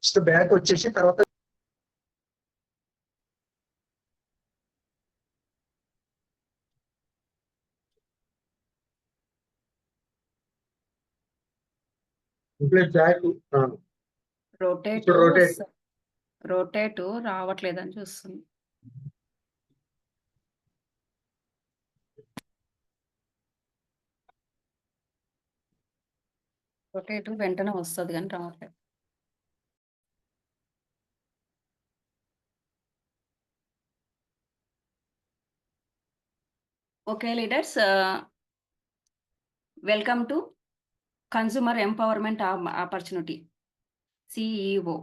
First back వచ్చేసి తర్వాత back rotate ఇప్పుడు రొటేట్ రొటేట్ రావట్లేదని చూస్తుంది. రొటేట్ వెంటనే వస్తుంది కానీ రావట్లేదు. Okay leaders, welcome to consumer empowerment opportunity CEO.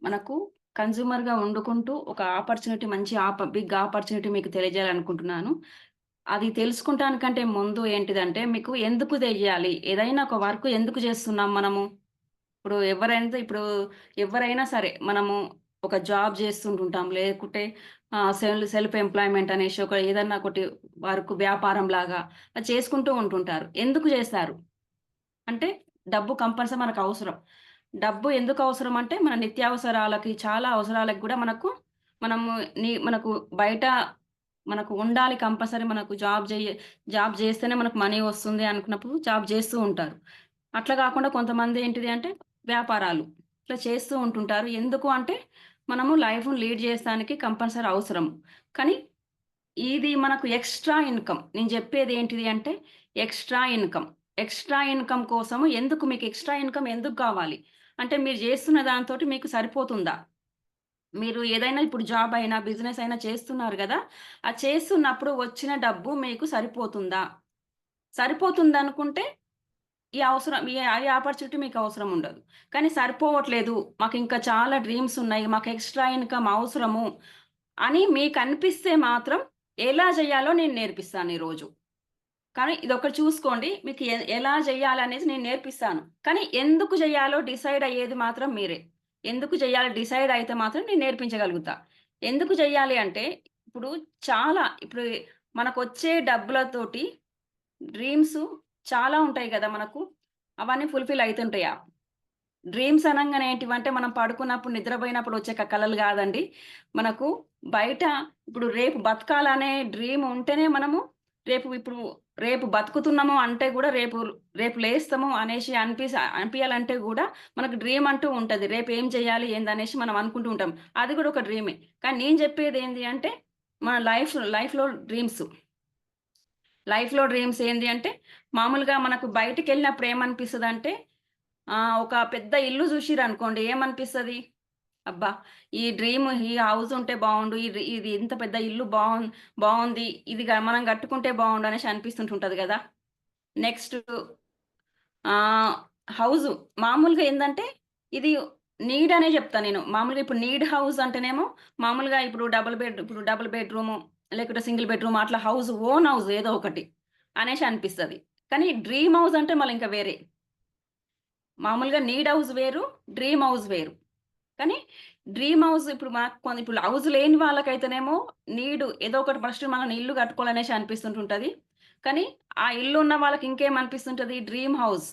మనకు కన్స్యూమర్గా వండుకుంటూ ఒక ఆపర్చునిటీ, మంచి బిగ్ ఆపర్చునిటీ మీకు తెలియజేయాలనుకుంటున్నాను. అది తెలుసుకుంటానికంటే ముందు ఏంటిదంటే, మీకు ఎందుకు తెలియాలి, ఏదైనా ఒక వర్క్ ఎందుకు చేస్తున్నాం మనము. ఇప్పుడు ఎవరైనా సరే మనము ఒక జాబ్ చేస్తుంటుంటాం, లేకుంటే సెల్ఫ్ ఎంప్లాయ్మెంట్ అనేసి ఒక ఏదన్నా ఒకటి వర్క్ వ్యాపారం లాగా చేసుకుంటూ ఉంటుంటారు. ఎందుకు చేస్తారు అంటే, డబ్బు కంపల్సరీ మనకు అవసరం. డబ్బు ఎందుకు అవసరం అంటే, మన నిత్యావసరాలకి, చాలా అవసరాలకు కూడా మనము మనకు బయట మనకు ఉండాలి కంపల్సరీ. మనకు జాబ్ చేస్తేనే మనకు మనీ వస్తుంది అనుకున్నప్పుడు జాబ్ చేస్తూ ఉంటారు. అట్లా కాకుండా కొంతమంది ఏంటిది అంటే వ్యాపారాలు ఇట్లా చేస్తూ ఉంటుంటారు. ఎందుకు అంటే, మనము లైఫ్‌ని లీడ్ చేయడానికి కంపల్సరీ అవసరం. కానీ ఇది మనకు ఎక్స్‌ట్రా ఇన్‌కమ్. నేను చెప్పేది ఏంటిది అంటే ఎక్స్‌ట్రా ఇన్‌కమ్. ఎక్స్‌ట్రా ఇన్‌కమ్ కోసము మీకు ఎక్స్‌ట్రా ఇన్‌కమ్ ఎందుకు కావాలి? అంటే మీరు చేస్తున్న దాంతోటి మీకు సరిపోతుందా? మీరు ఏదైనా ఇప్పుడు జాబ్ అయినా, బిజినెస్ అయినా చేస్తున్నారు గదా! ఆ చేస్తున్నప్పుడు వచ్చిన డబ్బు మీకు సరిపోతుందా? సరిపోతుందనుకుంటే ఈ ఆపర్చునిటీ మీకు అవసరం ఉండదు. కానీ సరిపోవట్లేదు, మాకింకా చాలా డ్రీమ్స్ ఉన్నాయి, మాకు ఎక్స్‌ట్రా ఇన్‌కమ్ అవసరము అని మీకనిపిస్తే మాత్రం ఎలా చేయాలో నేను నేర్పిస్తాను ఈరోజు. కానీ ఇదొకటి చూసుకోండి. మీకు ఎలా చేయాలనేది నేను నేర్పిస్తాను. కానీ ఎందుకు చేయాలో డిసైడ్ అయ్యేది మాత్రం మీరే. ఎందుకు చేయాలో డిసైడ్ అయితే మాత్రం నేను నేర్పించగలుగుతా. ఎందుకు చేయాలి అంటే, ఇప్పుడు ఇప్పుడు మనకొచ్చే డబ్బులతోటి డ్రీమ్స్ చాలా ఉంటాయి గదా మనకు. అవన్నీ ఫుల్‌ఫిల్ అయితుంటాయా? డ్రీమ్స్ అనంగానే ఏంటివంటే, మనం పడుకున్నప్పుడు, నిద్రపోయినప్పుడు వచ్చే కలలు గాదండి. మనకు బయట ఇప్పుడు రేపు బతకాలనే డ్రీమ్ ఉంటేనే మనము ఇప్పుడు రేపు బతుకుతున్నాము అంటే గూడా రేపు లేస్తాము అనేసి అనిపియాలంటే గూడా మనకు డ్రీమ్ అంటూ ఉంటది. రేపు ఏం చేయాలి, ఏందనేసి మనం అనుకుంటూ ఉంటాం. అది గూడా ఒక డ్రీమే. కానీ నేను చెప్పేదేంది అంటే, మన లైఫ్‌లో డ్రీమ్స్. లైఫ్‌లో డ్రీమ్స్ ఏంది అంటే, మామూలుగా మనకు బయటికెళ్ళినప్పుడు ఏమనిపిస్తదంటే, ఒక పెద్ద ఇల్లు జూషిర్రనుకోండి ఏమనిపిస్తది? అబ్బా! ఈ హౌస్ ఉంటే బావుండు. ఇది ఇంత పెద్ద ఇల్లు బావుంది. మనం గట్టుకుంటే బావుండు అనేసి అనిపిస్తుంటుంటది గదా! నెక్స్ట్ ఆహ్, హౌసు మామూలుగా ఏందంటే, ఇది నీడ్ అనే జెప్తా నేను. మామూలుగా ఇప్పుడు నీడ్ హౌస్ అంటేనేమో, మామూలుగా ఇప్పుడు డబుల్ బెడ్‌రూము, లేకుంటే సింగిల్ బెడ్‌రూమ్ అట్లా ఓన్ హౌస్ ఏదో ఒకటి అనేసి అనిపిస్తది. కానీ డ్రీమ్ హౌస్ అంటే మళ్ళీ ఇంకా వేరే. మామూలుగా నీడ్ హౌస్ వేరు, డ్రీమ్ హౌస్ వేరు. కానీ డ్రీమ్ హౌస్ ఇప్పుడు హౌస్ లేని వాళ్ళకైతేనేమో ఏదో ఒకటి ఫస్ట్ మనం ఇల్లు కట్టుకోవాలనేసి అనిపిస్తుంటుంటది. కానీ ఆ ఇల్లు ఉన్న వాళ్ళకి ఇంకేమనిపిస్తుంటది, డ్రీమ్ హౌస్.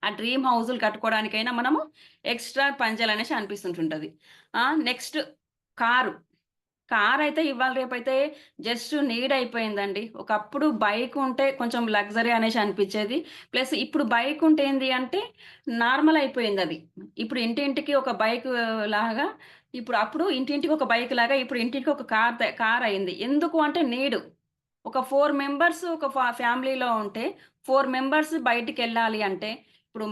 ఆ డ్రీమ్ హౌజులు కట్టుకోవడానికైనా మనము ఎక్స్‌ట్రా పని చేయాలనేసి అనిపిస్తుంటుంటది. Next car. కారైతే ఇవాళ రేపైతే జస్ట్ నీడ్ అయిపోయిందండి. ఒకప్పుడు బైక్ ఉంటే కొంచెం లగ్జరీ అనేసి అనిపిచ్చేది. ప్లస్ ఇప్పుడు బైక్ ఉంటే ఏంది అంటే నార్మల్ అయిపోయిందది. ఇప్పుడు ఇంటింటికి ఒక బైక్ లాగా అప్పుడు ఇంటింటికి ఒక బైక్ లాగా ఇప్పుడు ఇంటింటికి ఒక కార్ అయింది. ఎందుకు అంటే నీడ్. ఒక 4 మెంబర్స్ ఒక ఫ్యామిలీలో ఉంటే 4 మెంబర్స్ బయటికెళ్ళాలి అంటే, ఇప్పుడు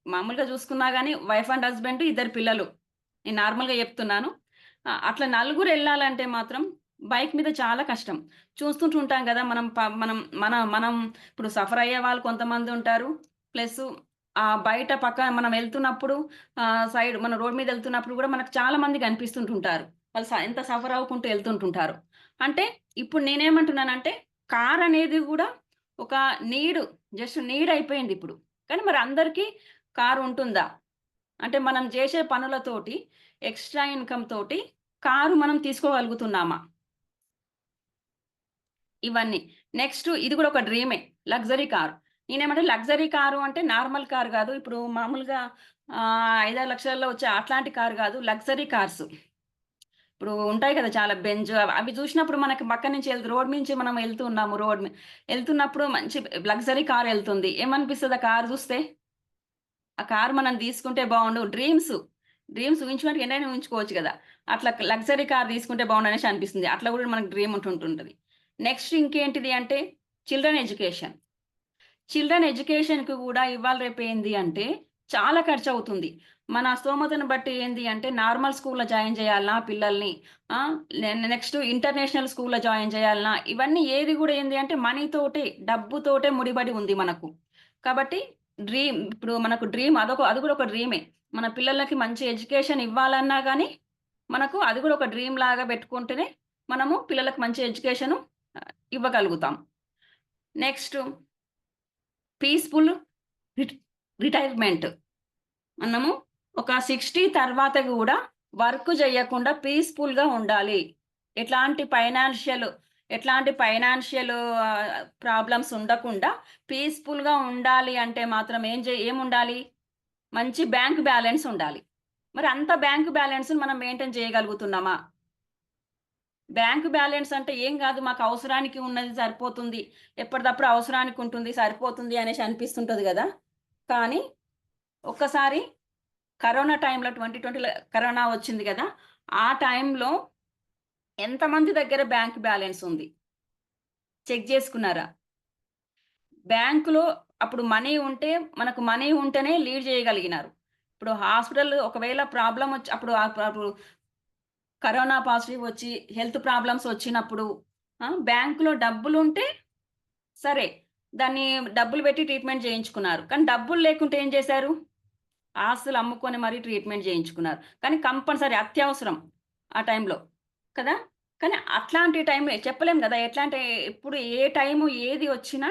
మామూలుగా చూసుకున్నా గాని వైఫ్ అండ్ హస్బెండ్, ఇద్దరు పిల్లలు. నేను నార్మల్‌గా చెప్తున్నాను. అట్లా నలుగురెళ్ళాలంటే మాత్రం బైక్ మీద చాలా కష్టం. చూస్తుంటుంటాం గదా! మనం ప మనం మన మనం ఇప్పుడు సఫర్ అయ్యే వాళ్ళు కొంతమందుంటారు. ప్లస్సు బయట మనం వెళ్తున్నప్పుడు మన రోడ్ మీద ఎళ్తున్నప్పుడు గూడా మనకు చాలా మంది కనిపిస్తుంటుంటారు. వాళ్ళు ఎంత సఫర్ అవ్వుకుంటూ ఎళ్తుంటుంటారు. అంటే ఇప్పుడు నేనేమంటున్నానంటే, కారనేది గూడా ఒక నీడ్, జస్ట్ నీడ్ అయిపోయిందిప్పుడు. కానీ మరి అందరికీ కారు ఉంటుందా? అంటే మనం జేసే పనులతోటి, ఎక్స్‌ట్రా ఇన్‌కమ్ తోటి కారు మనం తీసుకోగలుగుతున్నామా? ఇవన్నీ. నెక్స్ట్ ఇది గూడా ఒక డ్రీమే. Luxury car. నేనేమంటే లగ్జరీ కారు అంటే నార్మల్ కారు కాదు. ఇప్పుడు మామూలుగా 5, 6 లక్షలలో వచ్చే అట్లాంటి కారు కాదు. Luxury cars. ఇప్పుడు ఉంటాయి కదా! చాలా బెంజ్ అవి చూసినప్పుడు మనకి పక్క నుంచి రోడ్ నుంచి మనం వెళ్తున్నాము. వెళ్తున్నప్పుడు మంచి లగ్జరీ కార్ ఎళ్తుంది. ఏమనిపిస్తది ఆ కార్ చూస్తే? ఆ కార్ మనం తీసుకుంటే బావుండు. డ్రీమ్స్ ఊహించుకున్నట్టు ఎన్నైనా ఊహించుకోవచ్చు గదా! అట్లా లగ్జరీ కార్ తీసుకుంటే బావుండు అనేసి అనిపిస్తుంది. అట్లా గూడా మనకు డ్రీమ్ ఉంటుంటది. నెక్స్ట్ ఇంకేంటిది అంటే చిల్డ్రన్ ఎడ్యుకేషన్. చిల్డ్రన్ ఎడ్యుకేషన్‌కి గూడా ఇవాళ రేపు ఏంది అంటే చాలా ఖర్చవుతుంది. మన స్తోమతను బట్టి ఏంది అంటే నార్మల్ స్కూల్‌లో జాయిన్ చేయాలనా పిల్లల్ని? ఆహ్, నెక్స్ట్ ఇంటర్నేషనల్ స్కూల్‌లో జాయిన్ చేయాలనా? ఇవన్నీ ఏది గూడా ఏంది అంటే మనీతోటే, డబ్బుతోటే ముడిపడి ఉంది మనకు. కాబట్టి ఇప్పుడు మనకు అది గూడా ఒక డ్రీమే. మన పిల్లలకి మంచి ఎడ్యుకేషన్ ఇవ్వాలన్నా గానీ, మనకు అది గూడా ఒక డ్రీమ్ లాగా పెట్టుకుంటేనే మనము పిల్లలకు మంచి ఎడ్యుకేషను ఇవ్వగలుగుతాం. Next peaceful ret retirement. మనము ఒక 60 తర్వాత గూడా వర్క్ జేయకుండా పీస్‌ఫుల్‌గా ఉండాలి. ఎట్లాంటి ఫైనాన్షియల్ ఎట్లాంటి ఫైనాన్షియల్ ప్రాబ్లమ్స్ ఉండకుండా పీస్‌ఫుల్‌గా ఉండాలి అంటే మాత్రం ఏముండాలి? మంచి బ్యాంక్ బ్యాలెన్స్ ఉండాలి. మరి అంత బ్యాంక్ బ్యాలెన్స్‌ని మనం మెయింటైన్ చేయగలుగుతున్నామా? బ్యాంక్ బ్యాలెన్స్ అంటే ఏం గాదు. మాకు అవసరానికి ఉన్నది సరిపోతుంది. ఎప్పటిదప్పుడు అవసరానికి ఉంటుంది, సరిపోతుంది అనేసి అనిపిస్తుంటది గదా! కానీ ఒక్కసారి కరోనా టైంలో 2020లో కరోనా వచ్చింది గదా! ఆ టైంలో ఎంతమంది దగ్గర బ్యాంక్ బ్యాలెన్స్ ఉంది? చెక్ జేసుకున్నారా? బ్యాంక్‌లో అప్పుడు మనకు మనీ ఉంటేనే లీడ్ చేయగలిగినారు. ఇప్పుడు హాస్పిటల్ ఒకవేళ అప్పుడు కరోనా పాజిటివ్ వచ్చి హెల్త్ ప్రాబ్లమ్స్ వచ్చినప్పుడు బ్యాంక్‌లో డబ్బులుంటే సరే. దాన్ని డబ్బులు పెట్టి ట్రీట్మెంట్ చేయించుకున్నారు. కానీ డబ్బులు లేకుంటే ఏం చేశారు? ఆస్తులు అమ్ముకొని మరీ ట్రీట్మెంట్ చేయించుకున్నారు. కానీ కంపల్సరీ అత్యవసరం ఆ టైంలో. కదా! కానీ అట్లాంటి టైంలో చెప్పలేం గదా! ఎట్లా అంటే ఎప్పుడు ఏ టైము ఏది వచ్చినా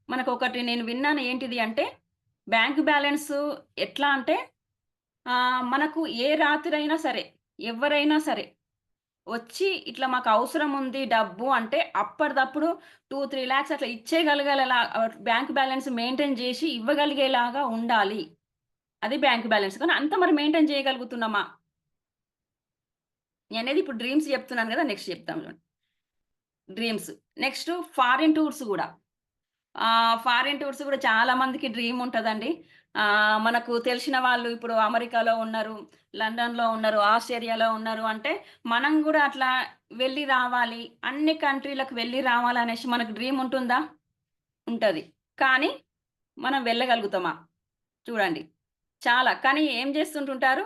మనకొకటి నేను విన్నాను ఏంటిది అంటే బ్యాంక్ బ్యాలెన్సు ఎట్లా అంటే మనకు ఏ రాత్రైనా సరే, ఎవ్వరైనా సరే వచ్చి ఇట్లా మాకు అవసరం ఉంది డబ్బు అంటే అప్పటిదప్పుడు 2, 3 లాక్స్ అట్లా ఇచ్చేయగలగాలలా బ్యాంక్ బ్యాలెన్స్ మెయింటైన్ జేసి ఇవ్వగలిగేలాగా ఉండాలి. అది బ్యాంక్ బ్యాలెన్స్. కానీ అంత మరి మెయింటైన్ చేయగలుగుతున్నామా? నేననేది ఇప్పుడు డ్రీమ్స్ చెప్తున్నాను గదా! నెక్స్ట్ చెప్తాను చూడండి. డ్రీమ్స్. నెక్స్ట్ ఫారిన్ టూర్స్ గూడా. ఫారిన్ టూర్స్ గూడా చాలా మందికి డ్రీమ్ ఉంటదండి. మనకు తెలిసిన వాళ్ళు ఇప్పుడు అమెరికాలో ఉన్నారు, లండన్‌లో ఉన్నారు, ఆస్ట్రేలియాలో ఉన్నారు అంటే, మనం గూడా అట్లా వెళ్లి రావాలి, అన్ని కంట్రీలకు వెళ్లి రావాలనేసి మనకు డ్రీమ్ ఉంటుందా? ఉంటది. కానీ మనం వెళ్ళగలుగుతామా? చూడండి. చాలా. కానీ ఏం జేస్తుంటుంటారు?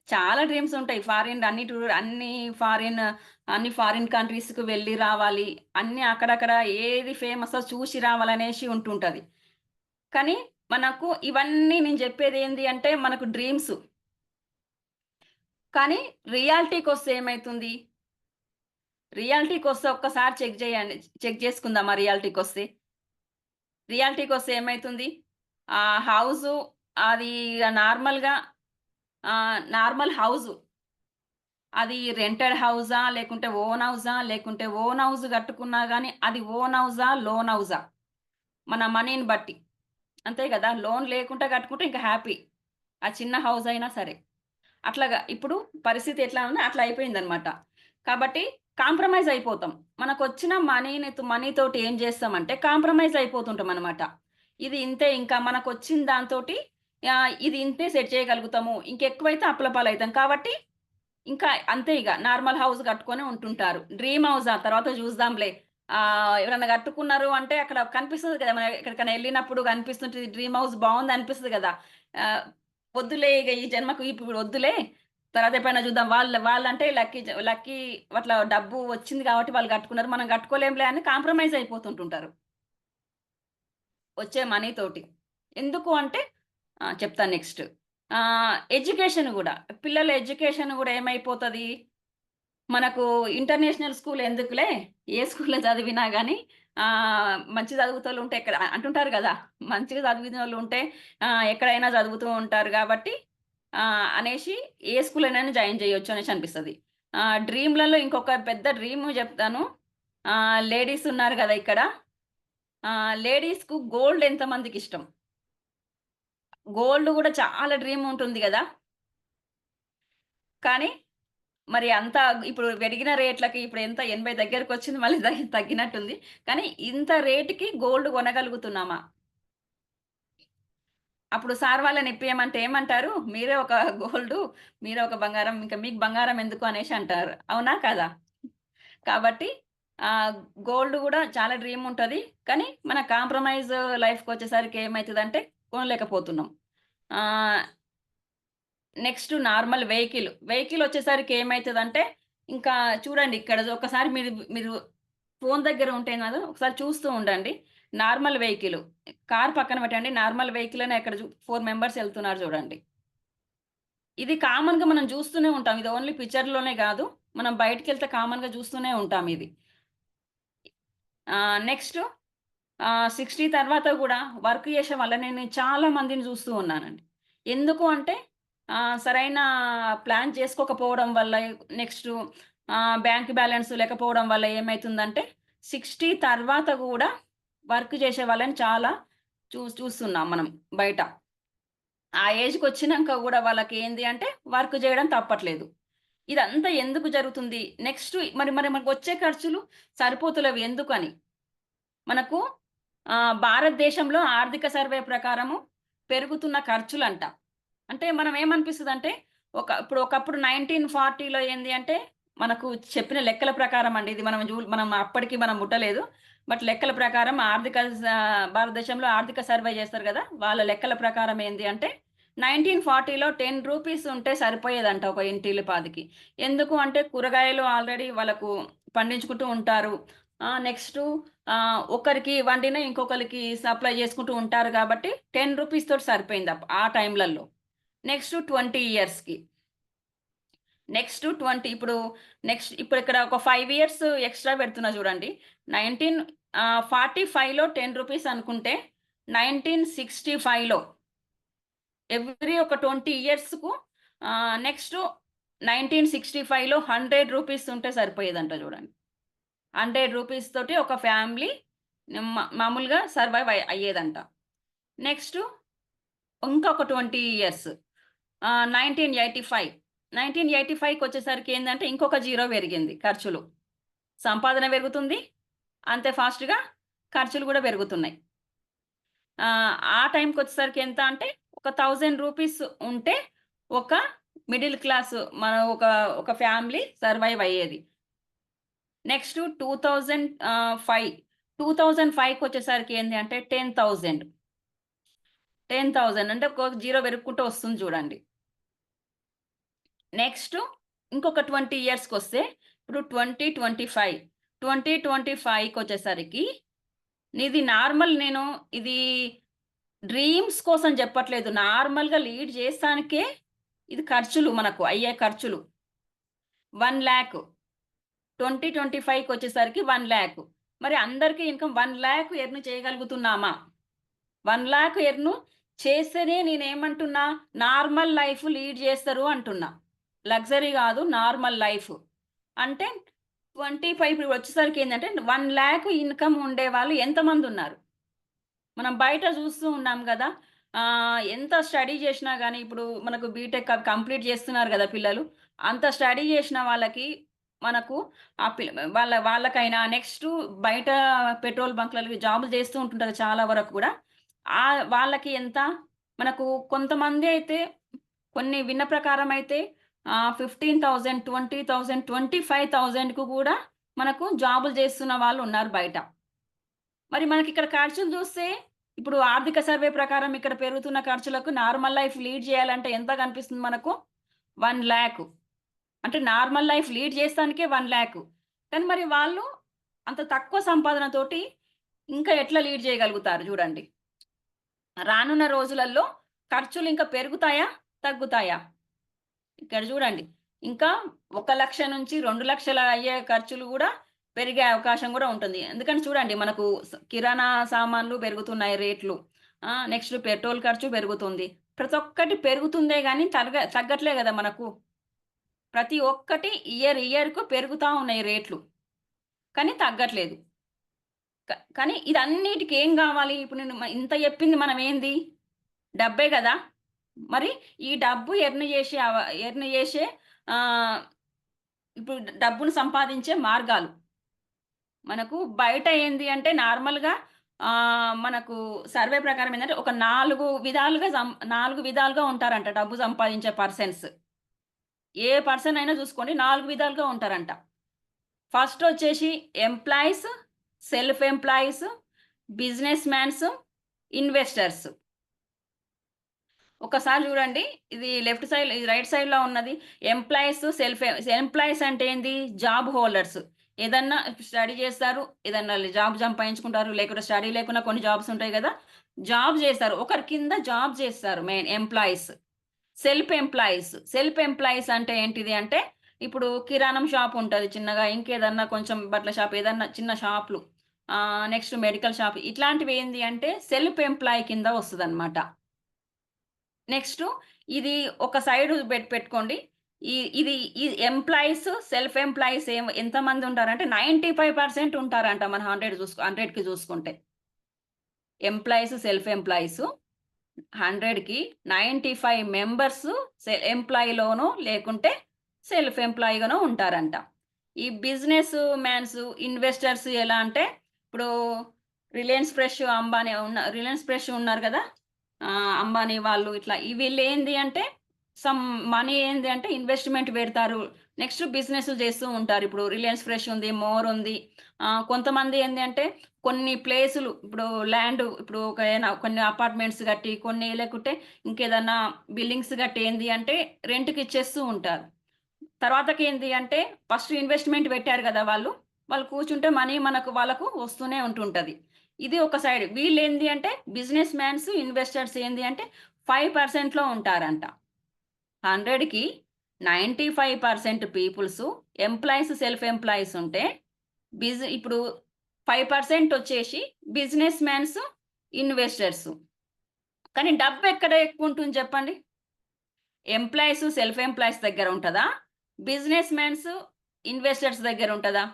చాలా డ్రీమ్స్ ఉంటాయి. ఫారిన్ అన్ని ఫారిన్ కంట్రీస్‌కి వెళ్లి రావాలి. అన్నీ అక్కడక్కడ ఏది ఫేమసో చూసి రావాలనేసి ఉంటుంటది. కానీ మనకు ఇవన్నీ నేను జెప్పేదేంది అంటే మనకు డ్రీమ్స్. కానీ రియాలిటీకొస్తే ఏమైతుంది? రియాలిటీకొస్తే ఒక్కసారి చెక్ జేయండి. చెక్ జేసుకుందామా రియాలిటీకొస్తే? రియాలిటీకొస్తే ఏమైతుంది? హౌసు అది నార్మల్‌గా నార్మల్ హౌసు. అది రెంటెడ్ హౌసా? లేకుంటే ఓన్ హౌసా? లేకుంటే ఓన్ హౌస్ గట్టుకున్నా గానీ, అది ఓన్ హౌసా? లోన్ హౌసా? మన మనీని బట్టి. అంతే గదా! లోన్ లేకుండా కట్టుకుంటే ఇంక హ్యాపీ. ఆ చిన్న హౌస్ అయినా సరే. అట్లాగా ఇప్పుడు పరిస్థితి ఎట్లా ఉందో అట్లా అయిపోయిందనమాట. కాబట్టి కాంప్రమైజ్ అయిపోతాం. మనకొచ్చిన మనీతోటి ఏం జేస్తామంటే కాంప్రమైజ్ అయిపోతుంటామనమాట. ఇది ఇంతే ఇంకా మనకొచ్చిన దాంతోటి ఇది ఇంతే సెట్ చేయగలుగుతాము. ఇంకెక్కువైతే అప్పుల పాలైతాం. కాబట్టి ఇంకా అంతే ఇగ. నార్మల్ హౌస్ కట్టుకొని ఉంటుంటారు. డ్రీమ్ హౌసా తర్వాత చూద్దాంలే. ఎవరైనా కట్టుకున్నారు అంటే అక్కడ కనిపిస్తది కదా! మనం ఎక్కడికైనా ఎళ్ళినప్పుడు కనిపిస్తుంటది. డ్రీమ్ హౌస్ బావుందనిపిస్తది గదా! ఆహ్, వద్దులే ఇగ ఈ జన్మకు ఇప్పుడు వద్దులే. తర్వాత ఎప్పుడైనా చూద్దాం. వాళ్ళంటే లక్కీ అట్లా డబ్బు వచ్చింది కాబట్టి వాళ్ళు కట్టుకున్నారు. మనం కట్టుకోలేంలే అని కాంప్రమైజ్ అయిపోతుంటుంటారు. వచ్చే మనీతోటి. ఎందుకు అంటే చెప్తాను నెక్స్ట్. ఎడ్యుకేషన్ గూడా. పిల్లల ఎడ్యుకేషన్ గూడా ఏమైపోతది? మనకు ఇంటర్నేషనల్ స్కూల్ ఎందుకులే, ఏ స్కూల్‌లో చదివినా గానీ మంచి చదువుతోళ్ళుంటే అంటుంటారు గదా! మంచిగా చదివినోళ్ళుంటే ఎక్కడైనా చదువుతూ ఉంటారు గాబట్టి అనేసి ఏ స్కూల్‌లోనైనా జాయిన్ జేయొచ్చు అనేసి అనిపిస్తది. డ్రీమ్‌లలో ఇంకొక పెద్ద డ్రీమ్ జెప్తాను. లేడీస్ ఉన్నారు గదా! ఇక్కడ. లేడీస్‌కు గోల్డ్ ఎంతమందికి ఇష్టం? గోల్డ్ గూడా చాలా డ్రీమ్ ఉంటుంది గదా! కానీ మరి అంత ఇప్పుడు పెరిగిన రేట్లకి ఇప్పుడు ఎంత 80 దగ్గరకొచ్చింది. మళ్ళీ తగ్గినట్టుంది. కానీ ఇంత రేట్‌కి గోల్డ్ కొనగలుగుతున్నామా? అప్పుడు సార్ వాళ్ళని ఇప్పియమంటే ఏమంటారు? మీరే ఒక గోల్డు, మీరే ఒక బంగారం, ఇంకా మీకు బంగారం ఎందుకు అనేసి అంటారు. అవునా? కాదా? కాబట్టి ఆహ్, గోల్డ్ గూడా చాలా డ్రీమ్ ఉంటది. కానీ మన కాంప్రమైజ్ లైఫ్‌కొచ్చేసరికి ఏమైతదంటే కొనలేకపోతున్నాం. ఆహ్, నెక్స్ట్ నార్మల్ వెహికల్. వెహికల్ వచ్చేసరికి ఏమైతదంటే ఇంకా చూడండి ఇక్కడ ఒకసారి మీరు మీరు ఫోను దగ్గర ఉంటే గదా! ఒకసారి చూస్తూ ఉండండి. Normal vehicle. కార్ పక్కన పెట్టండి. నార్మల్ వెహికల్ అనే అక్కడ 4 మెంబర్స్ ఎళ్తున్నారు చూడండి. ఇది కామన్‌గా మనం జూస్తూనే ఉంటాం. ఇది ఓన్లీ పిక్చర్‌లోనే గాదు. మనం బయటికెళ్తే కామన్‌గా జూస్తూనే ఉంటాం ఇది. నెక్స్ట్ 60 తర్వాత గూడా వర్క్ చేసే వాళ్ళని నేను చాలా మందిని జూస్తూ ఉన్నానండి. ఎందుకు అంటే సరైన ప్లాన్ చేసుకోకపోవడం వల్ల నెక్స్టు బ్యాంక్ బ్యాలెన్స్ లేకపోవడం వల్ల ఏమైతుందంటే 60 తర్వాత గూడా వర్క్ చేసే వాళ్ళని చాలా చూస్తున్నాం మనం బయట. ఆ ఏజ్‌కొచ్చినంక గూడా వాళ్ళకేంది అంటే వర్క్ జేయడం తప్పట్లేదు. ఇదంతా ఎందుకు జరుగుతుంది? నెక్స్ట్ మరి మరి మనకొచ్చే ఖర్చులు సరిపోతలేవు ఎందుకని? మనకు భారతదేశంలో ఆర్థిక సర్వే ప్రకారము పెరుగుతున్న ఖర్చులంట. అంటే మనం ఏమనిపిస్తదంటే ఇప్పుడు ఒకప్పుడు 1940లో ఏంది అంటే మనకు చెప్పిన లెక్కల ప్రకారం అండి. ఇది మనం అప్పటికి మనం పుట్టలేదు. బట్ లెక్కల ప్రకారం భారతదేశంలో ఆర్థిక సర్వే చేస్తారు గదా! వాళ్ళ లెక్కల ప్రకారం ఏంది అంటే 1940లో రూ. 10 ఉంటే సరిపోయేదంట ఒక ఇంటిల్లిపాదికి. ఎందుకు అంటే కూరగాయలు ఆల్రెడీ వాళ్ళకు పండించుకుంటూ ఉంటారు. నెక్స్టు ఒకరికి వండిన ఇంకొకళ్ళకి సప్లై చేసుకుంటూ ఉంటారు కాబట్టి రూ. 10 తోటి సరిపోయింది ఆ టైంలలో. నెక్స్ట్ 20 ఇయర్స్‌కి. నెక్స్ట్ 20 ఇప్పుడు ఇక్కడ ఒక 5 ఇయర్స్ ఎక్స్‌ట్రా పెడుతున్నా చూడండి. 45లో రూ. 10 అనుకుంటే 1965లో ఎవ్రీ ఒక 20 ఇయర్స్‌కు నెక్స్ట్ 1965లో రూ. 100 ఉంటే సరిపోయేదంట చూడండి. రూ. 100 తోటి ఒక ఫ్యామిలీ మామూలుగా సర్వైవ్ అయ్యేదంట. నెక్స్ట్ ఇంకొక 20 ఇయర్స్ 1985. 1985కొచ్చేసరికి ఏందంటే ఇంకొక జీరో పెరిగింది ఖర్చులు. సంపాదన పెరుగుతుంది. అంతే ఫాస్ట్‌గా ఖర్చులు గూడా పెరుగుతున్నాయి. ఆ టైంకొచ్చేసరికి ఎంత అంటే ఒక రూ. 1000 ఉంటే ఒక మిడిల్ క్లాస్ మన ఒక ఒక ఫ్యామిలీ సర్వైవ్ అయ్యేది. నెక్స్ట్ 2005కొచ్చేసరికి ఏంది అంటే 10,000 అంటే ఒక జీరో పెరుక్కుంటూ వస్తుంది చూడండి. నెక్స్ట్ ఇంకొక 20 ఇయర్స్‌కొస్తే ఇప్పుడు 2025కొచ్చేసరికి నేను ఇది డ్రీమ్స్ కోసం చెప్పట్లేదు. నార్మల్‌గా లీడ్ చేస్తానికే ఇది ఖర్చులు మనకు అయ్యే ఖర్చులు. 1,00,000 2025కొచ్చేసరికి 1,00,000 మరి అందరికి ఇన్‌కమ్ 1,00,000 ఎర్న్ చేయగలుగుతున్నామా? 1,00,000 ఎర్న్ చేస్తేనే నేనేమంటున్నా నార్మల్ లైఫ్ లీడ్ చేస్తారు అంటున్నా. లగ్జరీ గాదు. Normal life. అంటే 25 ఇప్పుడు వచ్చేసరికి ఏందంటే 1,00,000 ఇన్‌కమ్ ఉండేవాళ్ళు ఎంతమందున్నారు? మనం బయట చూస్తూ ఉన్నాం గదా! ఎంత స్టడీ చేషినా గాని ఇప్పుడు మనకు బీటెక్ కంప్లీట్ చేస్తున్నారు గదా పిల్లలు. అంత స్టడీ చేషిన వాళ్ళకి మనకు ఆ పిల్ వాళ్ళకైనా నెక్స్టు బయట పెట్రోల్ బంక్‌లలో జాబులు చేస్తూ ఉంటుంటారు చాలా వరకు గూడా. వాళ్ళకి ఎంత? మనకు కొంతమంది అయితే కొన్ని విన్న ప్రకారం అయితే 15,000, 20,000, 25,000కు గూడా మనకు జాబులు చేస్తున్న వాళ్ళున్నారు బయట. మరి మనకిక్కడ ఖర్చులు చూస్తే, ఇప్పుడు ఆర్థిక సర్వే ప్రకారం ఇక్కడ పెరుగుతున్న ఖర్చులకు నార్మల్ లైఫ్ లీడ్ చేయాలంటే ఎంత కనిపిస్తుంది మనకు? 1,00,000 అంటే నార్మల్ లైఫ్ లీడ్ చేస్తానికే 1,00,000 కానీ మరి వాళ్ళు అంత తక్కువ సంపాదనతోటి ఇంకా ఎట్లా లీడ్ చేయగలుగుతారు జూడండి. రానున్న రోజులలో ఖర్చులు ఇంకా పెరుగుతాయా? తగ్గుతాయా? ఇక్కడ జూడండి. ఇంకా 1,00,000 నుంచి 2,00,000 అయ్యే ఖర్చులు గూడా పెరిగే అవకాశం గూడా ఉంటుంది. ఎందుకంటే చూడండి మనకు కిరాణా సామాన్లు పెరుగుతున్నాయి రేట్లు. నెక్స్ట్ పెట్రోల్ ఖర్చు పెరుగుతుంది. ప్రతి ఒక్కటి పెరుగుతుందే గానీ తగ్గట్లే గదా మనకు. ప్రతి ఒక్కటి ఇయర్‌కు పెరుగుతా ఉన్నాయి రేట్లు. కానీ తగ్గట్లేదు. కానీ ఇదన్నిటికి ఏం కావాలి? ఇప్పుడు నేను ఇంత చెప్పింది మనం ఏంది? డబ్బే కదా! మరి ఈ డబ్బు ఎర్న్ చేసే ఇప్పుడు డబ్బును సంపాదించే మార్గాలు. మనకు బయట ఏంది అంటే నార్మల్‌గా మనకు సర్వే ప్రకారం ఏందంటే ఒక 4 విధాలుగా ఉంటారంట డబ్బు సంపాదించే పర్సన్స్. ఏ పర్సన్ అయినా చూసుకోండి 4 విధాలుగా ఉంటారంట. ఫస్ట్ వచ్చేసి employees, self employees, business mans, investors. ఒక్కసారి చూడండి. ఇది లెఫ్ట్ సైడ్, ఇది రైట్ సైడ్‌లో ఉన్నది. ఎంప్లాయీస్ అంటే ఏంది? Job holders. ఏదన్నా స్టడీ చేస్తారు. ఏదన్నా జాబ్ సంపాదించుకుంటారు. లేకుంటే స్టడీ లేకున్నా కొన్ని జాబ్స్ ఉంటాయి గదా! జాబ్ చేస్తారు. ఒకరి కింద జాబ్ చేస్తారు మెయిన్ ఎంప్లాయీస్. సెల్ఫ్ ఎంప్లాయీస్ అంటే ఏంటిది అంటే, ఇప్పుడు కిరాణం షాప్ ఉంటది చిన్నగా. ఇంకేదన్నా కొంచెం బట్టల షాప్ ఏదన్నా చిన్న షాపులు. నెక్స్ట్ మెడికల్ షాప్ ఇట్లాంటివి ఏంది అంటే సెల్ఫ్ ఎంప్లాయీ కింద వస్తదనమాట. నెక్స్టు ఇది ఒక సైడు పెట్టుకోండి. ఇది ఈ ఎంప్లాయీస్, సెల్ఫ్ ఎంప్లాయీస్ ఎంతమంది ఉంటారంటే 95% ఉంటారంట మన 100కి చూసుకుంటే. ఎంప్లాయీస్, సెల్ఫ్ ఎంప్లాయీస్ 100కి 95 మెంబర్స్ ఎంప్లాయీలోనో లేకుంటే సెల్ఫ్ ఎంప్లాయీగానో ఉంటారంట. ఈ బిజినెస్ మ్యాన్స్, ఇన్వెస్టర్స్ ఎలా అంటే ఇప్పుడు రిలయన్స్ ఫ్రెష్ ఉన్నారు కదా! అంబానీ వాళ్ళు ఇట్లా వీళ్ళేంది అంటే సమ్ మనీ ఏంది అంటే ఇన్వెస్ట్‌మెంట్ పెడతారు. నెక్స్ట్ బిజినెస్ చేస్తూ ఉంటారు. ఇప్పుడు రిలయన్స్ ఫ్రెష్ ఉంది, మోర్ ఉంది. కొంతమంది ఏంది అంటే కొన్ని ప్లేసులు ఇప్పుడు ల్యాండ్ ఇప్పుడు కొన్ని అపార్ట్మెంట్స్ కట్టి, కొన్ని లేకుంటే ఇంకేదన్నా బిల్డింగ్స్ కట్టి ఏంది అంటే రెంట్‌కి ఇచ్చేస్తూ ఉంటారు. తర్వాతకేంది అంటే ఫస్ట్ ఇన్వెస్ట్‌మెంట్ పెట్టారు గదా! వాళ్ళు కూర్చుంటే మనీ వాళ్ళకు వస్తూనే ఉంటుంటది. ఇది ఒక సైడ్. వీళ్ళేంది అంటే బిజినెస్ మ్యాన్స్, ఇన్వెస్టర్స్ ఏంది అంటే 5%లో ఉంటారంట. 100కి 95% పీపుల్సు ఎంప్లాయీస్, సెల్ఫ్ ఎంప్లాయీస్ ఉంటే ఇప్పుడు 5% వచ్చేసి బిజినెస్ మ్యాన్స్, ఇన్వెస్టర్స్. కానీ డబ్బెక్కడ ఎక్కువుంటుంది చెప్పండి? ఎంప్లాయీస్, సెల్ఫ్ ఎంప్లాయీస్ దగ్గర ఉంటదా? బిజినెస్ మ్యాన్స్, ఇన్వెస్టర్స్ దగ్గర ఉంటదా?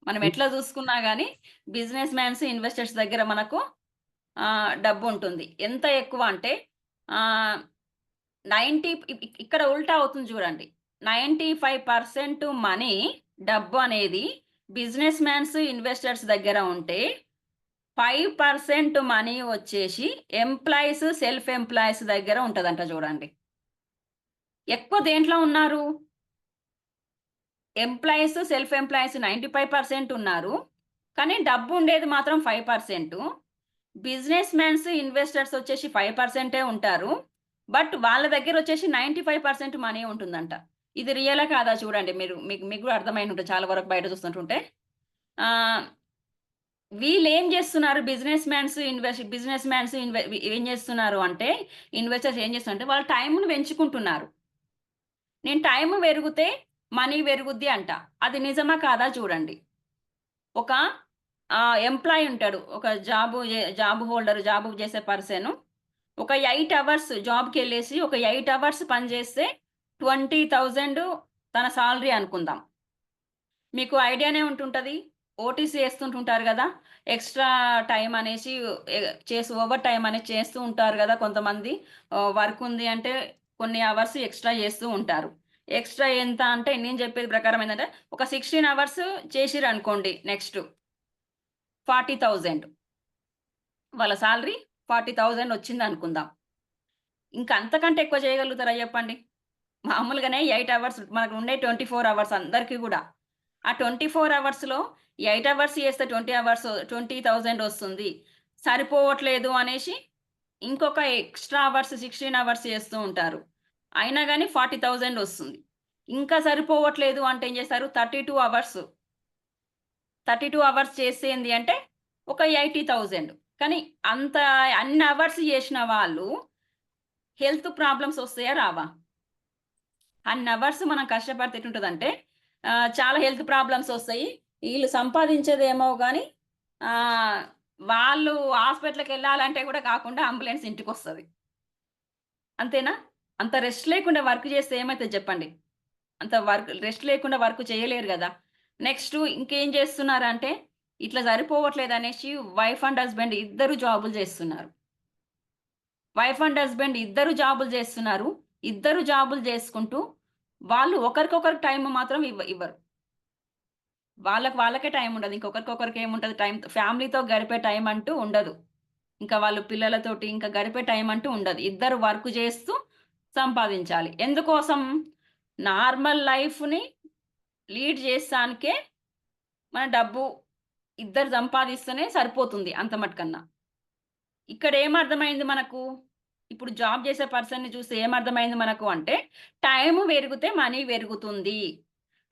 మనం ఎట్లా చూసుకున్నా గాని బిజినెస్ మ్యాన్స్, ఇన్వెస్టర్స్ దగ్గర మనకు డబ్బుంటుంది. ఎంత ఎక్కువ అంటే ఆహ్, 90 ఇక్కడ ఉల్టా అవుతుంది చూడండి. 95% మనీ డబ్బు అనేది బిజినెస్ మ్యాన్స్, ఇన్వెస్టర్స్ దగ్గర ఉంటే 5% మనీ వచ్చేసి ఎంప్లాయీస్, సెల్ఫ్ ఎంప్లాయీస్ దగ్గర ఉంటదంట చూడండి. ఎక్కువ దేంట్లో ఉన్నారు? ఎంప్లాయీస్, సెల్ఫ్ ఎంప్లాయీస్ 95% ఉన్నారు. కానీ డబ్బుండేది మాత్రం 5%. బిజినెస్ మ్యాన్స్, ఇన్వెస్టర్స్ వచ్చేసి 5% ఉంటారు. బట్ వాళ్ళ దగ్గరొచ్చేసి 95% మనీ ఉంటుందంట. ఇది రియలా కాదా చూడండి మీరు. మీకు గూడా అర్థమైనుంటది చాలా వరకు బయట చూస్తుంటుంటే. ఆహ్, వీళ్ళేం జేస్తున్నారు బిజినెస్ మ్యాన్స్ ఏం జేస్తున్నారు అంటే, ఇన్వెస్టర్స్ ఏం చేస్తున్నారంటే వాళ్ళ టైమ్‌ని పెంచుకుంటున్నారు. నేను టైమ్ పెరిగితే మనీ పెరుగుద్ది అంట. అది నిజమా కాదా చూడండి. ఒక ఎంప్లాయీ ఉంటాడు. ఒక జాబ్ హోల్డర్ జాబ్ చేసే పర్సను. ఒక 8 అవర్స్ జాబ్‌కెళ్ళేసి ఒక 8 అవర్స్ పని చేస్తే 20,000 తన సాలరీ అనుకుందాం. మీకు ఐడియానే ఉంటుంటది. ఓటీసీ ఏస్తుంటుంటారు గదా! ఎక్స్‌ట్రా టైమ్ అనేసి ఎ చేసి ఓవర్ టైమ్ అనేది చేస్తూ ఉంటారు గదా! కొంతమంది. వర్క్ ఉంది అంటే కొన్ని అవర్స్ ఎక్స్‌ట్రా చేస్తూ ఉంటారు. ఎక్స్‌ట్రా ఎంత అంటే నేను చెప్పేది ప్రకారం ఏందంటే ఒక 16 అవర్స్ చేసిరనుకోండి నెక్స్ట్ 40,000 వాళ్ళ సాలరీ 40,000 వచ్చిందనుకుందాం. ఇంక అంతకంటే ఎక్కువ చేయగలుగుతారా చెప్పండి? మామూలుగానే 8 అవర్స్ మనకు ఉండే 24 అవర్స్ అందరికి గూడా. ఆ 24 అవర్స్‌లో 8 అవర్స్ చేస్తే 20,000 వస్తుంది. సరిపోవట్లేదు అనేసి ఇంకొక ఎక్స్‌ట్రా అవర్స్ 16 అవర్స్ చేస్తూ ఉంటారు. అయినా గాని 40,000 వస్తుంది. ఇంకా సరిపోవట్లేదు అంటే ఏం చేస్తారు 32 అవర్స్ చేస్తే ఏంది అంటే ఒక 80,000 కానీ అంత అన్ని అవర్స్ చేసిన వాళ్ళు హెల్త్ ప్రాబ్లమ్స్ వస్తాయా? రావా? అన్ని అవర్స్ మనం కష్టపడితే ఎట్లుంటదంటే చాలా హెల్త్ ప్రాబ్లమ్స్ ఒస్తాయి. ఈళ్ళు సంపాదించేదేమో గాని ఆహ్, వాళ్ళు హాస్పిటల్‌కెళ్ళాలంటే గూడా కాకుండా అంబులెన్స్ ఇంటికొస్తది. అంతేనా? అంత రెస్ట్ లేకుండా వర్క్ చేస్తే ఏమైతది జెప్పండి? అంత రెస్ట్ లేకుండా వర్క్ చేయలేరు గదా! నెక్స్టు ఇంకేం చేస్తున్నారంటే ఇట్లా సరిపోవట్లేదు అనేసి వైఫ్ అండ్ హస్బెండ్ ఇద్దరు జాబులు చేస్తున్నారు. వైఫ్ అండ్ హస్బెండ్ ఇద్దరు జాబులు చేస్తున్నారు. ఇద్దరు జాబులు చేసుకుంటూ వాళ్ళు ఒకరికొకరు టైం మాత్రం ఇవ్వరు. వాళ్ళకే టైం ఉండదు. ఇంకొకరికొకరికి ఏముంటది టైం, ఫ్యామిలీతో గడిపే టైం అంటూ ఉండదు. ఇంకా వాళ్ళు పిల్లలతోటి ఇంకా గడిపే టైం అంటూ ఉండదు. ఇద్దరు వర్క్ చేస్తూ సంపాదించాలి. ఎందుకోసం? నార్మల్ లైఫ్‌ని లీడ్ చేస్తానికే మన డబ్బు ఇద్దరు సంపాదిస్తేనే సరిపోతుంది అంత మటుకన్నా. ఇక్కడ ఏమర్థమైంది మనకు? ఇప్పుడు జాబ్ చేసే పర్సన్‌ని చూస్తే ఏమర్థమైంది మనకు అంటే, టైము పెరిగితే మనీ పెరుగుతుంది.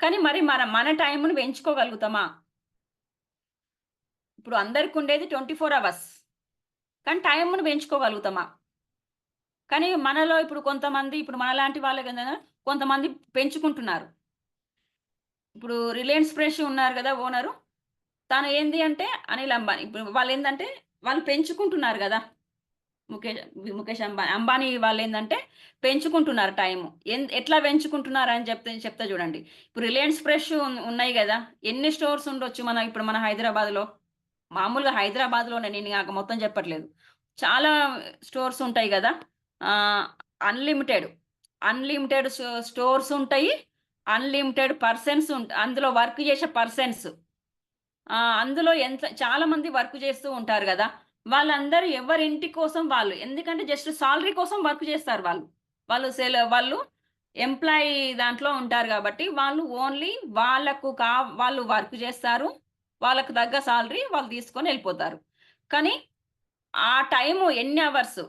కానీ మరి మన టైముని పెంచుకోగలుగుతామా? ఇప్పుడు అందరికుండేది 24 అవర్స్. కానీ టైముని పెంచుకోగలుగుతామా? కానీ మనలో ఇప్పుడు కొంతమంది ఇప్పుడు మనలాంటి వాళ్ళే కదా! కొంతమంది పెంచుకుంటున్నారు. ఇప్పుడు రిలయన్స్ ఫ్రెష్ ఉన్నారు గదా! ఓనరు. తను ఏంది అంటే అనిల్ అంబానీ. ఇప్పుడు వాళ్ళేందంటే వాళ్ళు పెంచుకుంటున్నారు గదా! ముఖేష్ ముఖేష్ అంబానీ వాళ్ళేందంటే పెంచుకుంటున్నారు టైము. ఎట్లా పెంచుకుంటున్నారని చెప్తా చూడండి. ఇప్పుడు రిలయన్స్ ఫ్రెష్ ఉన్నాయి గదా! ఎన్ని స్టోర్స్ ఉండొచ్చు ఇప్పుడు మన హైదరాబాద్‌లో? మామూలుగా హైదరాబాద్‌లోనే, నేను ఇగ మొత్తం చెప్పట్లేదు. చాలా స్టోర్స్ ఉంటాయి గదా! ఆహ్, అన్‌లిమిటెడ్, అన్‌లిమిటెడ్ స్టోర్స్ ఉంటాయి. అన్‌లిమిటెడ్ పర్సన్స్ అందులో వర్క్ చేసే పర్సన్స్. అందులో చాలా మంది వర్క్ చేస్తూ ఉంటారు గదా! వాళ్ళందరూ ఎవరింటి కోసం వాళ్ళు. ఎందుకంటే జస్ట్ సాలరీ కోసం వర్క్ చేస్తారు వాళ్ళు. వాళ్ళు ఎంప్లాయీ దాంట్లో ఉంటారు గాబట్టి, వాళ్ళు ఓన్లీ వాళ్ళు వర్క్ చేస్తారు. వాళ్ళకి తగ్గ సాలరీ వాళ్ళు తీసుకొని ఎళ్ళిపోతారు. కానీ ఆ టైము ఎన్ని అవర్స్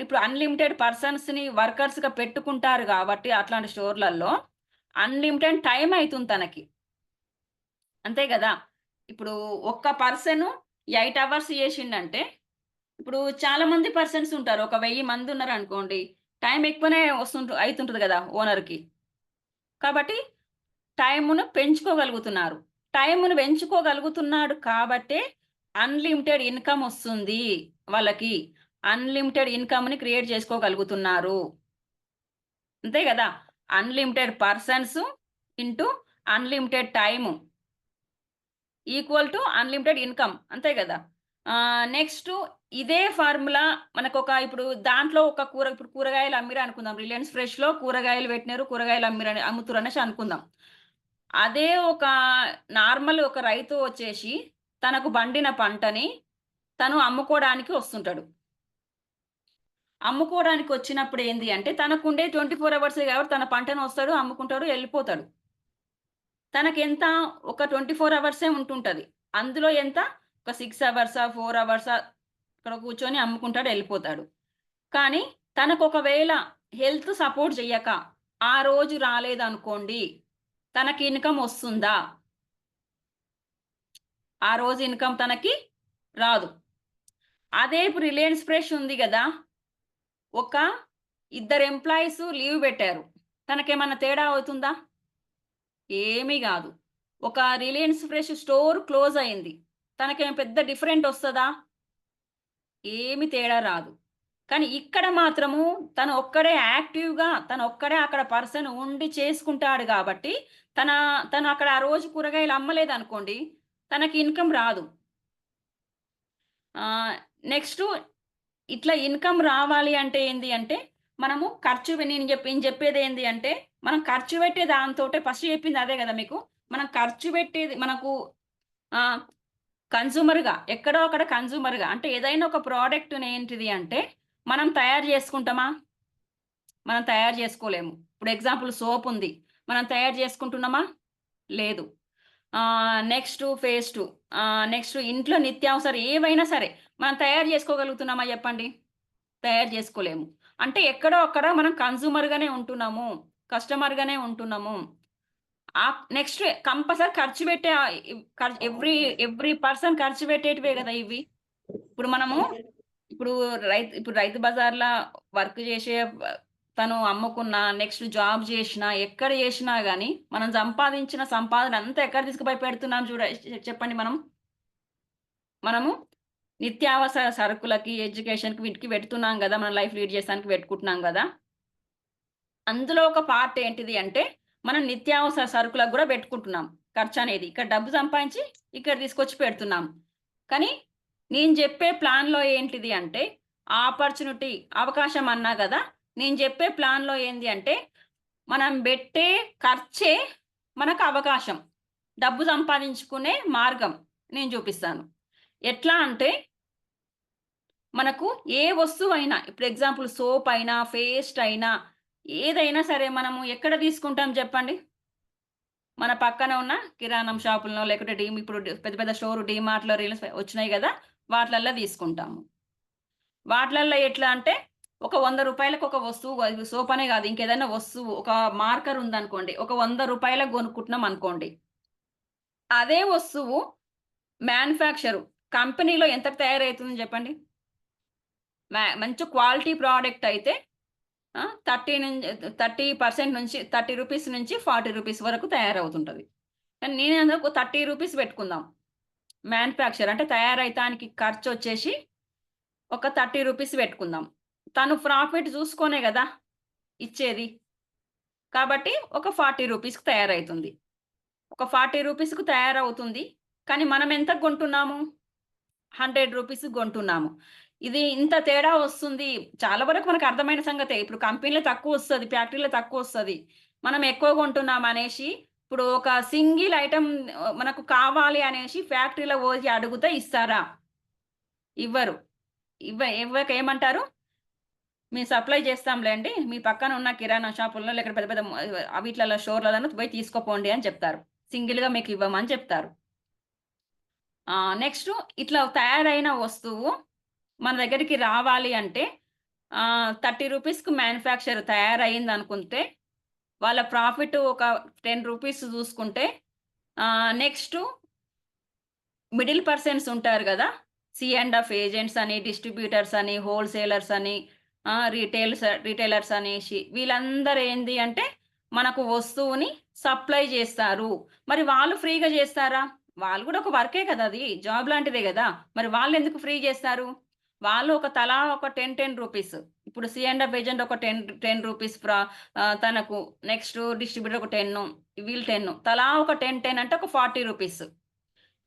ఇప్పుడు అన్‌లిమిటెడ్ పర్సన్స్‌ని వర్కర్స్‌గా పెట్టుకుంటారు గాబట్టి అట్లాంటి స్టోర్‌లల్లో అన్‌లిమిటెడ్ టైమ్ అయితుంది తనకి. అంతే గదా! ఇప్పుడు ఒక్క పర్సను 8 అవర్స్ చేశిండంటే, ఇప్పుడు చాలా మంది పర్సన్స్ ఉంటారు. ఒక 1000 మంది ఉన్నారనుకోండి. టైం ఎక్కువనే అయితుంటది గదా! ఓనర్‌కి. కాబట్టి టైమును పెంచుకోగలుగుతున్నారు. టైమును పెంచుకోగలుగుతున్నాడు కాబట్టే అన్‌లిమిటెడ్ ఇన్‌కమ్ ఒస్తుంది వాళ్ళకి. అన్‌లిమిటెడ్ ఇన్‌కమ్‌ని క్రియేట్ చేసుకోగలుగుతున్నారు. అంతే గదా! Unlimited persons into unlimited time equal to unlimited income. అంతే గదా! నెక్స్టు ఇదే ఫార్ములా ఇప్పుడు దాంట్లో ఇప్పుడు కూరగాయలు అమ్మిరనుకుందాం. రిలయన్స్ ఫ్రెష్‌లో కూరగాయలు పెట్టినారు. కూరగాయలు అమ్ముతురనేసి అనుకుందాం. అదే నార్మల్ ఒక రైతు వచ్చేసి తనకు పండిన పంటని తను అమ్ముకోవడానికి వస్తుంటాడు. అమ్ముకోవడానికి వచ్చినప్పుడు ఏంది అంటే తనకుండే 24 అవర్సే కాబట్టి తన పంటను వస్తాడు, అమ్ముకుంటాడు, ఎళ్ళిపోతాడు. తనకెంత ఒక 24 అవర్సే ఉంటుంటది. అందులో ఎంత ఒక 6 అవర్సా, 4 అవర్సా ఇక్కడ కూర్చొని అమ్ముకుంటాడు, ఎళ్ళిపోతాడు. కానీ తనకొకవేళ హెల్త్ సపోర్ట్ చెయ్యక ఆ రోజు రాలేదనుకోండి, తనకి ఇన్‌కమ్ వస్తుందా? ఆ రోజు ఇన్‌కమ్ తనకి రాదు. అదే ఇప్పుడు రిలయన్స్ ఫ్రెష్ ఉంది గదా! ఒక ఇద్దరు ఎంప్లాయీస్ లీవ్ పెట్టారు. తనకేమన్నా తేడా అవుతుందా? ఏమీ గాదు. ఒక రిలయన్స్ ఫ్రెష్ స్టోర్ క్లోజ్ అయింది. తనకేమైనా పెద్ద డిఫరెంట్ ఒస్తదా? ఏమి తేడా రాదు. కానీ ఇక్కడ మాత్రము తను ఒక్కడే అక్కడ పర్సన్ ఉండి చేసుకుంటాడు గాబట్టి, తన తను అక్కడ ఆ రోజు కూరగాయలు అమ్మలేదనుకోండి, తనకి ఇన్‌కమ్ రాదు. ఆహ్, నెక్స్టు ఇట్లా ఇన్‌కమ్ రావాలి అంటే ఏంది అంటే, మనము నేను చెప్పేదేంది అంటే, మనం ఖర్చు పెట్టే దాంతోటే ఫస్ట్ చెప్పింది అదే గదా మీకు. మనం ఖర్చు పెట్టేది మనకు ఆహ్, ఎక్కడో అక్కడ కన్జ్యూమర్‌గా అంటే ఏదైనా ఒక ప్రొడక్ట్‌ని ఏంటిది అంటే, మనం తయారు చేసుకుంటామా? మనం తయారు చేసుకోలేము. ఇప్పుడు ఎగ్జాంపుల్ సోప్ ఉంది. మనం తయారు చేసుకుంటున్నామా? లేదు. నెక్స్ట్ ఇంట్లో నిత్యావసర ఏవైనా సరే, మనం తయారు చేసుకోగలుగుతున్నామా చెప్పండి? తయారు చేసుకోలేము. అంటే ఎక్కడో అక్కడ మనం కన్జ్యూమర్‌గానే ఉంటున్నాము. కస్టమర్‌గానే ఉంటున్నాము. నెక్స్ట్ కంపల్సరీ ఖర్చు పెట్టే ఆహ్, ఇవ్ ఖర్ ఎవ్రీ ఎవ్రీ పర్సన్ ఖర్చు పెట్టేటివే గదా! ఇవి. ఇప్పుడు మనము ఇప్పుడు ఇప్పుడు రైతు బజార్‌ల వర్క్ చేసే తను అమ్ముకున్న, నెక్స్ట్ జాబ్ చేషినా, ఎక్కడ చేషినా గాని, మనం సంపాదించిన సంపాదన అంతా ఎక్కడ తీసుకుపోయి పెడుతున్నాం చెప్పండి మనం? మనము నిత్యావసర సరుకులకి, ఎడ్యుకేషన్‌కి వీటికి పెడుతున్నాం గదా! మనం లైఫ్ లీడ్ చేసానికి పెట్టుకుంటున్నాం గదా! అందులో ఒక పార్ట్ ఏంటిది అంటే, మనం నిత్యావసర సరుకులకు గూడా పెట్టుకుంటున్నాం ఖర్చనేది. ఇక్కడ డబ్బు సంపాదించి ఇక్కడ తీసుకొచ్చి పెడుతున్నాం. కానీ నేను చెప్పే ప్లాన్‌లో ఏంటిది అంటే ఆపర్చునిటీ, అవకాశం అన్నా గదా! నేను చెప్పే ప్లాన్‌లో ఏంది అంటే మనం బెట్టే ఖర్చే మనకు అవకాశం. డబ్బు సంపాదించుకునే మార్గం నేను చూపిస్తాను. ఎట్లా అంటే మనకు ఏ వస్తువైనా ఇప్పుడు ఎగ్జాంపుల్ సోప్ అయినా, పేస్ట్ అయినా ఏదైనా సరే మనము ఎక్కడ తీసుకుంటాం చెప్పండి? మన పక్కన ఉన్న కిరాణం షాపులనో లేకపోతే ఇప్పుడు పెద్ద పెద్ద స్టోర్ డీమార్ట్‌లో రిలయన్స్ వచ్చినాయి గదా! వాటిలల్లో తీసుకుంటాము. వాటిలల్లో ఎట్లా అంటే ఒక రూ. 100కి ఒక వస్తువు సోప్ అనే గాదు ఇంకేదైనా వస్తువు ఒక మార్కర్ ఉందనుకోండి. ఒక రూ. 100కి కొనుక్కుంటున్నాం అనుకోండి. అదే వస్తువు మ్యానుఫ్యాక్చరు కంపెనీలో ఎంతకు తయారైతుంది జెప్పండి? మంచి క్వాలిటీ ప్రొడక్ట్ అయితే 30% నుంచి రూ. 30 నుంచి రూ. 40 వరకు తయారవుతుంటది. కానీ నేనేందో ఒక రూ. 30 పెట్టుకుందాం. మ్యానుఫ్యాక్చర్ అంటే తయారైతానికి ఖర్చొచ్చేసి ఒక రూ. 30 పెట్టుకుందాం. తను ప్రాఫిట్ జూసుకోనే గదా! ఇచ్చేది. కాబట్టి ఒక రూ. 40కి తయారైతుంది. ఒక రూ. 40కి తయారవుతుంది. కానీ మనం ఎంతకు కొంటున్నాము? రూ. 100 కొంటున్నాము. ఇది ఇంత తేడా వస్తుంది. చాలా వరకు మనకు అర్థమైన సంగతే. ఇప్పుడు కంపెనీలో తక్కువొస్తది. ఫ్యాక్టరీలో తక్కువొస్తది. మనం ఎక్కువ కొంటున్నాం అనేసి ఇప్పుడు ఒక సింగిల్ ఐటెమ్ మనకు కావాలి అనేసి ఫ్యాక్టరీలో పోయి అడుగుతే ఇస్తారా? ఇవ్వరు. ఇవ్వక ఏమంటారు? మేము సప్లై చేస్తాంలేండి. మీ పక్కన ఉన్న కిరాణా షాపుల్లో లేకపోతే పెద్ద పెద్ద వీట్లల్లో స్టోర్‌లలోనే పోయి తీసుకోపోండి అని చెప్తారు. సింగిల్‌గా మీకు ఇవ్వమని చెప్తారు. నెక్స్టు ఇట్లా తయారైన వస్తువు మన దగ్గరికి రావాలి అంటే రూ. 30కి మ్యానుఫ్యాక్చర్ తయారయిందనుకుంటే, వాళ్ళ ప్రాఫిట్ ఒక రూ. 10 చూసుకుంటే నెక్స్టు మిడిల్ పర్సన్స్ ఉంటారు గదా! సి అండ్ ఎఫ్ ఏజెంట్స్ అని, డిస్ట్రిబ్యూటర్స్ అని, హోల్‌సేలర్స్ అని, రిటైలర్స్ అనేసి వీళ్ళందరూ ఏంది అంటే మనకు వస్తువుని సప్లై చేస్తారు. మరి వాళ్ళు ఫ్రీగా చేస్తారా? వాళ్ళు గూడా ఒక వర్కే కదా! అది. జాబ్ లాంటిదే గదా! మరి వాళ్ళెందుకు ఫ్రీ చేస్తారు? వాళ్ళు ఒక తలా ఒక 10 రూపీస్. ఇప్పుడు సి అండ్ ఎఫ్ ఏజెంట్ ఒక 10 రూపీస్ తనకు నెక్స్ట్ డిస్ట్రిబ్యూటర్ ఒక 10 వీళ్ళు 10 తలా ఒక 10 అంటే ఒక 40 రూపీస్.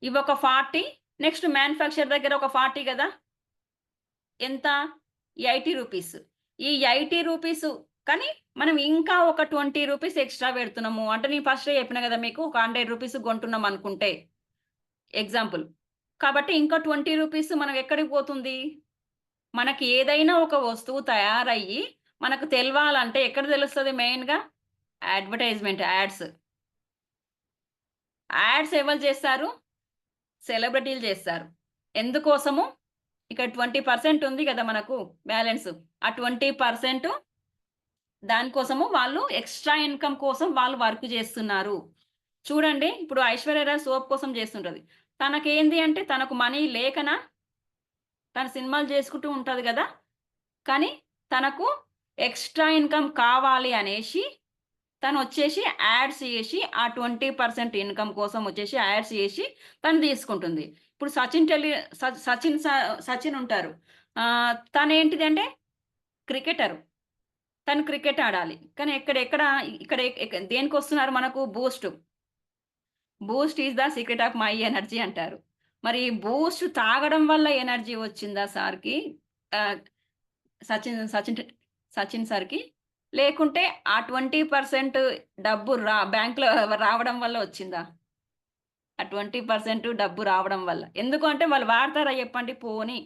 ఇవొక 40 నెక్స్ట్ మ్యానుఫ్యాక్చర్ దగ్గర ఒక 40 గదా! ఎంత? 80 రూపీస్. ఈ 80 రూపీస్ కానీ మనం ఇంకా ఒక 20 రూపీస్ ఎక్స్‌ట్రా పెడుతున్నాము. అంటే నేను ఫస్టే చెప్పినా గదా! మీకు ఒక 100 రూపీస్ కొంటున్నాం అనుకుంటే ఎగ్జాంపుల్. కాబట్టి ఇంకా 20 రూపీస్ మనం ఎక్కడికి పోతుంది? మనకి ఏదైనా ఒక వస్తువు తయారయ్యి మనకు తెలవాలంటే ఎక్కడ తెలుస్తది మెయిన్‌గా? Advertisement ads. యాడ్స్ ఎవరు చేస్తారు? సెలబ్రిటీలు చేస్తారు. ఎందుకోసము? ఇక్కడ 20% ఉంది గదా! మనకు బ్యాలెన్స్. ఆ 20% దానికోసము వాళ్ళు ఎక్స్‌ట్రా ఇన్‌కమ్ కోసం వాళ్ళు వర్క్ జేస్తున్నారు. చూడండి ఇప్పుడు 'ఐశ్వర్య రాయ్' సోప్ కోసం జేస్తుంటది. తనకేంది అంటే తనకు మనీ లేకనా? తను సినిమాలు జేసుకుంటూ ఉంటది గదా! కానీ తనకు ఎక్స్‌ట్రా ఇన్‌కమ్ కావాలి అనేసి తనొచ్చేసి యాడ్స్ చేసి ఆ 20% ఇన్‌కమ్ కోసం వచ్చేసి యాడ్స్ చేసి తను తీసుకుంటుంది. ఇప్పుడు సచిన్ ఉంటారు. తనేంటిదంటే క్రికెటరు. తను క్రికెట్ ఆడాలి. కానీ ఇక్కడ దేనికొస్తున్నారు మనకు Boost. Boost is the secret of my energy అంటారు. మరి బూస్ట్ తాగడం వల్ల ఎనర్జీ వచ్చిందా సార్‌కి? ఆహ్, సచిన్ సచిన్ ట్ సచిన్ సార్‌కి? లేకుంటే ఆ 20% డబ్బు బ్యాంక్‌లో రావడం వల్ల వచ్చిందా? ఆ 20% డబ్బు రావడం వల్ల. ఎందుకు అంటే వాళ్ళు వాడతారా చెప్పండి? పోనీ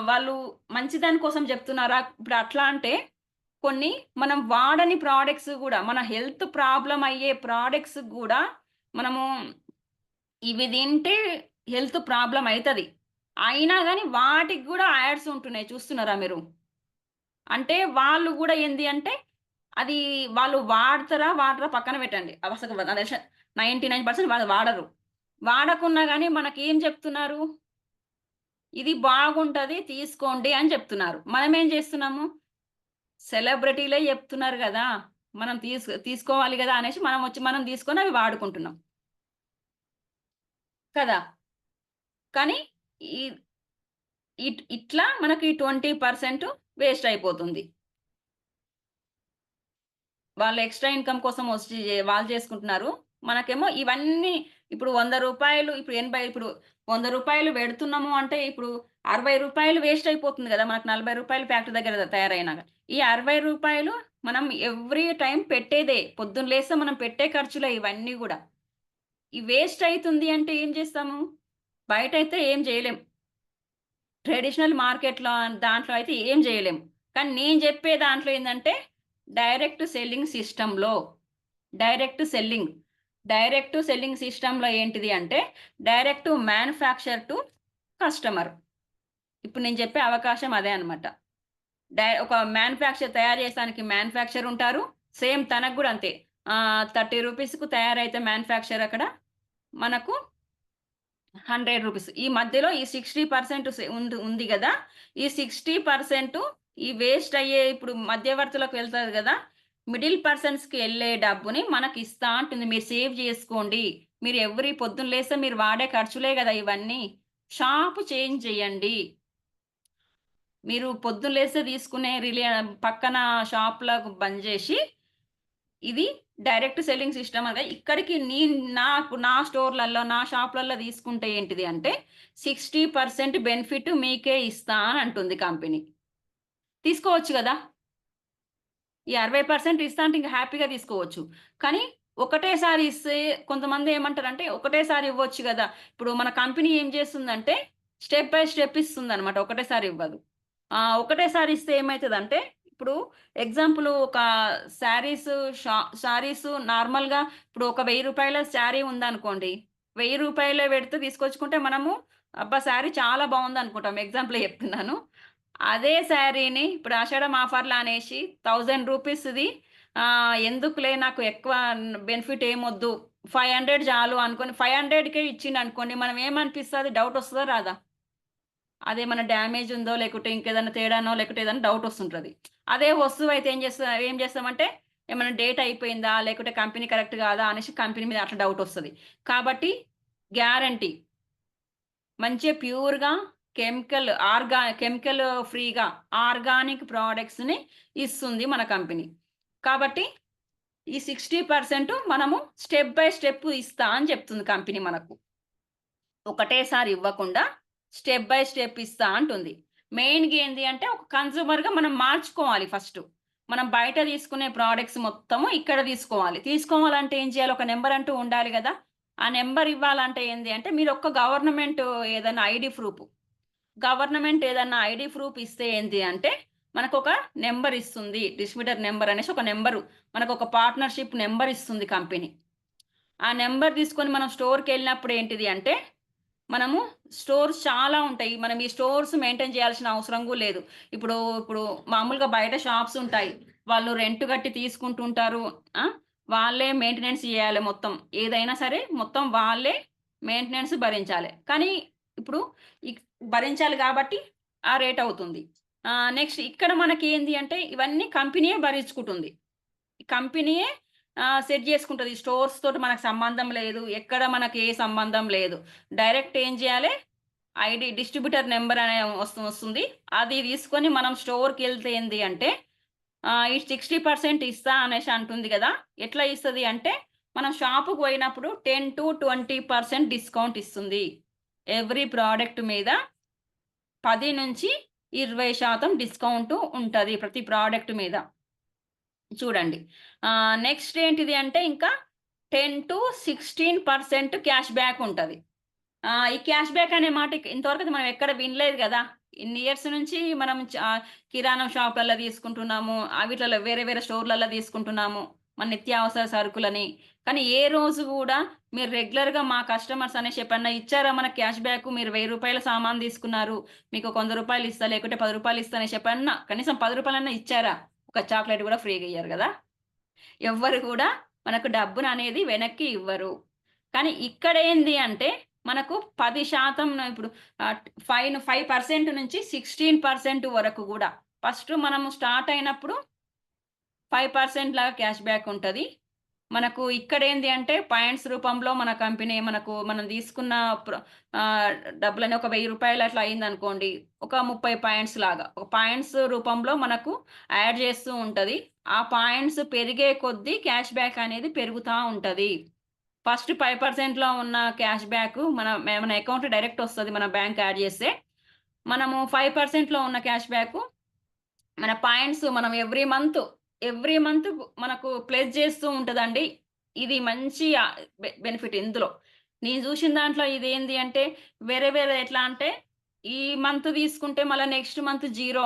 వాళ్ళు మంచి దాని కోసం చెప్తున్నారా? ఇప్పుడు అట్లా అంటే కొన్ని మనం వాడని ప్రొడక్ట్స్ గూడా మన హెల్త్ ప్రాబ్లమ్ అయ్యే ప్రొడక్ట్స్ గూడా మనము ఇవి తింటే హెల్త్ ప్రాబ్లమ్ అయితది. అయినా గాని వాటికి గూడా యాడ్స్ ఉంటున్నాయి చూస్తున్నారా మీరు? అంటే వాళ్ళు గూడా ఏంది అంటే అది వాళ్ళు వాడరా పక్కన పెట్టండి. అవసలు నాకు తెలిసి 99% వాళ్ళు వాడరు. వాడకున్నా గాని మనకేం చెప్తున్నారు? ఇది బాగుంటది తీసుకోండి అని చెప్తున్నారు. మనమేం చేస్తున్నాము? సెలబ్రిటీలే చెప్తున్నారు గదా! మనం తీసుకోవాలి గదా! అనేసి మనం తీసుకొని అవి వాడుకుంటున్నాం. కదా! కానీ ఈ ఇట్లా మనకి 20% వేస్ట్ అయిపోతుంది. వాళ్ళు ఎక్స్‌ట్రా ఇన్‌కమ్ కోసం వాళ్ళు చేసుకుంటున్నారు. మనకేమో ఇవన్నీ ఇప్పుడు 100 రూపాయలు ఇప్పుడు 80 ఇప్పుడు 100 రూపాయలు పెడుతున్నాము అంటే ఇప్పుడు 60 రూపాయలు వేస్ట్ అయిపోతుంది కదా! మనకు 40 రూపాయలు ఫ్యాక్టరీ దగ్గర తయారైనాక. ఈ 60 రూపాయలు మనం ఎవ్రీ టైమ్ పెట్టేదే. పొద్దున్న లేస్తే మనం పెట్టే ఖర్చులే ఇవన్నీ గూడా. ఈ వేస్ట్ అయితుంది అంటే ఏం చేస్తాము? బయటైతే ఏం జేయలేం. ట్రెడిషనల్ మార్కెట్‌లో దాంట్లో అయితే ఏం జేయలేం. కానీ నేను జెప్పే దాంట్లో ఏందంటే డైరెక్ట్ సెల్లింగ్ సిస్టమ్‌లో డైరెక్ట్ సెల్లింగ్. డైరెక్ట్ సెల్లింగ్ సిస్టమ్‌లో ఏంటిది అంటే డైరెక్ట్ మ్యానుఫ్యాక్చర్ టు కస్టమర్. ఇప్పుడు నేను చెప్పే అవకాశం అదే అన్నమాట. ఒక తయారు చేసానికి మ్యానుఫ్యాక్చర్ ఉంటారు. సేమ్ తనకు గూడా అంతే. 30 రూపీస్‌కు తయారైతే మ్యానుఫ్యాక్చర్ అక్కడ మనకు 100 రూపీస్. ఈ మధ్యలో ఈ 60% ఉంది గదా! ఈ 60% ఈ వేస్ట్ అయ్యే ఇప్పుడు మధ్యవర్తులకు వెళ్తది గదా! మిడిల్ పర్సన్స్‌కి ఎళ్ళే డబ్బుని మనకిస్తా అంటుంది. మీరు సేవ్ జేసుకోండి. మీరు పొద్దున్న లేస్తే మీరు వాడే ఖర్చులే గదా! ఇవన్నీ. షాపు చేంజ్ చేయండి. మీరు పొద్దున్న లేస్తే తీసుకునే పక్కన షాప్‌లకు బంద్ జేసి ఇది డైరెక్ట్ సెల్లింగ్ సిస్టమ్ అదే. ఇక్కడికి నా స్టోర్‌లలో, నా షాప్‌లలో తీసుకుంటే ఏంటిది అంటే 60% బెనిఫిట్ మీకే ఇస్తా అని అంటుంది కంపెనీ. తీసుకోవచ్చు గదా! ఈ 60% ఇస్తా అంటే ఇంక హ్యాపీగా తీసుకోవచ్చు. కానీ ఒకటేసారి ఇస్తే కొంతమంది ఏమంటారంటే ఒకటేసారి ఇవ్వచ్చు గదా! ఇప్పుడు మన కంపెనీ ఏం చేస్తుందంటే స్టెప్ బై స్టెప్ ఇస్తుందన్నమాట. ఒకటేసారి ఇవ్వదు. ఒకటేసారి ఇస్తే ఏమైతదంటే ఇప్పుడు ఎగ్జాంపుల్ ఒక శారీస్ శారీస్ నార్మల్‌గా ఇప్పుడు ఒక రూ. 1000 శారీ ఉందనుకోండి. రూ. 1000 పెడితే తీసుకొచ్చుకుంటే మనము అబ్బా! శారీ చాలా బావుందనుకుంటాం. ఎగ్జాంపుల్ చెప్తున్నాను. అదే శారీని ఇప్పుడు ఆషాఢం ఆఫర్‌లు అనేసి రూ. 1000ది ఎందుకులే నాకు ఎక్కువ బెనిఫిట్ ఏమొద్దు. 500 చాలు అనుకోని 500కే ఇచ్చిండనుకోండి మనం ఏమనిపిస్తది? డౌట్ వస్తదా? రాదా? అదేమన్నా డ్యామేజ్ ఉందో, లేకుంటే ఇంకేదన్నా తేడానో, లేకుంటే ఏదన్నా డౌట్ వస్తుంటది. అదే వస్తువయితే ఏం చేస్తామంటే, ఏమన్నా డేట్ అయిపోయిందా? లేకుంటే కంపెనీ కరెక్ట్ కాదా? అనేసి కంపెనీ మీద అట్లా డౌట్ వస్తది. కాబట్టి గ్యారంటీ మంచిగా ప్యూర్‌గా కెమికల్ ఫ్రీగా ఆర్గానిక్ ప్రొడక్ట్స్‌ని ఇస్తుంది మన కంపెనీ. కాబట్టి ఈ 60% మనము స్టెప్ బై స్టెప్ ఇస్తా అని చెప్తుంది కంపెనీ మనకు. ఒకటేసారి ఇవ్వకుండా స్టెప్ బై స్టెప్ ఇస్తా అంటుంది. మెయిన్‌గా ఏంది అంటే ఒక కన్స్యూమర్‌గా మనం మార్చుకోవాలి ఫస్టు. మనం బయట తీసుకునే ప్రొడక్ట్స్ మొత్తము ఇక్కడ తీసుకోవాలి. తీసుకోవాలంటే ఏం చేయాలి? ఒక నంబర్ అంటూ ఉండాలి గదా! ఆ నంబర్ ఇవ్వాలంటే ఏంది అంటే మీరొక్క గవర్నమెంట్ ఏదైనా ఐడీ ప్రూఫ్. గవర్నమెంట్ ఏదన్నా ఐడీ ప్రూఫ్ ఇస్తే ఏంటి అంటే మనకొక నంబర్ ఇస్తుంది. డిస్ట్రిబ్యూటర్ నంబర్ అనేసి ఒక నంబరు మనకొక పార్ట్నర్‌షిప్ నంబర్ ఇస్తుంది కంపెనీ. ఆ నంబర్ తీసుకొని మనం స్టోర్‌కెళ్ళినప్పుడు ఏంటిది అంటే మనము స్టోర్స్ చాలా ఉంటాయి. మనం ఈ స్టోర్స్ మెయింటైన్ చేయాల్సిన అవసరం గూడా లేదు. ఇప్పుడు మామూలుగా బయట షాప్స్ ఉంటాయి. వాళ్ళు రెంట్ కట్టి తీసుకుంటుంటారు. ఆ! వాళ్ళే మెయింటెనెన్స్ చేయాలి మొత్తం. ఏదైనా సరే మొత్తం వాళ్ళే మెయింటెనెన్స్ భరించాలి. కానీ ఇప్పుడు ఇక్ భరించాలి గాబట్టి ఆ రేట్ అవుతుంది. నెక్స్ట్ ఇక్కడ మనకేంది అంటే ఇవన్నీ కంపెనీయే భరించుకుంటుంది. కంపెనీయే సెట్ జేసుకుంటది. స్టోర్స్ తోటి మనకు సంబంధం లేదు. ఎక్కడ మనకి ఏ సంబంధం లేదు. డైరెక్ట్ ఏం జేయాలె, డిస్ట్రిబ్యూటర్ నంబర్ అనే వస్తుంది. అది తీసుకొని మనం స్టోర్‌కెళ్తే ఏంది అంటే ఈ 60% ఇస్తా అనేసి అంటుంది గదా! ఎట్లా ఇస్తది అంటే మనం షాప్‌కి పోయినప్పుడు 10-20% డిస్కౌంట్ ఇస్తుంది. ఎవ్రీ ప్రొడక్ట్ మీద 10-20% డిస్కౌంట్ ఉంటది ప్రతి ప్రొడక్ట్ మీద. చూడండి. నెక్స్ట్ ఏంటిది అంటే ఇంకా 10-16% క్యాష్ బ్యాక్ ఉంటది. ఈ క్యాష్ బ్యాక్ అనే మాట ఇంతవరకు మనం ఎక్కడ వినలేదు గదా! ఇన్ని ఇయర్స్ నుంచి మనం కిరాణం షాపులలో తీసుకుంటున్నాము. వీటిలలో వేరే వేరే స్టోర్‌లలో తీసుకుంటున్నాము. మన నిత్యావసర సరుకులని. కానీ ఏ రోజు గూడా మీరు రెగ్యులర్‌గా మా కస్టమర్స్ అనేసి ఎప్పుడన్నా ఇచ్చారా మనకు క్యాష్ బ్యాక్? మీరు రూ. 1000 సామాను తీసుకున్నారు. మీకు ఒక రూ. 100 ఇస్తా, లేకుంటే రూ. 10 ఇస్తా అనేసి ఎప్పుడన్నా కనీసం రూ. 10 ఇచ్చారా? ఒక చాక్లేట్ గూడా ఫ్రీగా ఇయ్యరు గదా! ఎవ్వరు గూడా మనకు డబ్బుననేది వెనక్కి ఇవ్వరు. కానీ ఇక్కడేంది అంటే మనకు 10% ఇప్పుడు 5% నుంచి 16% వరకు గూడా. ఫస్ట్ మనము స్టార్ట్ అయినప్పుడు 5% లాగా క్యాష్ బ్యాక్ ఉంటది. మనకు ఇక్కడేంది అంటే పాయింట్స్ రూపంలో మన కంపెనీ మనం తీసుకున్న ప్ర ఆహ్, డబ్బులని ఒక రూ. 1000 అట్లా అయిందనుకోండి. ఒక 30 పాయింట్స్ లాగా. ఒక పాయింట్స్ రూపంలో మనకు యాడ్ చేస్తూ ఉంటది. ఆ పాయింట్స్ పెరిగే కొద్దీ క్యాష్ బ్యాక్ అనేది పెరుగుతా ఉంటది. ఫస్ట్ 5% ఉన్న క్యాష్ బ్యాక్ మన అకౌంట్ డైరెక్ట్ వస్తుంది, మన బ్యాంక్ యాడ్ చేస్తే. మనము 5% ఉన్న క్యాష్ బ్యాక్ మన పాయింట్స్ మనం ఎవ్రీ మంత్ మనకు ప్లస్ చేస్తూ ఉంటదండి. ఇది మంచి బెనిఫిట్ ఇందులో. నేను చూసిన దాంట్లో ఇదేంది అంటే వేరే ఎట్లా అంటే ఈ మంత్ తీసుకుంటే మళ్ళా నెక్స్ట్ మంత్ 0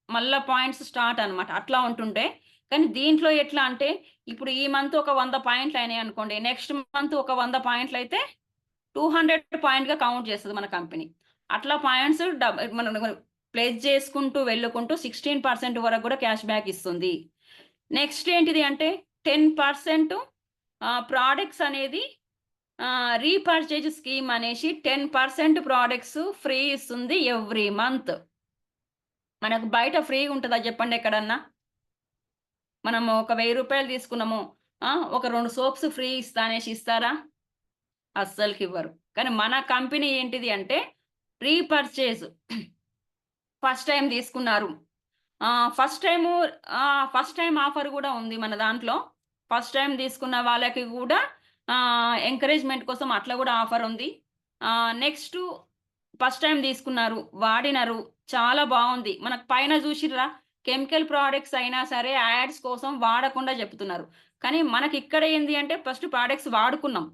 మళ్ళా పాయింట్స్ స్టార్ట్ అన్నమాట. అట్లా ఉంటుండే. కానీ దీంట్లో ఎట్లా అంటే ఇప్పుడు ఈ మంత్ ఒక 100 పాయింట్లు అయినాయి అనుకోండి. నెక్స్ట్ మంత్ ఒక 100 పాయింట్లు అయితే 200 పాయింట్‌గా కౌంట్ చేస్తది మన కంపెనీ. అట్లా పాయింట్స్ మనం ప్లేస్ చేసుకుంటూ వెళ్ళుకుంటూ 16% వరకు కూడా క్యాష్ బ్యాక్ ఇస్తుంది. నెక్స్ట్ ఏంటిది అంటే 10% ప్రొడక్ట్స్ అనేది రీపర్చేజ్ స్కీమ్ అనేసి 10% ప్రొడక్ట్స్ ఫ్రీ ఇస్తుంది ఎవ్రీ మంత్. మనకు బయట ఫ్రీగా ఉంటదా చెప్పండి ఎక్కడన్నా? మనము ఒక రూ. 1000 తీసుకున్నాము. ఒక 2 సోప్స్ ఫ్రీ ఇస్తా అనేసి ఇస్తారా? అస్సలకివ్వరు. కానీ మన కంపెనీ ఏంటిది అంటే రీపర్చేజ్ ఫస్ట్ టైమ్ తీసుకున్నారు. ఫస్ట్ టైమ్ ఆఫర్ గూడా ఉంది మన దాంట్లో. ఫస్ట్ టైమ్ తీసుకున్న వాళ్ళకి గూడా ఎంకరేజ్‌మెంట్ కోసం అట్లా గూడా ఆఫర్ ఉంది. నెక్స్టు ఫస్ట్ టైమ్ తీసుకున్నారు, వాడినరు, చాలా బావుంది. మనకు పైన జూషిర్రా కెమికల్ ప్రొడక్ట్స్ అయినా సరే యాడ్స్ కోసం వాడకుండా జెప్తున్నారు. కానీ మనకిక్కడ ఏంది అంటే ఫస్ట్ ప్రొడక్ట్స్ వాడుకున్నాం.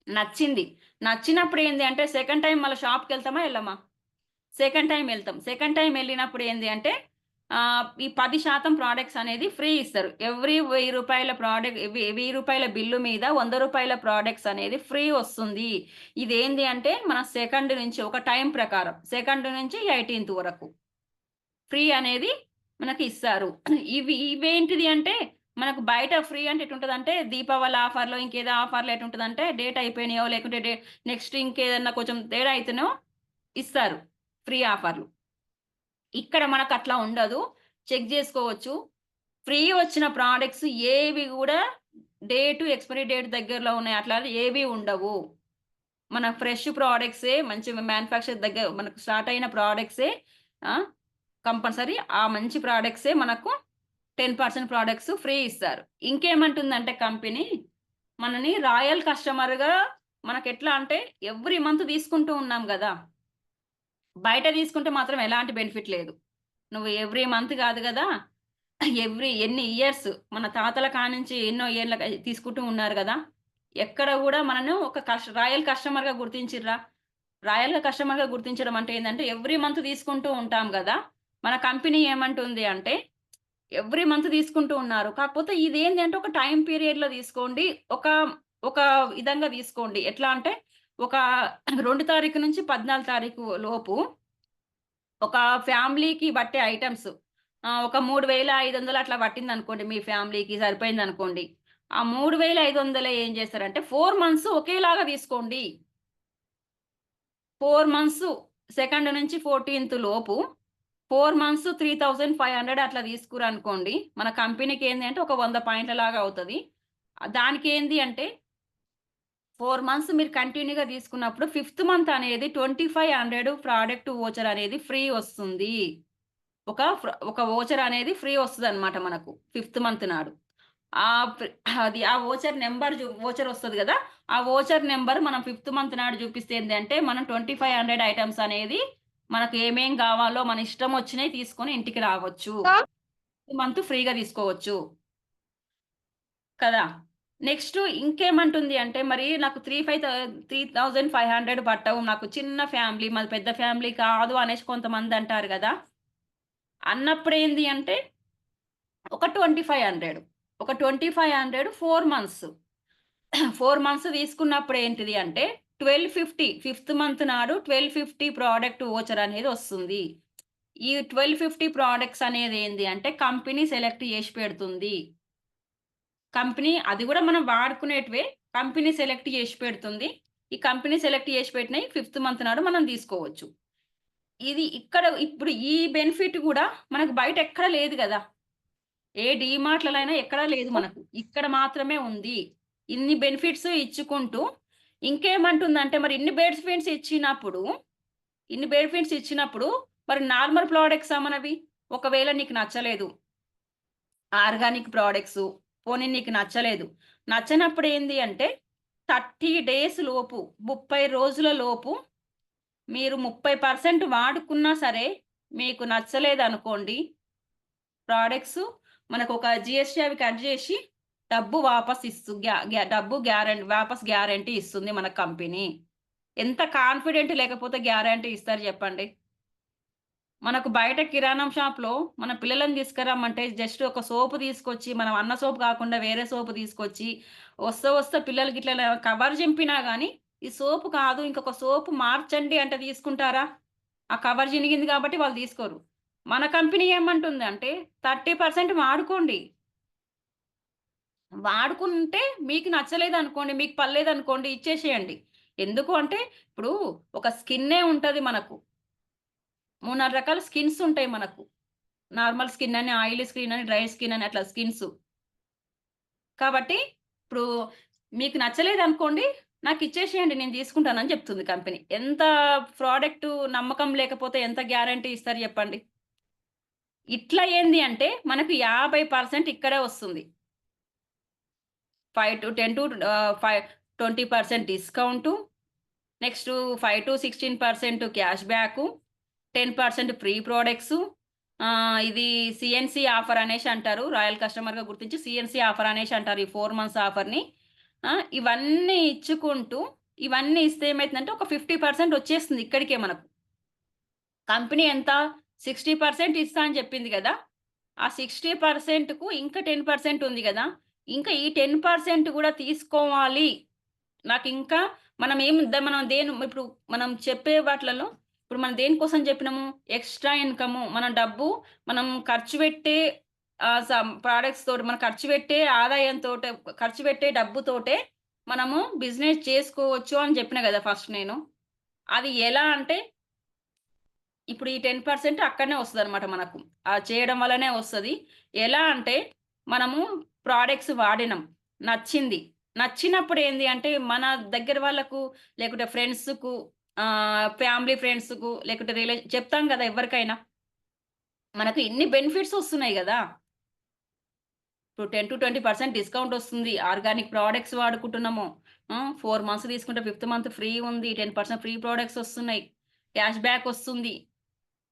నచ్చింది. నచ్చినప్పుడు ఏంది అంటే సెకండ్ టైమ్ మళ్ళా షాప్‌కెళ్తామా? ఎళ్ళమా? సెకండ్ టైమ్ ఎళ్తాం. సెకండ్ టైమ్ ఎళ్ళినప్పుడు ఏంది అంటే ఈ 10% ప్రొడక్ట్స్ అనేది ఫ్రీ ఇస్తారు. ఎవ్రీ రూ. 1000 రూ. 1000 బిల్లు మీద రూ. 100 ప్రొడక్ట్స్ అనేది ఫ్రీ వస్తుంది. ఇదేంది అంటే మన సెకండ్ నుంచి ఒక టైం ప్రకారం సెకండ్ నుంచి 18థ్ వరకు ఫ్రీ అనేది మనకి ఇస్తారు. ఇవేంటిది అంటే మనకు బయట ఫ్రీ అంటే ఎటుంటదంటే దీపావళి ఆఫర్‌లో ఇంకేదో ఆఫర్‌లో ఎటుంటదంటే డేట్ అయిపోయినాయో లేకుంటే నెక్స్ట్ ఇంకేదన్నా కొంచెం తేడా అయితేనో ఇస్తారు ఫ్రీ ఆఫర్‌లు. ఇక్కడ మనకట్లా ఉండదు. చెక్ జేసుకోవచ్చు. ఫ్రీ వచ్చిన ప్రొడక్ట్స్ ఏవి గూడా ఎక్స్‌పైరీ డేట్ దగ్గరలో ఉన్నాయి. అట్లా ఏవి ఉండవు. మన ఫ్రెష్ ప్రొడక్ట్సే మంచి మ్యానుఫ్యాక్చర్ దగ్గర మనకు స్టార్ట్ అయిన ప్రొడక్ట్సే కంపల్సరీ ఆ మంచి ప్రొడక్ట్సే మనకు 10% ప్రొడక్ట్స్ ఫ్రీ ఇస్తారు. ఇంకేమంటుందంటే కంపెనీ మనని రాయల్ కస్టమర్‌గా మనకెట్లా అంటే ఎవ్రీ మంత్ తీసుకుంటూ ఉన్నాం గదా! బయట తీసుకుంటే మాత్రం ఎలాంటి బెనిఫిట్ లేదు. నువ్వు ఎవ్రీ మంత్ గాదు గదా! ఎన్ని ఇయర్స్ మన తాతల కానించి ఎన్నో ఏళ్ళ తీసుకుంటూ ఉన్నారు గదా! ఎక్కడ గూడా మనను ఒక రాయల్ కస్టమర్‌గా గుర్తించిర్రా? కస్టమర్‌గా గుర్తించడం అంటే ఏందంటే ఎవ్రీ మంత్ తీసుకుంటూ ఉంటాం గదా! మన కంపెనీ ఏమంటుంది అంటే ఎవ్రీ మంత్ తీసుకుంటూ ఉన్నారు. కాకపోతే ఇదేంది అంటే ఒక టైమ్ పీరియడ్‌లో తీసుకోండి. ఒక ఒక విధంగా తీసుకోండి. ఎట్లా అంటే ఒక 2 తారీఖు నుంచి 14 తారీఖు లోపు ఒక ఫ్యామిలీకి బట్టే ఐటెమ్స్ ఒక 3500 అట్లా పట్టిందనుకోండి మీ ఫ్యామిలీకి సరిపోయిందనుకోండి. ఆ 3500 ఏం చేస్తారంటే 4 మంత్స్ ఒకేలాగా తీసుకోండి. 4 మంత్స్ సెకండ్ నుంచి 14థ్ లోపు 4 మంత్స్ 3500 అట్లా తీసుకురనుకోండి. మన కంపెనీకి ఏంది అంటే ఒక 100 పాయింట్ల లాగా అవుతది. దానికేంది అంటే 4 మంత్స్ మీరు కంటిన్యూ‌గా తీసుకున్నప్పుడు ఫిఫ్త్ మంత్ అనేది 2500 ప్రొడక్ట్ వోచర్ అనేది ఫ్రీ వస్తుంది. ఒక వోచర్ అనేది ఫ్రీ వస్తదనమాట మనకు ఫిఫ్త్ మంత్ నాడు. ఆ వోచర్ నంబర్ వోచర్ వస్తది గదా! ఆ వోచర్ నంబర్ మనం ఫిఫ్త్ మంత్ నాడు చూపిస్తే ఏందంటే మనం 2500 ఐటెమ్స్ అనేది మనకు ఏమేం గావాలో మన ఇష్టం వచ్చినయి తీసుకొని ఇంటికి రావచ్చు. మంత్ ఫ్రీగా తీసుకోవచ్చు. కదా! నెక్స్ట్ ఇంకేమంటుంది అంటే మరి నాకు 3500 పట్టవు. నాకు చిన్న ఫ్యామిలీ మాది పెద్ద ఫ్యామిలీ కాదు అనేసి కొంతమందంటారు గదా! అన్నప్పుడేంది అంటే ఒక 2500 4 మంత్స్. 4 మంత్స్ తీసుకున్నప్పుడు ఏంటిది అంటే 1250 ఫిఫ్త్ మంత్ నాడు 1250 ప్రొడక్ట్ వోచర్ అనేది వస్తుంది. ఈ 1250 ప్రొడక్ట్స్ అనేది ఏంది అంటే కంపెనీ సెలెక్ట్ చేసి పెడుతుంది. కంపెనీ అది గూడా మనం వాడుకునేటివే. కంపెనీ సెలెక్ట్ చేసి పెడుతుంది. ఈ కంపెనీ సెలెక్ట్ చేసి పెట్టినయి ఫిఫ్త్ మంత్ నాడు మనం తీసుకోవచ్చు. ఇప్పుడు ఈ బెనిఫిట్ గూడా మనకు బయట ఎక్కడ లేదు గదా! ఏ డీమార్ట్‌లలో ఎక్కడా లేదు మనకు. ఇక్కడ మాత్రమే ఉంది. ఇన్ని బెనిఫిట్స్ ఇచ్చుకుంటూ ఇంకేమంటుందంటే మరి ఇన్ని బెనిఫిట్స్ ఇచ్చినప్పుడు మరి నార్మల్ ప్రొడక్ట్సా మనవి? ఒకవేళ నీకు నచ్చలేదు. ఆర్గానిక్ ప్రొడక్ట్సు పోనీ నీకు నచ్చలేదు. నచ్చనప్పుడు ఏంది అంటే 30 డేస్ లోపు 30 రోజుల లోపు మీరు 30% వాడుకున్నా సరే మీకు నచ్చలేదనుకోండి ప్రొడక్ట్స్ మనకొక జీఎస్టీ అవి కట్ జేసి డబ్బు వాపస్ ఇస్తు గ్యా గ్యా డబ్బు వాపస్ గ్యారంటీ ఇస్తుంది మన కంపెనీ. ఎంత కాన్ఫిడెంట్ లేకపోతే గ్యారంటీ ఇస్తారు జెప్పండి. మనకు బయట కిరాణం షాప్‌లో మన పిల్లలని తీసుకురమ్మంటే జస్ట్ ఒక సోపు తీసుకొచ్చి మనం అన్న సోపు కాకుండా వేరే సోపు తీసుకొచ్చి వస్తా పిల్లలకి ఇట్లా కవర్ చింపినా గానీ, ఈ సోపు కాదు ఇంకొక సోపు మార్చండి అంటే తీసుకుంటారా? ఆ కవర్ చినిగింది కాబట్టి వాళ్ళు తీసుకోరు. మన కంపెనీ ఏమంటుందంటే 30% వాడుకోండి. వాడుకుంటే మీకు నచ్చలేదనుకోండి, మీకు పడలేదనుకోండి ఇచ్చేసేయండి. ఎందుకు అంటే ఇప్పుడు ఒక స్కిన్నే ఉంటది మనకు. 3, 4 రకాల స్కిన్స్ ఉంటాయి మనకు. నార్మల్ స్కిన్ అని, ఆయిలీ స్కిన్ అని, డ్రై స్కిన్ అని అట్లా స్కిన్స్. కాబట్టి ఇప్పుడు మీకు నచ్చలేదనుకోండి, నాకిచ్చేసేయండి నేను తీసుకుంటానని చెప్తుంది కంపెనీ. ఎంత ప్రొడక్టు నమ్మకం లేకపోతే ఎంత గ్యారంటీ ఇస్తారు చెప్పండి? ఇట్లా ఏంది అంటే మనకు 50% ఇక్కడే వస్తుంది. 20% discount. Next 5-16% cash back. 10% free products. ఇది సీఎన్‌సీ ఆఫర్ అనేసి అంటారు. రాయల్ కస్టమర్‌గా గుర్తించి సీఎన్‌సీ ఆఫర్ అనేసి అంటారు. ఈ 4 మంత్స్ ఆఫర్‌ని. ఇవన్నీ ఇచ్చుకుంటూ ఇవన్నీ ఇస్తే ఏమైతుందంటే ఒక 50% వచ్చేస్తుంది ఇక్కడికే మనకు. కంపెనీ ఎంత 60% ఇస్తా అని చెప్పింది గదా! ఆ 60%కు ఇంకా 10% ఉంది గదా! ఇంకా ఈ 10% గూడా తీసుకోవాలి. నాకింకా ఇప్పుడు మనం చెప్పే వాటిలలో ఇప్పుడు మనం దేనికోసం చెప్పినాము? Extra income. మనం ఖర్చు పెట్టే ప్రొడక్ట్స్ తోటి మనం ఖర్చు పెట్టే డబ్బుతోటే మనము బిజినెస్ చేసుకోవచ్చు అని చెప్పినా గదా! ఫస్ట్ నేను. అది ఎలా అంటే ఇప్పుడు ఈ 10% అక్కడనే వస్తదనమాట మనకు. చేయడం వల్లనే వస్తది. ఎలా అంటే మనము ప్రొడక్ట్స్ వాడినం. నచ్చింది. నచ్చినప్పుడు ఏంది అంటే మన దగ్గర వాళ్ళకు లేకుంటే ఫ్రెండ్స్‌కు ఫ్యామిలీ ఫ్రెండ్స్‌కు లేకుంటే చెప్తాం గదా! ఎవ్వరికైనా. మనకు ఇన్ని బెనిఫిట్స్ వస్తున్నాయి గదా! ఇప్పుడు 10-20% డిస్కౌంట్ వస్తుంది. ఆర్గానిక్ ప్రొడక్ట్స్ వాడుకుంటున్నాము. 4 మంత్స్ తీసుకుంటే ఫిఫ్త్ మంత్ ఫ్రీ ఉంది. 10% ఫ్రీ ప్రొడక్ట్స్ వస్తున్నాయి. క్యాష్ బ్యాక్ వస్తుంది.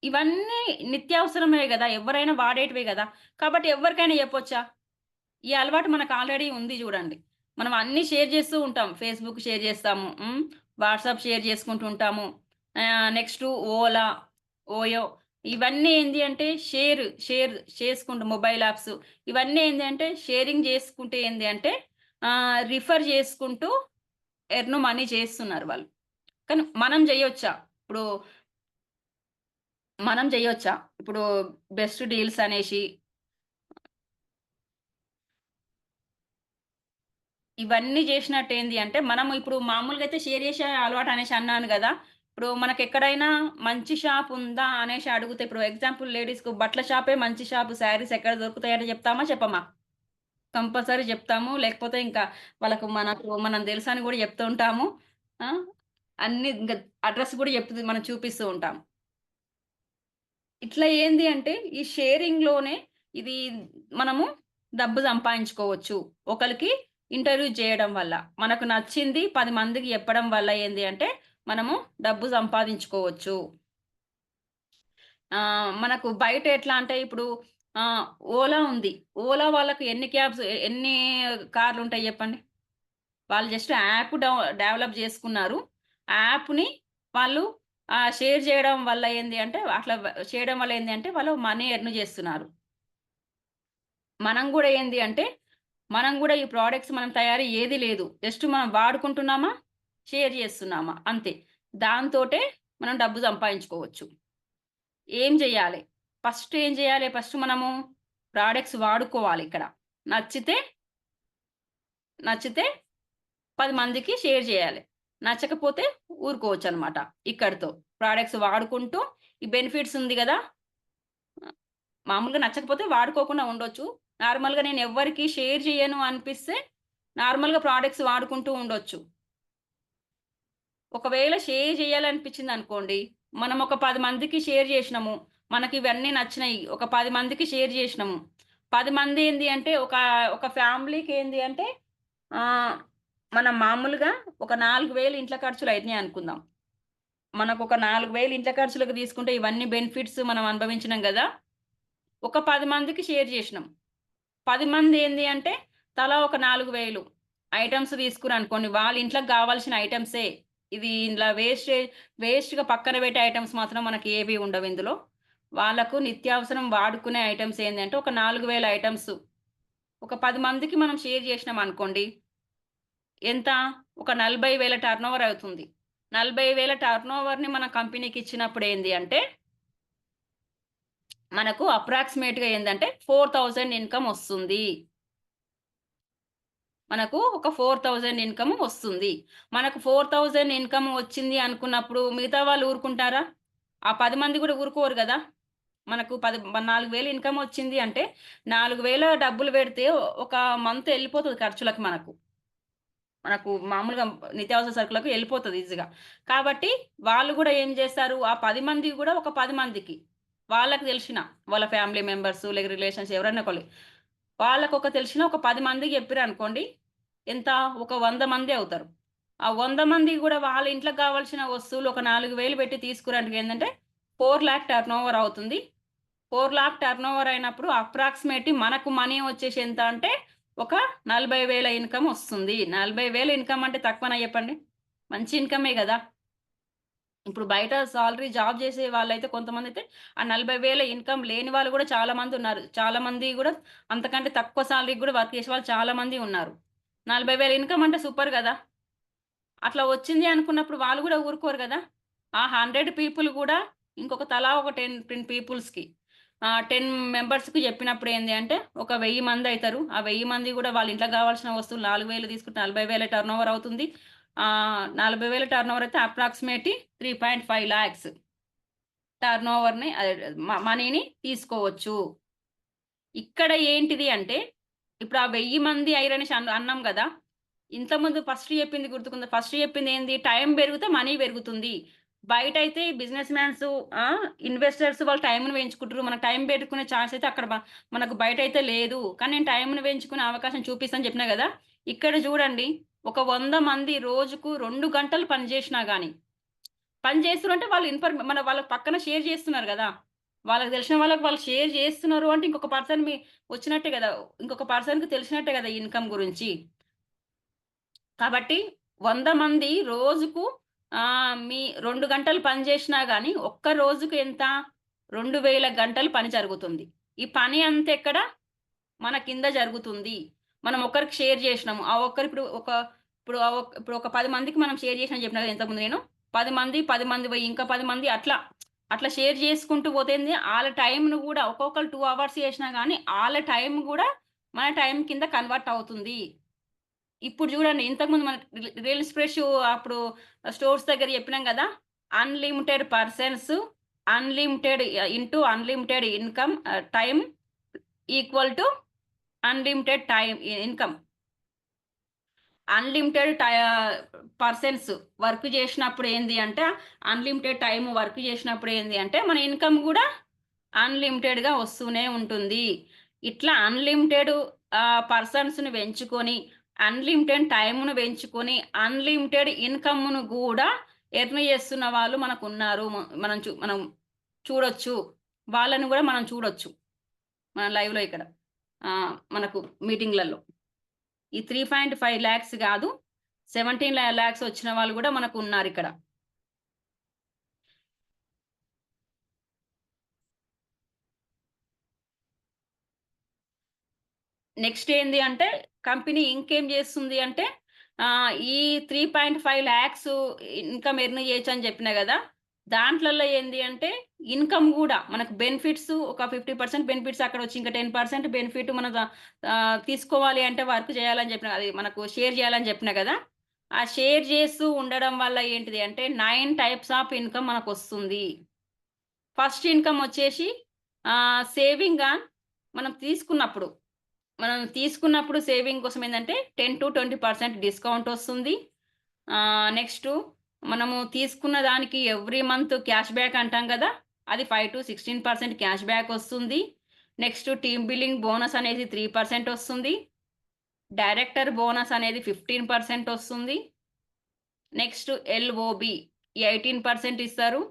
ఇవన్నీ నిత్యావసరమే గదా! ఎవ్వరైనా వాడేటివే గదా! కాబట్టి ఎవ్వరికైనా చెప్పొచ్చా? ఈ అలవాటు మనకు ఆల్రెడీ ఉంది జూడండి. మనం అన్నీ షేర్ చేస్తూ ఉంటాం. ఫేస్‌బుక్ షేర్ చేస్తాము. వాట్సాప్ షేర్ చేసుకుంటూ ఉంటాము. నెక్స్టు ఓలా, ఓయో ఇవన్నీ ఏంది అంటే షేర్ చేసుకుంటూ మొబైల్ యాప్స్ ఇవన్నీ ఏంది అంటే షేరింగ్ చేసుకుంటే ఏంది అంటే రిఫర్ చేసుకుంటూ మనీ చేస్తున్నారు వాళ్ళు. కానీ మనం జేయొచ్చా? ఇప్పుడు మనం జేయొచ్చా? ఇప్పుడు బెస్ట్ డీల్స్ అనేసి ఇవన్నీ జేసినట్టేంది అంటే, మనం ఇప్పుడు మామూలుగా అయితే షేర్ చేసే అలవాటు అనేసి అన్నాను గదా! ఇప్పుడు మనకెక్కడైనా మంచి షాప్ ఉందా అనేసి అడిగితే, ఇప్పుడు ఎగ్జాంపుల్ లేడీస్‌కు బట్టల షాపే మంచి షాపు, శారీస్ ఎక్కడ దొరుకుతాయంటే చెప్తామా? చెప్పమా? కంపల్సరీ జెప్తాము. లేకపోతే ఇంకా మనం తెలుసని గూడా చెప్తూ ఉంటాము. ఆ! అన్ని ఇంక అడ్రెస్ గూడా మనం చూపిస్తూ ఉంటాం. ఇట్లా ఏంది అంటే, ఈ షేరింగ్‌లోనే ఇది మనము డబ్బు సంపాదించుకోవచ్చు. ఒకళ్ళకి ఇంటర్వ్యూ చేయడం వల్ల. మనకు నచ్చింది 10 మందికి చెప్పడం వల్ల ఏంది అంటే, మనము డబ్బు సంపాదించుకోవచ్చు. మనకు బయట ఎట్లా అంటే ఇప్పుడు ఆహ్, ఓలా ఉంది. ఓలా వాళ్ళకి ఎన్ని కార్లుంటాయి చెప్పండి? వాళ్ళు జస్ట్ యాప్ డెవలప్ జేసుకున్నారు. ఆ యాప్‌ని వాళ్ళు షేర్ చేయడం వల్ల ఏంది అంటే చేయడం వల్ల ఏంది అంటే వాళ్ళు మనీ ఎర్న్ జేస్తున్నారు. మనం గూడా ఏంది అంటే, మనం గూడా ఈ ప్రొడక్ట్స్ మనం తయారీ ఏది లేదు. జస్ట్ మనం వాడుకుంటున్నామా, షేర్ జేస్తున్నామా అంతే. దాంతోటే మనం డబ్బు సంపాదించుకోవచ్చు. ఏం జేయాలి? ఫస్ట్ మనము ప్రొడక్ట్స్ వాడుకోవాలిక్కడ. నచ్చితే, నచ్చితే 10 మందికి షేర్ జేయాలి. నచ్చకపోతే ఊరుకోవచ్చనమాట ఇక్కడితో. ప్రొడక్ట్స్ వాడుకుంటూ ఈ బెనిఫిట్స్ ఉంది గదా! మామూలుగా నచ్చకపోతే వాడుకోకుండా ఉండొచ్చు. నార్మల్‌గా నేను ఎవ్వరికీ షేర్ చేయను అనిపిస్తే నార్మల్‌గా ప్రొడక్ట్స్ వాడుకుంటూ ఉండొచ్చు. ఒకవేళ షేర్ చేయాలనిపించిందనుకోండి, మనం ఒక 10 మందికి షేర్ జేసినాము. మనకివన్నీ నచ్చినాయి. ఒక 10 మందికి షేర్ జేసినాము. 10 మంది ఏంది అంటే ఒక ఫ్యామిలీకి ఏంది అంటే ఆహ్ మనం మామూలుగా ఒక 4,000 ఇంట్ల ఖర్చులు అయినాయి అనుకుందాం. మనకు ఒక 4,000 ఇంట్ల ఖర్చులకు తీసుకుంటే ఇవన్నీ బెనిఫిట్స్ మనం అనుభవించినాం గదా! ఒక 10 మందికి షేర్ జేసినాం. 10 మంది ఏంది అంటే తలా ఒక 4,000 ఐటెమ్స్ తీసుకురనుకోండి. వాళ్ళ ఇంట్లోకి గావాల్సిన ఐటెమ్సే. ఇది ఇందులో వేస్ట్‌గా పక్కన పెట్టే ఐటెమ్స్ మాత్రం మనకి ఏవి ఉండవు ఇందులో. వాళ్ళకు నిత్యావసరం వాడుకునే ఐటెమ్స్ ఏందంటే ఒక 4,000 ఐటెమ్స్. ఒక 10 మందికి మనం షేర్ జేసినామనుకోండి. ఎంత? ఒక 40,000 టర్నోవర్ అవుతుంది. 40,000 టర్నోవర్‌ని మన కంపెనీకి ఇచ్చినప్పుడు ఏంది అంటే, మనకు అప్రాక్సిమేట్‌గా ఏందంటే 4,000 ఇన్‌కమ్ ఒస్తుంది. మనకు ఒక 4,000 ఇన్‌కమ్ వస్తుంది. మనకు 4,000 ఇన్‌కమ్ వచ్చింది అనుకున్నప్పుడు మిగతా వాళ్ళు ఊరుకుంటారా? ఆ 10 మంది గూడా ఊరుకోరు గదా! మనకు 4,000 ఇన్‌కమ్ వచ్చింది అంటే 4,000 డబ్బులు పెడితే ఒక మంత్ ఎళ్ళిపోతది ఖర్చులకు మనకు. మనకు మామూలుగా నిత్యావసర సరుకులకు ఎళ్ళిపోతది ఈజీగా. కాబట్టి వాళ్ళు గూడా ఏం జేస్తారు, ఆ 10 మందికి గూడా ఒక 10 మందికి వాళ్ళకి తెలిసిన వాళ్ళ ఫ్యామిలీ మెంబర్స్ లేక రిలేషన్స్ ఎవరైనా ఒకళ్ళు వాళ్ళకొక తెలిసిన ఒక 10 మందికి చెప్పిరనుకోండి. ఎంత? ఒక 100 మంది అవుతారు. ఆ 100 మందికి గూడా వాళ్ళ ఇంట్లోకి గావాల్సిన వస్తువులు ఒక 4,000 పెట్టి తీసుకురంటే ఏందంటే 4,00,000 టర్నోవర్ అవుతుంది. 4,00,000 టర్నోవర్ అయినప్పుడు అప్రాక్సిమేట్‌లీ మనకు మనీ వచ్చేసి ఎంత అంటే ఒక 40,000 ఇన్‌కమ్ వస్తుంది. 40,000 ఇన్‌కమ్ అంటే తక్కువనా చెప్పండి? మంచి ఇన్‌కమే గదా! ఇప్పుడు బయట సాలరీ జాబ్ చేసే వాళ్ళైతే కొంతమందైతే ఆ 40,000 ఇన్‌కమ్ లేని వాళ్ళు గూడా చాలా మందున్నారు. చాలా మంది గూడా అంతకంటే తక్కువ సాలరీకి గూడా వర్క్ చేసే వాళ్ళు చాలా మంది ఉన్నారు. 40,000 ఇన్‌కమ్ అంటే సూపర్ గదా! అట్లా వచ్చింది అనుకున్నప్పుడు వాళ్ళు గూడా ఊరుకోరు గదా! ఆ 100 పీపుల్ గూడా ఇంకొక తలా ఒక 10 పీపుల్స్‌కి 10 మెంబర్స్‌కి చెప్పినప్పుడు ఏంది అంటే ఒక 1000 మందయితారు. ఆ 1000 మంది గూడా వాళ్ళ ఇంట్లోకి గావాల్సిన వస్తువులు 4,000 తీసుకుంటే 40,000 టర్నోవర్ అవుతుంది. 40,000 టర్నోవర్ అయితే అప్రాక్సిమేట్‌లీ 3.5 లాక్స్ టర్నోవర్‌ని మనీని తీసుకోవచ్చు. ఇక్కడ ఏంటిది అంటే, ఇప్పుడు ఆ 1000 మంది అయ్యిరనేసి అన్నాం గదా! ఇంతకుముందు ఫస్ట్ చెప్పింది గుర్తుకుందా? ఫస్ట్ చెప్పిందేంది? టైం పెరిగితే మనీ పెరుగుతుంది. బయటైతే బిజినెస్ మ్యాన్స్ ఇన్వెస్టర్స్ వాళ్ళు టైమ్‌ని పెంచుకుంటుర్రు. మనకు టైం పెట్టుకునే ఛాన్స్ అయితే అక్కడ మనకు బయటైతే లేదు. కానీ నేను టైమ్‌ని పెంచుకునే అవకాశం చూపిస్తా అని చెప్పినా గదా! ఇక్కడ చూడండి. ఒక 100 మంది రోజుకు 2 గంటలు పని చేసినా గాని పని చేస్తుర్రంటే వాళ్ళు మన వాళ్ళ పక్కన షేర్ చేస్తున్నారు గదా! వాళ్ళకి తెలిసిన వాళ్ళకి వాళ్ళు షేర్ చేస్తున్నారు అంటే ఇంకొక పర్సన్ వచ్చినట్టే గదా! ఇంకొక పర్సన్‌కి తెలిసినట్టే గదా! ఈ ఇన్‌కమ్ గురించి. కాబట్టి 100 మంది రోజుకు మీ 2 గంటలు పని చేసినా గాని ఒక్క రోజుకు ఎంత? 2,000 గంటలు పని జరుగుతుంది. ఈ పని అంతా ఎక్కడ? మన కింద జరుగుతుంది. మనం ఒకరికి షేర్ జేసినాము. ఆ ఒక్కరు ఇప్పుడు ఒక 10 మందికి మనం షేర్ జేసినా చెప్పినా గదా! ఇంతకుముందు నేను. 10 మంది, 10 మంది పోయి ఇంకా 10 మంది అట్లా షేర్ చేసుకుంటూ పోతే ఏంది ఆళ్ళ టైమ్‌ని గూడా ఒక్కొక్కళ్ళు 2 అవర్స్ చేసినా గాని ఆళ్ళ టైమ్ గూడా మన టైమ్ కింద కన్వర్ట్ అవుతుంది. ఇప్పుడు జూడండి ఇంతకుముందు మనకు రీల్స్ ఫ్రెష్ అప్పుడు స్టోర్స్ దగ్గర చెప్పినాం గదా! Unlimited persons, unlimited income time equal to unlimited time income. Unlimited persons work జేసినప్పుడు ఏంది అంటే, అన్‌లిమిటెడ్ టైమ్ వర్క్ జేసినప్పుడు ఏంది అంటే, మన ఇన్‌కమ్ గూడా అన్‌లిమిటెడ్‌గా వస్తూనే ఉంటుంది. ఇట్లా అన్‌లిమిటెడ్ పర్సన్స్‌ని పెంచుకొని, అన్‌లిమిటెడ్ టైమ్‌ను పెంచుకొని, అన్‌లిమిటెడ్ ఇన్‌కమ్‌ను గూడా ఎర్న్ చేస్తున్న వాళ్ళు మనకున్నారు. మనం చూడొచ్చు. వాళ్ళని గూడా మనం చూడొచ్చు. మన లైవ్‌లో ఇక్కడ. మనకు మీటింగ్‌లలో. ఈ 3.5 లాక్స్ గాదు. 17 లాక్స్ వచ్చిన వాళ్ళు గూడా మనకున్నారిక్కడ. నెక్స్ట్ ఏంది అంటే, కంపెనీ ఇంకేం జేస్తుంది అంటే, ఈ 3.5 లాక్స్ ఇన్‌కమ్ ఎర్న్ చేయొచ్చని జెప్పినా గదా! దాంట్లల్లో ఏంది అంటే, ఇన్‌కమ్ గూడా మనకు బెనిఫిట్స్ ఒక 50% బెనిఫిట్స్ అక్కడొచ్చి ఇంకా 10% బెనిఫిట్ తీసుకోవాలి అంటే వర్క్ చేయాలని జెప్పిన అది మనకు షేర్ జేయాలని జెప్పినా గదా! ఆ షేర్ జేస్తూ ఉండడం వల్ల ఏంటిది అంటే, 9 టైప్స్ ఆఫ్ ఇన్‌కమ్ మనకొస్తుంది. ఫస్ట్ ఇన్‌కమ్ ఒచ్చేసి సేవింగా మనం తీసుకున్నప్పుడు సేవింగ్ కోసం ఏందంటే 10-20% డిస్కౌంట్ ఒస్తుంది. నెక్స్టు మనము తీసుకున్న దానికి ఎవ్రీ మంత్ క్యాష్ బ్యాక్ అంటాం గదా! అది 5-16% క్యాష్ బ్యాక్ ఒస్తుంది. నెక్స్ట్ టీమ్ బిల్లింగ్ బోనస్ అనేది 3% ఒస్తుంది. డైరెక్టర్ బోనస్ అనేది 15% వస్తుంది. నెక్స్ట్ ఎల్ఓబి 18% ఇస్తారు.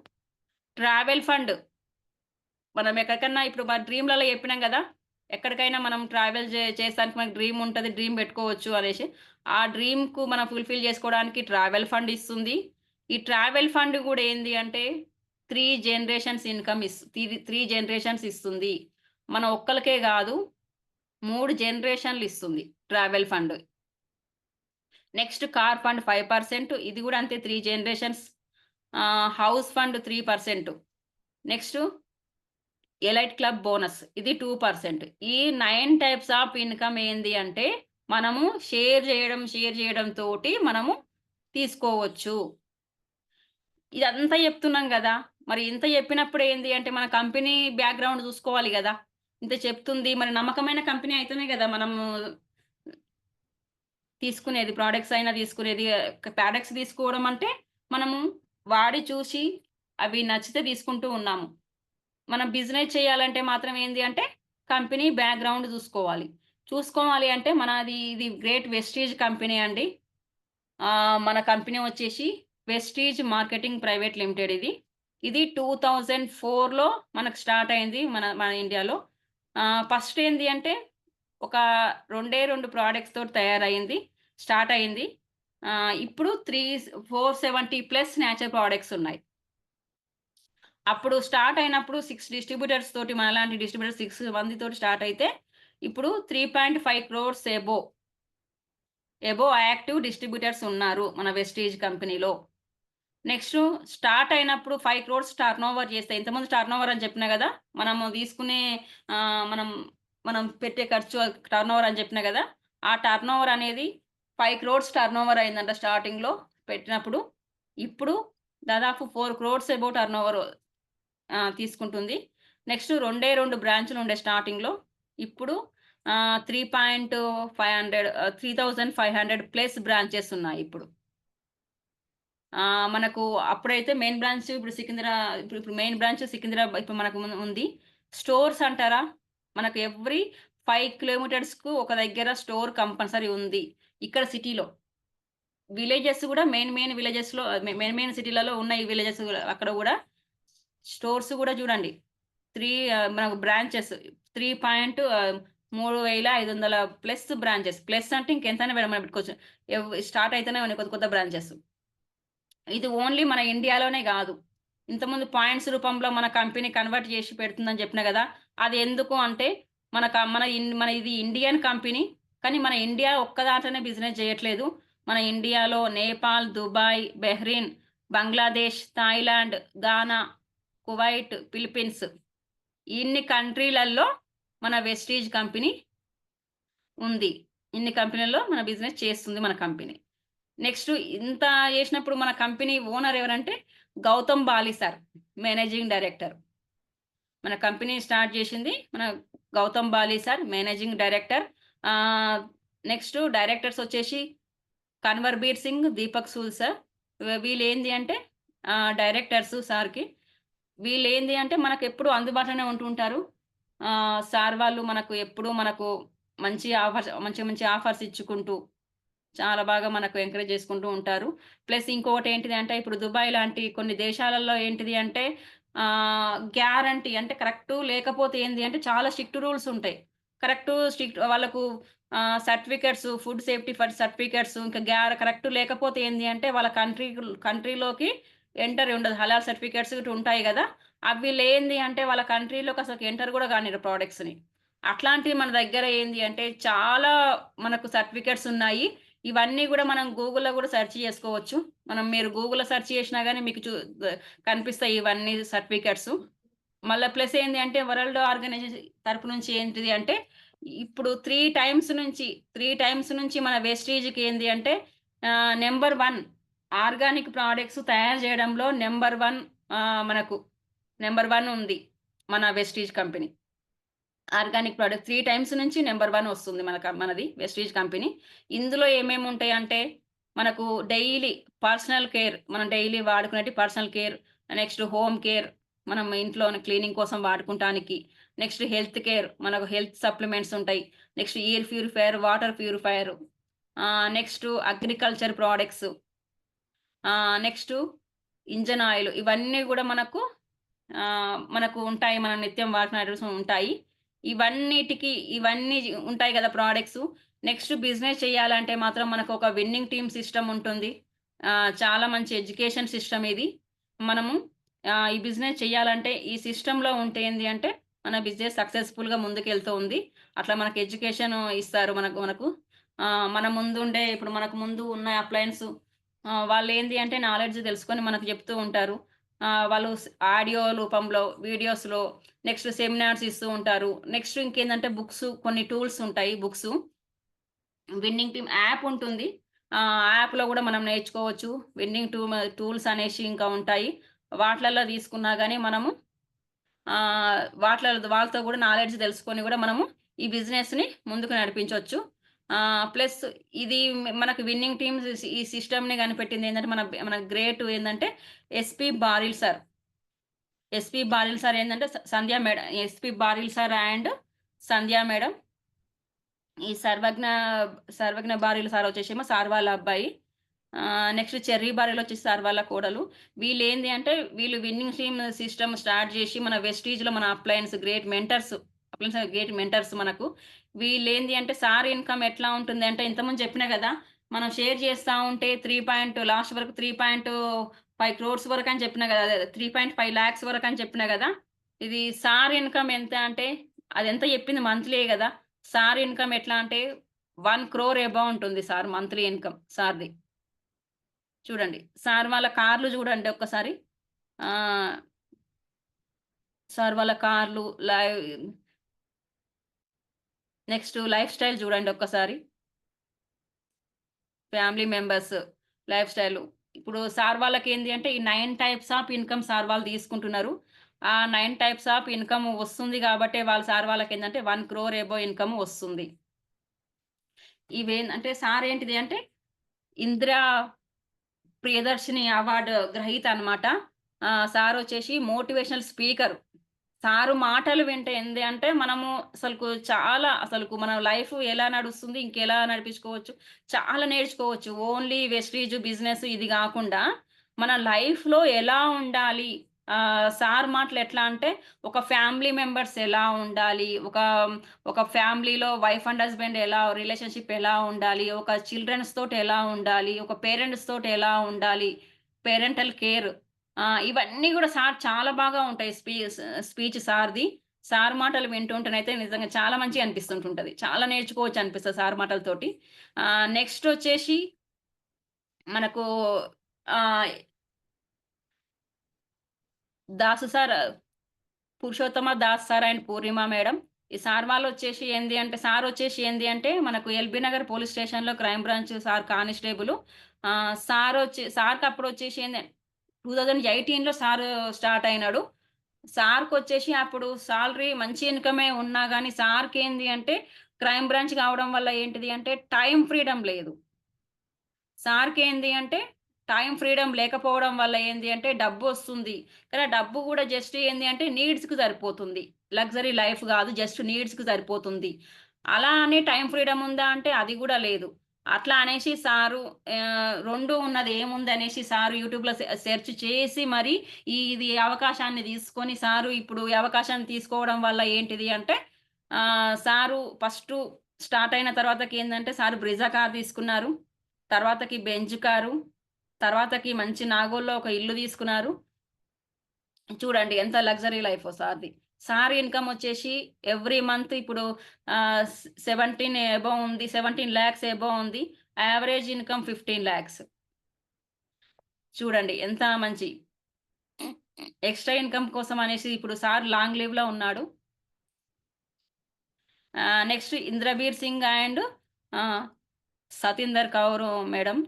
ట్రావెల్ ఫండ్ మనం ఎక్కడికన్నా ఇప్పుడు మన డ్రీమ్‌లలో చెప్పినాం గదా! ఎక్కడికైనా మనం ట్రావెల్ చేస్తానికి మనకు డ్రీమ్ ఉంటది. డ్రీమ్ పెట్టుకోవచ్చు అనేసి. ఆ డ్రీమ్‌కు మనం ఫుల్‌ఫిల్ చేసుకోవడానికి ట్రావెల్ ఫండ్ ఇస్తుంది. ఈ ట్రావెల్ ఫండ్ గూడా ఏంది అంటే 3 జనరేషన్స్ ఇన్‌కమ్ 3 జనరేషన్స్ ఇస్తుంది. మన ఒక్కళ్ళకే గాదు 3 జనరేషన్‌లు ఇస్తుంది travel fund. Next car fund 5% ఇది గూడా అంతే 3 generations. House fund 3%. Next elite club bonus ఇది 2%. ఈ 9 టైప్స్ ఆఫ్ ఇన్‌కమ్ ఏంది అంటే, మనము షేర్ చేయడం తోటి మనము తీసుకోవచ్చు. ఇదంతా చెప్తున్నాం గదా! మరి ఇంత చెప్పినప్పుడు ఏంది అంటే, మన కంపెనీ బ్యాక్‌గ్రౌండ్ చూసుకోవాలి గదా! ఇంత చెప్తుంది మరి నమ్మకమైన కంపెనీ అయితేనే గదా! మనము తీసుకునేది. ప్రొడక్ట్స్ అయినా తీసుకునేది. ప్రొడక్ట్స్ తీసుకోవడం అంటే, మనము వాడి చూసి అవి నచ్చితే తీసుకుంటూ ఉన్నాము. మనం బిజినెస్ చేయాలంటే మాత్రం ఏంది అంటే, కంపెనీ బ్యాక్‌గ్రౌండ్ చూసుకోవాలి. చూసుకోవాలి అంటే ఇది గ్రేట్ వెస్టీజ్ కంపెనీ అండి. మన కంపెనీ వచ్చేసి వెస్టీజ్ మార్కెటింగ్ ప్రైవేట్ లిమిటెడ్ ఇది. ఇది 2004లో మనకు స్టార్ట్ అయింది మన ఇండియాలో. ఫస్ట్ ఏంది అంటే, ఒక 2 ప్రొడక్ట్స్ తోటి తయారయింది. స్టార్ట్ అయింది. ఇప్పుడు 470 ప్లస్ నేచర్ ప్రొడక్ట్స్ ఉన్నాయి. అప్పుడు స్టార్ట్ అయినప్పుడు 6 డిస్ట్రిబ్యూటర్స్ తోటి మనలాంటి డిస్ట్రిబ్యూటర్స్ 6 మందితోటి స్టార్ట్ అయితే, ఇప్పుడు 3.5 క్రోర్స్ అబోవ్ యాక్టివ్ డిస్ట్రిబ్యూటర్స్ ఉన్నారు మన వెస్టీజ్ కంపెనీలో. నెక్స్టు స్టార్ట్ అయినప్పుడు 5 క్రోర్స్ టర్నోవర్ చేస్తే ఇంతకుముందు టర్నోవర్ అని చెప్పినా గదా! మనము తీసుకునే మనం మనం పెట్టే ఖర్చు టర్నోవర్ అని చెప్పినా గదా! ఆ టర్నోవర్ అనేది 5 క్రోర్స్ టర్నోవర్ అయిందంట స్టార్టింగ్‌లో పెట్టినప్పుడు. ఇప్పుడు దాదాపు 4 క్రోర్స్ అబోవ్ టర్నోవర్ తీసుకుంటుంది. నెక్స్ట్ 2 బ్రాంచులుండే స్టార్టింగ్‌లో. ఇప్పుడు 3,500 ప్లస్ బ్రాంచెస్ ఉన్నాయిప్పుడు. మనకు అప్పుడైతే మెయిన్ బ్రాంచ్ ఇప్పుడు మెయిన్ బ్రాంచ్ ఇప్పుడు మనకు ఉంది. స్టోర్స్ అంటారా? మనకు ఎవ్రీ 5 కిలోమీటర్స్‌కు ఒక దగ్గర స్టోర్ కంపల్సరీ ఉంది. ఇక్కడ సిటీలో. విలేజెస్ గూడా మెయిన్ విలేజెస్‌లో మెయిన్ సిటీలలో ఉన్నాయి విలేజెస్ అక్కడ గూడా స్టోర్స్ గూడా జూడండి. మనకు బ్రాంచెస్ 3,500 ప్లస్ బ్రాంచెస్. ప్లస్ అంటే ఇంకెంతైనా మనం పెట్టుకోవచ్చు. స్టార్ట్ అయితేనే ఉన్నాయి కొత్త కొత్త బ్రాంచెస్. ఇది ఓన్లీ మన ఇండియాలోనే గాదు. ఇంతకుముందు పాయింట్స్ రూపంలో మన కంపెనీ కన్వర్ట్ జేసి పెడుతుందని జెప్పినా గదా! అది ఎందుకు అంటే మన క మన ఇన్ మన ఇది ఇండియన్ కంపెనీ. కానీ మన ఇండియా ఒక్క దాంట్లోనే బిజినెస్ జేయట్లేదు. మన ఇండియాలో Nepal, Dubai, Bahrain, Bangladesh, Thailand, Ghana, Kuwait, Philippines ఇన్ని కంట్రీలల్లో మన వెస్టీజ్ కంపెనీ ఉంది. ఇన్ని కంపెనీల్లో మన బిజినెస్ చేస్తుంది మన కంపెనీ. నెక్స్ట్ ఇంత జేసినప్పుడు మన కంపెనీ ఓనర్ ఎవరంటే Gautam Bali sir. Managing director. మన కంపెనీ స్టార్ట్ జేసింది మన Gautam Bali sir managing director. Ah, next directors వచ్చేసి కన్వర్‌బీర్ సింగ్, దీపక్ సూల్ సార్. వీళ్ళేంది అంటే డైరెక్టర్స్ సార్‌కి. వీళ్ళేంది అంటే మనకెప్పుడు అందుబాటులోనే ఉంటూ ఉంటారు. సార్ వాళ్ళు మనకు ఎప్పుడూ మనకు మంచి మంచి ఆఫర్స్ ఇచ్చుకుంటూ చాలా బాగా మనకు ఎంకరేజ్ చేసుకుంటూ ఉంటారు. ప్లస్ ఇంకొకటేంటిది అంటే ఇప్పుడు దుబాయ్ లాంటి కొన్ని దేశాలలో ఏంటిది అంటే గ్యారంటీ అంటే కరెక్టు లేకపోతే ఏంది అంటే చాలా స్ట్రిక్ట్ రూల్స్ ఉంటాయి. స్ట్రిక్ట్ వాళ్ళకు సర్టిఫికేట్స్ ఫుడ్ సేఫ్టీ సర్టిఫికేట్స్ ఇంకా కరెక్ట్ లేకపోతే ఏంది అంటే వాళ్ళ కంట్రీలోకి ఎంటర్ ఉండదు. హలాల్ సర్టిఫికేట్స్ ఇటు ఉంటాయి గదా! అవి లేనిది అంటే వాళ్ళ కంట్రీలోకి అసలు ఎంటర్ గూడా గానియరు ప్రొడక్ట్స్‌ని. అట్లాంటివి మన దగ్గర ఏంది అంటే చాలా మనకు సర్టిఫికేట్స్ ఉన్నాయి. ఇవన్నీ గూడా మనం గూగుల్‌లో గూడా సెర్చ్ చేసుకోవచ్చు. మీరు గూగుల్‌లో సెర్చ్ చేసినా గాని మీకు కనిపిస్తాయి ఇవన్నీ సర్టిఫికేట్సు. మళ్ళా ప్లస్ ఏంది అంటే వరల్డ్ ఆర్గనైజేషన్ తరపు నుంచి ఏంటిది అంటే ఇప్పుడు 3 టైమ్స్ నుంచి మన వెస్టీజ్‌కి ఏంది అంటే నంబర్ 1 ఆర్గానిక్ ప్రొడక్ట్స్ తయారు చేయడంలో మనకు నంబర్ 1 ఉంది. మన Vestige company. Organic product 3 times నుంచి నంబర్ 1 వస్తుంది మనది వెస్టీజ్ కంపెనీ. ఇందులో ఏమేముంటాయంటే, మనకు డైలీ పర్సనల్ కేర్ మనం డైలీ వాడుకునేటి personal care, next home care మనం ఇంట్లోని క్లీనింగ్ కోసం వాడుకుంటానికి. నెక్స్ట్ హెల్త్ కేర్ మనకు హెల్త్ సప్లిమెంట్స్ ఉంటాయి. Next air purifier, water purifier, next agriculture products, next engine oil ఇవన్నీ గూడా మనకు ఉంటాయి. మనం నిత్యం వాడుతున్న ఐటమ్స్ ఉంటాయి. ఇవన్నీ ఉంటాయి గదా! ప్రొడక్ట్స్. నెక్స్ట్ బిజినెస్ చేయాలంటే మాత్రం మనకొక విన్నింగ్ టీమ్ సిస్టమ్ ఉంటుంది. చాలా మంచి ఎడ్యుకేషన్ సిస్టమ్ ఇది. మనము ఈ బిజినెస్ చేయాలంటే ఈ సిస్టమ్‌లో ఉంటే ఏంది అంటే మన బిజినెస్ సక్సెస్‌ఫుల్‌గా ముందుకెళ్తూ ఉంది. అట్లా మనకు ఎడ్యుకేషన్ ఇస్తారు మనకు మనకు. మన ముందుండే ఇప్పుడు మనకు ముందు ఉన్న అప్లయన్స్ వాళ్ళేంది అంటే నాలెడ్జ్ తెలుసుకొని మనకు చెప్తూ ఉంటారు. వాళ్ళు ఆడియో రూపంలో, వీడియోస్‌లో నెక్స్ట్ సెమినార్స్ ఇస్తూ ఉంటారు. నెక్స్ట్ ఇంకేందంటే బుక్స్ కొన్ని టూల్స్ ఉంటాయి బుక్సు. విన్నింగ్ టీమ్ యాప్ ఉంటుంది. యాప్‌లో గూడా మనం నేర్చుకోవచ్చు. విన్నింగ్ టూల్స్ అనేసి ఇంకా ఉంటాయి. వాటిలల్లో తీసుకున్నా గాని మనము వాళ్ళతో గూడా నాలెడ్జ్ తెలుసుకొని గూడా మనము ఈ బిజినెస్‌ని ముందుకు నడిపించొచ్చు. ప్లస్ ఇది మనకు విన్నింగ్ టీమ్స్ ఈ సిస్టమ్‌ని కనిపెట్టిందేందంటే మన గ్రేట్ ఏందంటే SP Baril sir. SP Baril sir ఏందంటే Sandhya madam SP Baril sir and Sandhya madam. ఈ సర్వజ్ఞ బారిల్ సార్ వచ్చేసేమో సార్ వాళ్ళ అబ్బాయి. నెక్స్ట్ చెర్రీ బారిల్ వచ్చేసి సార్ వాళ్ళ కోడలు. వీళ్ళేంది అంటే వీళ్ళు విన్నింగ్ టీమ్ సిస్టమ్ స్టార్ట్ జేసి మన వెస్టీజ్‌లో మన గ్రేట్ మెంటర్స్ మనకు. వీళ్ళేంది అంటే సార్ ఇన్‌కమ్ ఎట్లా ఉంటుందంటే ఇంతకుముందు చెప్పినా గదా! మనం షేర్ చేస్తా ఉంటే లాస్ట్ వరకు 3.5 క్రోర్స్ వరకని చెప్పినా గదా! అదే 3.5 లాక్స్ వరకని చెప్పినా గదా! ఇది సార్ ఇన్‌కమ్ ఎంత అంటే అదెంత చెప్పింది మంత్లీయే గదా! సార్ ఇన్‌కమ్ ఎట్లా అంటే 1 క్రోర్ అబోవ్ ఉంటుంది సార్ మంత్లీ ఇన్‌కమ్ సార్‌ది. చూడండి. సార్ వాళ్ళ కార్లు చూడండి ఒక్కసారి. ఆహ్, సార్ వాళ్ళ కార్లు నెక్స్ట్ లైఫ్ స్టైల్ చూడండి ఒక్కసారి. Family members life style. ఇప్పుడు సార్ వాళ్ళకేంది అంటే ఈ 9 టైప్స్ ఆఫ్ ఇన్‌కమ్ సార్ వాళ్ళు తీసుకుంటున్నారు. ఆ 9 టైప్స్ ఆఫ్ ఇన్‌కమ్ వస్తుంది గాబట్టే సార్ వాళ్ళకేందంటే 1 క్రోర్ అబోవ్ ఇన్‌కమ్ వస్తుంది. ఇవేందంటే సార్ ఏంటిది అంటే ఇందిరా ప్రియదర్శిని అవార్డ్ గ్రహీత అన్నమాట. సారొచ్చేసి మోటివేషనల్ స్పీకర్. సారు మాటలు వింటే ఏంది అంటే మనము అసలుకు మన లైఫ్ ఎలా నడుస్తుంది, ఇంకెలా నడిపించుకోవచ్చు, చాలా నేర్చుకోవచ్చు. ఓన్లీ వెస్టీజ్ బిజినెస్ ఇది గాకుండా మన లైఫ్‌లో ఎలా ఉండాలి, సార్ మాటలు ఎట్లా అంటే ఒక ఫ్యామిలీ మెంబర్స్ ఎలా ఉండాలి, ఒక ఫ్యామిలీలో వైఫ్ అండ్ హస్బాండ్ రిలేషన్‌షిప్ ఎలా ఉండాలి, ఒక చిల్డ్రన్స్ తోటి ఎలా ఉండాలి, ఒక పేరెంట్స్ తోటి ఎలా ఉండాలి, పేరెంటల్ కేర్ ఇవన్నీ గూడా సార్ చాలా బాగా ఉంటాయి. స్పీచ్ సార్‌ది. సార్ మాటలు వింటుంటేనైతే నిజంగా చాలా మంచిగా అనిపిస్తుంటుంటది. చాలా నేర్చుకోవచ్చు అనిపిస్తది సార్ మాటలతోటి. నెక్స్టొచ్చేసి మనకు ఆహ్, Dasu sir Purushottama Das sir and Purnima madam. ఈ సారొచ్చేసి ఏంది అంటే మనకు ఎల్బీ నగర్ పోలీస్ స్టేషన్‌లో క్రైమ్ బ్రాంచ్ సార్ కానిస్టేబులు. సార్‌కప్పుడొచ్చేసి 2018లో సారు స్టార్ట్ అయినాడు. సార్‌కొచ్చేసి అప్పుడు సాలరీ మంచి ఇన్‌కమే ఉన్నా గాని సార్‌కేంది అంటే క్రైమ్ బ్రాంచ్ కావడం వల్ల ఏంటిది అంటే టైమ్ ఫ్రీడమ్ లేదు. సార్‌కేంది అంటే టైమ్ ఫ్రీడమ్ లేకపోవడం వల్ల ఏంది అంటే డబ్బొస్తుంది. కానీ ఆ డబ్బు గూడా జస్ట్ ఏంది అంటే నీడ్స్‌కి సరిపోతుంది. లగ్జరీ లైఫ్ గాదు. జస్ట్ నీడ్స్‌కి సరిపోతుంది. అలా అని టైమ్ ఫ్రీడమ్ ఉందా అంటే అది గూడా లేదు. అట్లా అనేసి సారు 2 ఉన్నది ఏముందనేసి సారు యూట్యూబ్‌లో సెర్చ్ చేసి మరి ఇది అవకాశాన్ని తీసుకొని సారు ఇప్పుడు ఈ అవకాశాన్ని తీసుకోవడం వల్ల ఏంటిది అంటే సారు ఫస్టు స్టార్ట్ అయిన తర్వాతకేందంటే సారు బ్రిజా కార్ తీసుకున్నారు. తర్వాతకి బెంజ్ కారు. తర్వాతకి మంచి నాగోల్‌లో ఒక ఇల్లు తీసుకున్నారు. చూడండి ఎంత లగ్జరీ లైఫో సార్‌ది. సార్ ఇన్‌కమ్ వచ్చేసి ఎవ్రీ మంత్ ఇప్పుడు 17 అబోవ్ ఉంది. 17 లాక్స్ అబోవ్ ఉంది. Average income 15 lakhs. చూడండి ఎంత మంచి ఎక్స్‌ట్రా ఇన్‌కమ్ కోసం అనేసి ఇప్పుడు సార్ లాంగ్ లీవ్‌లో ఉన్నాడు. నెక్స్ట్ ఇంద్రబీర్ సింగ్ అండ్ ఆహ్, సతీందర్ కౌర్ మేడం.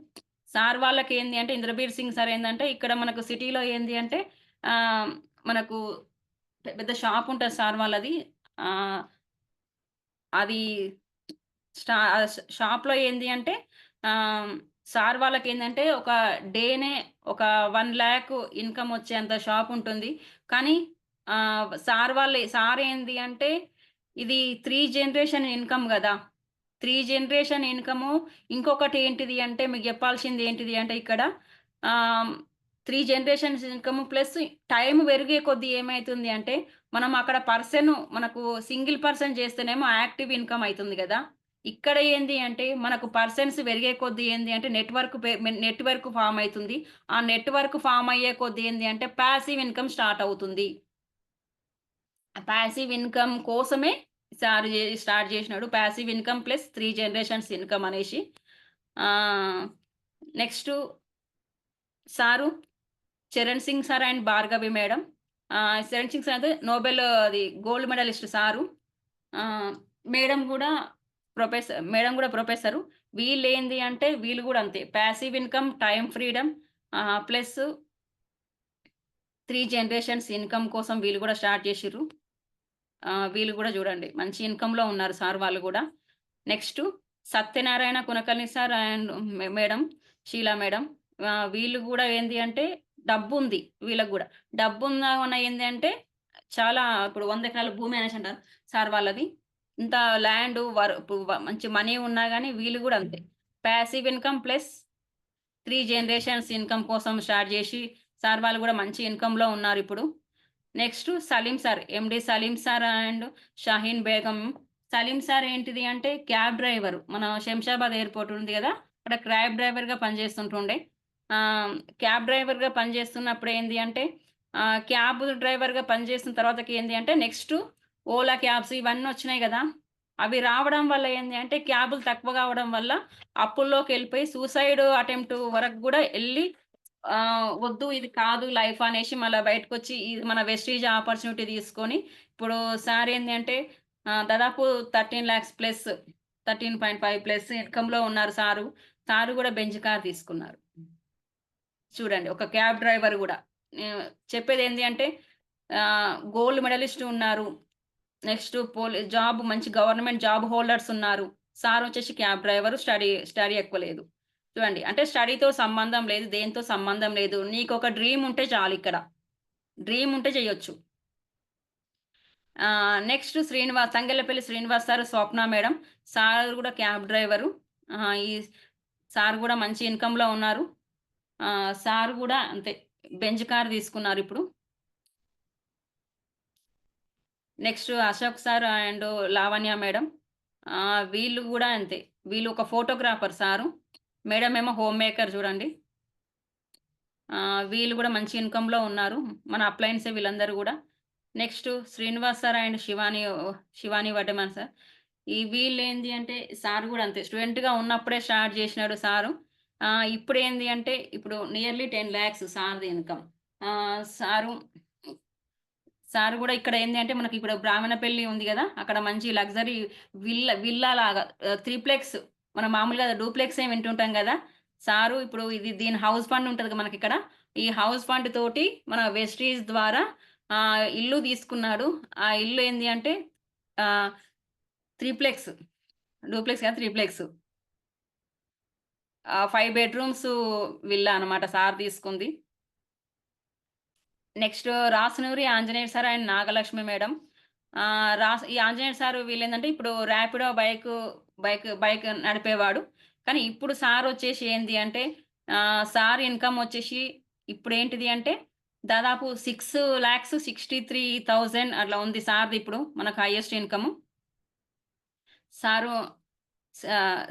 సార్ వాళ్ళకేంది అంటే ఇంద్రబీర్ సింగ్ సార్ ఏందంటే ఇక్కడ మనకు సిటీలో ఏంది అంటే ఆహ్, మనకు పెద్ద షాప్ ఉంటది సార్ వాళ్ళది. ఆహ్, అది షాప్‌లో ఏంది అంటే ఆహ్, సార్ వాళ్ళకేందంటే డేనే ఒక 1,00,000 ఇన్‌కమ్ వచ్చేంత షాప్ ఉంటుంది. కానీ సార్ ఏంది అంటే ఇది 3 జనరేషన్ ఇన్‌కమ్ గదా! 3 జనరేషన్ ఇన్‌కము ఇంకొకటి ఏంటిది అంటే మీకు జెప్పాల్సింది ఏంటిది అంటే ఇక్కడ 3 జనరేషన్స్ ఇన్‌కమ్ ప్లస్ టైమ్ పెరిగే కొద్దీ ఏమైతుంది అంటే మనం అక్కడ మనకు సింగిల్ పర్సన్ చేస్తేనేమో యాక్టివ్ ఇన్‌కమ్ అయితుంది గదా! ఇక్కడ ఏంది అంటే మనకు పర్సన్స్ పెరిగే కొద్దీ ఏంది అంటే నెట్‌వర్క్ ఫార్మ్ అయితుంది. ఆ నెట్‌వర్క్ ఫార్మ్ అయ్యే కొద్దీ ఏంది అంటే పాసివ్ ఇన్‌కమ్ స్టార్ట్ అవుతుంది. పాసివ్ ఇన్‌కమ్ కోసమే స్టార్ట్ జేసినాడు. Passive income plus 3 generations income అనేసి. ఆహ్, next sir Charan Singh sir and Bhargavi madam. Charan Singh sir అయితే నోబెల్ అది గోల్డ్ మెడలిస్ట్ సారు. ఆహ్, మేడం గూడా మేడం గూడా ప్రొఫెసరు. వీళ్ళేంది అంటే వీళ్ళు గూడా అంతే. Passive income, time freedom plus 3 generations income కోసం వీళ్ళు గూడా స్టార్ట్ జేషిర్రు. వీళ్ళు గూడా జూడండి. మంచి ఇన్‌కమ్‌లో ఉన్నారు సార్ వాళ్ళు గూడా. Next Satyanarayana Kunakalni sir and madam, Sheela madam. వీళ్ళు గూడా ఏంది అంటే డబ్బుంది వీళ్ళకి గూడా. డబ్బున్న ఏంది అంటే చాలా ఇప్పుడు 100 ఎకరాల భూమి అనేసి అంటారు సార్ వాళ్ళది. ఇంత ల్యాండు ఇప్పుడు మంచి మనీ ఉన్నా గాని వీళ్ళు గూడా అంతే. Passive income plus 3 generations income కోసం స్టార్ట్ జేసి సార్ వాళ్ళు గూడా మంచి ఇన్‌కమ్‌లో ఉన్నారిప్పుడు. Next Salim sir. MD Salim sir and Shaheen Begum. Salim sir ఏంటిది అంటే క్యాబ్ డ్రైవరు. మన శంషాబాద్ ఎయిర్‌పోర్ట్ ఉంది గదా! అక్కడ క్యాబ్ డ్రైవర్‌గా పనిజేస్తుంటుండే. ఆహ్, క్యాబ్ డ్రైవర్‌గా పనిజేస్తున్నప్పుడు ఏంది అంటే క్యాబ్ డ్రైవర్‌గా పనిజేసిన తర్వాతకి ఏంది అంటే నెక్స్టు ఓలా క్యాబ్స్ ఇవన్నీ ఒచ్చినాయి గదా! అవి రావడం వల్ల ఏంది అంటే క్యాబులు తక్కువగా అవ్వడం వల్ల అప్పుల్లోకెళ్ళిపోయి సూసైడ్ అటెంప్ట్ వరకు గూడా ఎళ్లి వద్దు ఇది కాదు లైఫ్ అనేసి మళ్ళా బయటకొచ్చి ఇది మన వెస్టీజ్ ఆపర్చునిటీ తీసుకొని, ఇప్పుడు సార్ ఏంది అంటే దాదాపు 13,00,000 ప్లస్ 13.5 ప్లస్ ఇన్‌కమ్‌లో ఉన్నారు సారు. సారు గూడా బెంజ్ కార్ తీసుకున్నారు. చూడండి ఒక క్యాబ్ డ్రైవర్ గూడా. చెప్పేదేంది అంటే గోల్డ్ మెడలిస్ట్ ఉన్నారు. నెక్స్ట్ జాబ్ మంచి గవర్నమెంట్ జాబ్ హోల్డర్స్ ఉన్నారు. సారొచ్చేసి క్యాబ్ డ్రైవరు. స్టడీ ఎక్కువ లేదు. చూడండి. అంటే స్టడీతో సంబంధం లేదు. దేనితో సంబంధం లేదు. నీకొక డ్రీమ్ ఉంటే చాలిక్కడ. డ్రీమ్ ఉంటే చేయొచ్చు. Next Tangellapalli Srinivas sir, Swapna madam. Sir గూడా క్యాబ్ డ్రైవరు. ఈ సార్ గూడా మంచి ఇన్‌కమ్‌లో ఉన్నారు. సార్ గూడా అంతే. బెంజ్ కార్ తీసుకున్నారిప్పుడు. Next Ashok sir and Lavanya madam. వీళ్ళు గూడా అంతే. వీళ్ళు ఒక ఫోటోగ్రాఫర్ సారు. మేడం ఏమో హోమ్ మేకర్ చూడండి. వీళ్ళు గూడా మంచి ఇన్‌కమ్‌లో ఉన్నారు. మన అప్లయన్సే వీళ్ళందరూ గూడా. Next Srinivas sir and Shivani Vaddeman sir. వీళ్ళేంది అంటే సార్ గూడా అంతే. స్టూడెంట్‌గా ఉన్నప్పుడే స్టార్ట్ జేసినాడు సారు. ఇప్పుడేంది అంటే ఇప్పుడు నియర్లీ 10,00,000 సార్‌ది ఇన్‌కమ్. సారు సార్ గూడా ఇక్కడ ఏంది అంటే మనకిప్పుడు బ్రాహ్మణపల్లి ఉంది గదా! అక్కడ మంచి లగ్జరీ విల్లాలాగా త్రిప్లెక్స్ మనం మామూలుగా డూప్లెక్స్ ఏమి వింటుంటాం గదా! సారు ఇప్పుడు దీని హౌస్ ఫండ్ ఉంటది మనకిక్కడ. ఈ హౌస్ ఫండ్ తోటి మన వెస్టీజ్ ద్వారా ఇల్లు తీసుకున్నాడు. ఆ ఇల్లు ఏంది అంటే ఆహ్, త్రిప్లెక్స్. డూప్లెక్స్ కాదు త్రిప్లెక్స్. 5 బెడ్‌రూమ్స్ విల్లా అన్నమాట సార్ తీసుకుంది. Next Rasunuri Anjaneyulu sir and Nagalakshmi madam. ఈ ఆంజనేయులు సార్ వీళ్ళేందంటే ఇప్పుడు ర్యాపిడో బైక్ నడిపేవాడు. కానీ ఇప్పుడు సార్ వచ్చేసి ఏంది అంటే సార్ ఇన్‌కమ్ వచ్చేసి ఇప్పుడేంటిది అంటే దాదాపు 6,63,000 అట్లా ఉంది సార్‌ది ఇప్పుడు మనకు highest income. Sir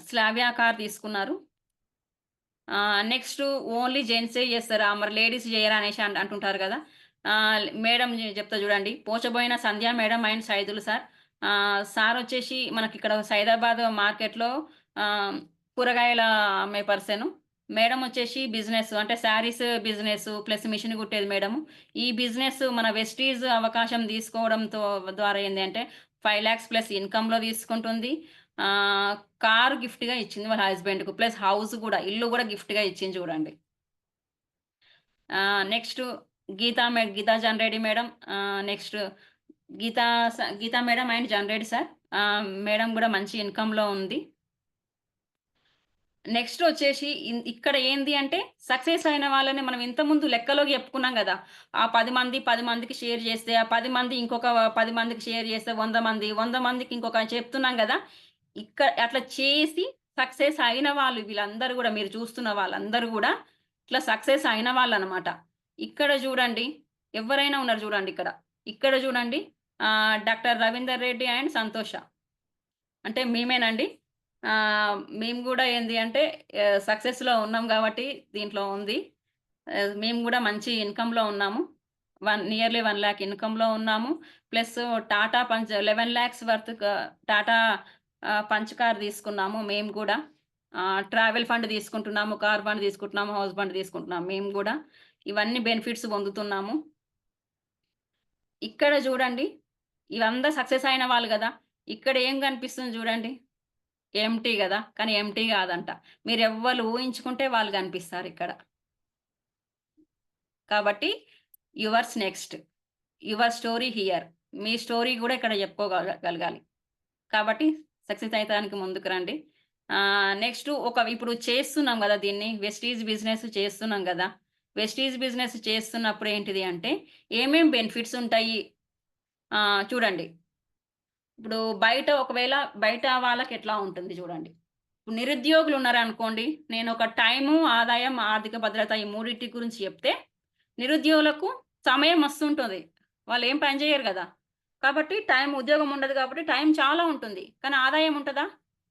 Slavia car తీసుకున్నారు. నెక్స్టు ఓన్లీ జెంట్సే చేస్తారా? మరి లేడీస్ జేయరా అనేసి అంటుంటారు గదా! మేడం చెప్తా చూడండి. పోచబోయిన సంధ్య మేడం అండ్ సైదులు సార్. సారొచ్చేసి మనకిక్కడ సైదాబాద్ మార్కెట్‌లో ఆహ్, కూరగాయల అమ్మే పర్సను. మేడం వచ్చేసి బిజినెస్ అంటే శారీస్ బిజినెస్ ప్లస్ మిషన్ కుట్టేది మేడము. ఈ బిజినెస్ మన వెస్టీజ్ అవకాశం తీసుకోవడంతో ద్వారా ఏంది అంటే 5,00,000 ప్లస్ ఇన్‌కమ్‌లో తీసుకుంటుంది. ఆహ్, కారు గిఫ్ట్‌గా ఇచ్చింది వాళ్ళ హస్బెండ్‌కు. ప్లస్ హౌస్ గూడా, ఇల్లు గూడా గిఫ్ట్‌గా ఇచ్చింది చూడండి. Next Geeta Janreddy madam. Next Geeta madam and Janreddy sir. Madam గూడా మంచి ఇన్‌కమ్‌లో ఉంది. నెక్స్ట్ వచ్చేసి ఇక్కడ ఏంది అంటే సక్సెస్ అయిన వాళ్ళని మనం ఇంతకుముందు లెక్కలోకి చెప్పుకున్నాం గదా! ఆ 10 మంది 10 మందికి షేర్ చేస్తే, ఆ 10 మంది ఇంకొక 10 మందికి షేర్ చేస్తే 100 మంది, 100 మందికి ఇంకొక చెప్తున్నాం గదా! అట్లా చేసి సక్సెస్ అయిన వాళ్ళు వీళ్ళందరూ గూడా మీరు చూస్తున్న వాళ్ళందరూ గూడా ఇట్లా సక్సెస్ అయిన వాళ్ళనమాట. ఇక్కడ జూడండి ఎవ్వరైనా ఉన్నారు జూడండి ఇక్కడ. ఇక్కడ జూడండి డాక్టర్ రవీందర్ రెడ్డి అండ్ సంతోష. అంటే మేమేనండి. మేము గూడా ఏంది అంటే సక్సెస్‌లో ఉన్నాం గాబట్టి దీంట్లో ఉంది. మేము గూడా మంచి ఇన్‌కమ్‌లో ఉన్నాము. నియర్లీ 1,00,000 ఇన్‌కమ్‌లో ఉన్నాము. Plus Tata punch 11,00,000 worth Tata punch car తీసుకున్నాము మేము గూడా. ట్రావెల్ ఫండ్ తీసుకుంటున్నాము, కార్ ఫండ్ తీసుకుంటున్నాము, హౌస్ ఫండ్ తీసుకుంటున్నాము మేము గూడా. ఇవన్నీ బెనిఫిట్స్ పొందుతున్నాము. ఇక్కడ జూడండి ఇవంతా సక్సెస్ అయిన వాళ్ళు గదా! ఇక్కడ ఏం కనిపిస్తుంది జూడండి. ఎంప్టీ గదా! కానీ ఎంప్టీ గాదంట. మీరెవ్వలు ఊహించుకుంటే వాళ్ళు గనిపిస్తారిక్కడ. కాబట్టి yours next. Your story here. Me story గూడా ఇక్కడ గలగాలి. కాబట్టి సక్సెస్ అయితానికి ముందుకు రండి. నెక్స్ట్ ఇప్పుడు చేస్తున్నాం గదా! దీన్ని వెస్టీజ్ బిజినెస్ చేస్తున్నాం గదా! వెస్టీజ్ బిజినెస్ చేస్తున్నప్పుడు ఏంటిది అంటే ఏమేం బెనిఫిట్స్ ఉంటాయి? చూడండి. ఇప్పుడు బయట వాళ్ళకెట్లా ఉంటుంది జూడండి. ఇప్పుడు నిరుద్యోగులున్నారనుకోండి. నేనొక టైము, ఆదాయం, ఆర్థిక భద్రత ఈ మూడిటి గురించి చెప్తే, నిరుద్యోగులకు సమయం మస్తుంటది. వాళ్ళేం పని జేయరు గదా! కాబట్టి ఉద్యోగం ఉండదు కాబట్టి టైం చాలా ఉంటుంది. కానీ ఆదాయం ఉంటదా?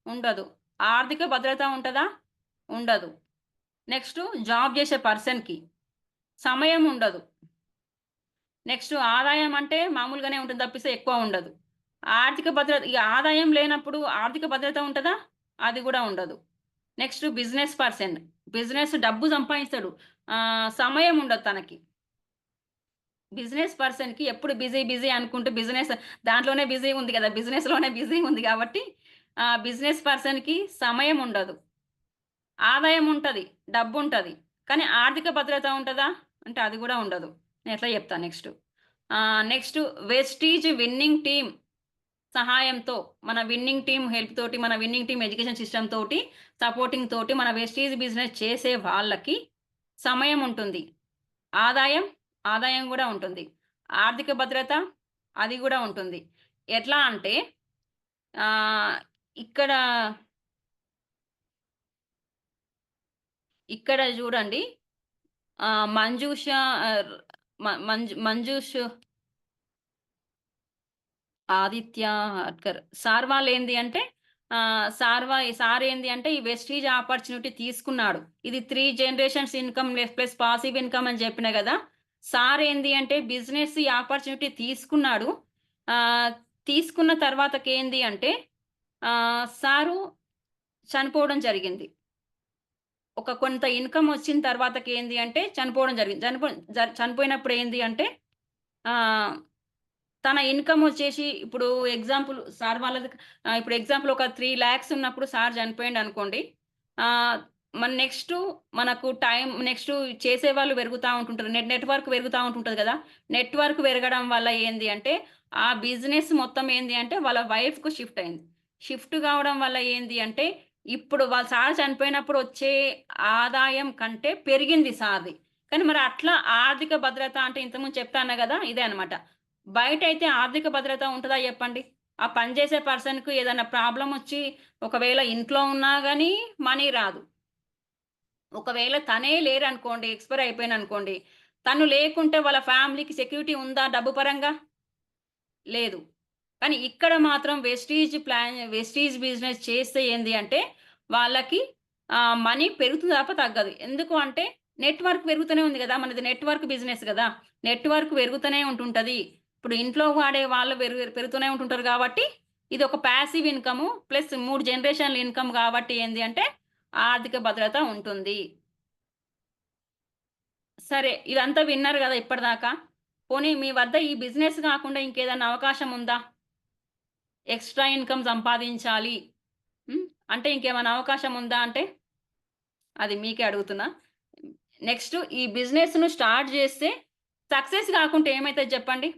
ఉండదు. ఆర్థిక భద్రత ఉంటదా? ఉండదు. నెక్స్టు జాబ్ జేసే పర్సన్‌కి సమయం ఉండదు. నెక్స్ట్ ఆదాయం అంటే మామూలుగానే ఉంటుంది తప్పిస్తే ఎక్కువ ఉండదు. ఆర్థిక భద్రత ఆదాయం లేనప్పుడు ఆర్థిక భద్రత ఉంటదా? అది గూడా ఉండదు. Next business person. బిజినెస్ డబ్బు సంపాదిస్తాడు. సమయం ఉండదు తనకి. బిజినెస్ పర్సన్‌కి ఎప్పుడు బిజీ అనుకుంటూ దాంట్లోనే బిజీ ఉంది గదా! బిజినెస్‌లోనే బిజీ ఉంది గాబట్టి బిజినెస్ పర్సన్‌కి సమయం ఉండదు. ఆదాయం ఉంటది. డబ్బుంటది. కానీ ఆర్థిక భద్రత ఉంటదా? అంటే అది గూడా ఉండదు. నేను ఎట్లా చెప్తా next. Next Vestige winning team సహాయంతో మన విన్నింగ్ టీమ్ హెల్ప్ తోటి, మన విన్నింగ్ టీమ్ ఎడ్యుకేషన్ సిస్టమ్ తోటి, సపోర్టింగ్ తోటి మన వెస్టీజ్ బిజినెస్ చేసే వాళ్ళకి సమయం ఉంటుంది. ఆదాయం, ఆదాయం గూడా ఉంటుంది. ఆర్థిక భద్రత అది గూడా ఉంటుంది. ఎట్లా అంటే ఆహ్, ఇక్కడ, ఇక్కడ జూడండి మంజూష ఆహ్, మ మంజు మంజూష్ ఆదిత్య హడ్కర్. సార్ వాళ్ళేంది అంటే సార్ ఏంది అంటే ఈ వెస్టీజ్ ఆపర్చునిటీ తీసుకున్నాడు. ఇది 3 generations income plus passive income అని చెప్పిన గదా! సార్ ఏంది అంటే బిజినెస్ ఈ ఆపర్చునిటీ తీసుకున్నాడు. ఆహ్, తీసుకున్న తర్వాతకేంది అంటే సారు చనిపోవడం జరిగింది. ఒక కొంత ఇన్‌కమ్ వచ్చిన తర్వాతకేంది అంటే చనిపోవడం జరిగింది. చనిపోయినప్పుడు ఏంది అంటే ఆహ్ తన ఇన్‌కమ్ వచ్చేసి ఇప్పుడు ఎగ్జాంపుల్ సార్ వాళ్ళది ఇప్పుడు ఎగ్జాంపుల్ ఒక 3,00,000 ఉన్నప్పుడు సార్ చనిపోయిండనుకోండి. ఆహ్, మనకు నెక్స్ట్ చేసేవాళ్ళు పెరుగుతా ఉంటుంటారు. నెట్‌వర్క్ పెరుగుతా ఉంటుంటది గదా! నెట్‌వర్క్ పెరగడం వల్ల ఏంది అంటే, ఆ బిజినెస్ మొత్తం ఏంది అంటే వాళ్ళ వైఫ్‌కు షిఫ్ట్ అయింది. షిఫ్ట్ కావడం వల్ల ఏంది అంటే, ఇప్పుడు వాళ్ళ సార్ చనిపోయినప్పుడు వచ్చే ఆదాయం కంటే పెరిగింది సార్‌ది. కానీ మరి అట్లా ఆర్థిక భద్రత అంటే ఇంతకుముందు చెప్తా అన్నా గదా! ఇదే అన్నమాట. బయటైతే ఆర్థిక భద్రత ఉంటదా జెప్పండి? ఆ పని జేసే పర్సన్‌కు ఏదన్నా ప్రాబ్లమొచ్చి ఒకవేళ ఇంట్లో ఉన్నా గాని మనీ రాదు. ఒకవేళ తనే లేరనుకోండి, ఎక్స్‌పైర్ అయిపోయిందనుకోండి, తను లేకుంటే వాళ్ళ ఫ్యామిలీకి సెక్యూరిటీ ఉందా డబ్బు పరంగా? లేదు. కానీ ఇక్కడ మాత్రం వెస్టీజ్ బిజినెస్ చేస్తే ఏంది అంటే, వాళ్ళకి మనీ పెరుగుతుంది తప్ప తగ్గదు. ఎందుకు అంటే, నెట్‌వర్క్ పెరుగుతూనే ఉంది గదా! మనది నెట్‌వర్క్ బిజినెస్ గదా! నెట్‌వర్క్ పెరుగుతూనే ఉంటుంటది. ఇప్పుడు ఇంట్లో వాడే వాళ్ళు పెరుగుతూనే ఉంటుంటారు గాబట్టి, ఇదొక పాసివ్ ఇన్‌కము ప్లస్ 3 జనరేషన్‌ల ఇన్‌కమ్ గాబట్టి ఏంది అంటే, ఆర్థిక భద్రత ఉంటుంది. సరే ఇదంతా విన్నారు గదా ఇప్పటిదాకా. పోనీ మీ వద్ద ఈ బిజినెస్ గాకుండా ఇంకేదన్నా అవకాశం ఉందా? ఎక్స్‌ట్రా ఇన్‌కమ్ సంపాదించాలి. హ్మ్. అంటే ఇంకేమైనా అవకాశం ఉందా అంటే, అది మీకే అడుగుతున్నా. నెక్స్ట్ ఈ బిజినెస్‌ను స్టార్ట్ జేస్తే సక్సెస్ గాకుంటే ఏమైతది జెప్పండి?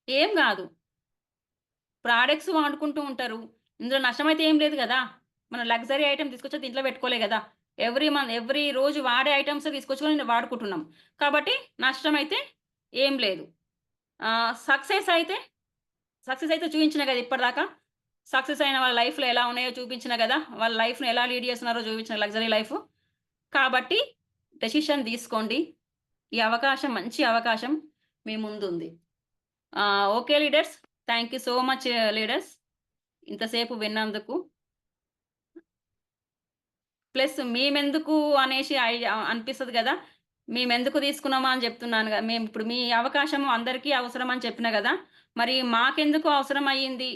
ఏం గాదు. ప్రొడక్ట్స్ వాడుకుంటూ ఉంటారు. ఇందులో నష్టమైతే ఏం లేదు గదా! మనం లగ్జరీ ఐటెమ్ తీసుకొచ్చి ఇంట్లో పెట్టుకోలే గదా! ఎవ్రీ రోజు వాడే ఐటెమ్సే తీసుకొచ్చుకొని వాడుకుంటున్నాం. కాబట్టి నష్టమైతే ఏం లేదు. సక్సెస్ అయితే చూయించిన గదా ఇప్పటిదాకా. సక్సెస్ అయిన వాళ్ళ లైఫ్‌లో ఎలా ఉన్నాయో చూపించిన గదా! వాళ్ళ లైఫ్‌ని ఎలా లీడ్ చేస్తున్నారో చూపించిన లగ్జరీ లైఫ్. కాబట్టి డెసిషన్ తీసుకోండి. ఈ అవకాశం మంచి అవకాశం మీ ముందుంది. Okay leaders. Thank you so much leaders. ఇంతసేపు విన్నందుకు. ప్లస్ మేమెందుకు అనేసి అనిపిస్తది గదా! మేమెందుకు తీసుకున్నామా అని చెప్తున్నాను మేమిప్పుడు మీ అవకాశం అందరికీ అవసరం అని చెప్పినా గదా! మరి మాకెందుకు అవసరం అయ్యింది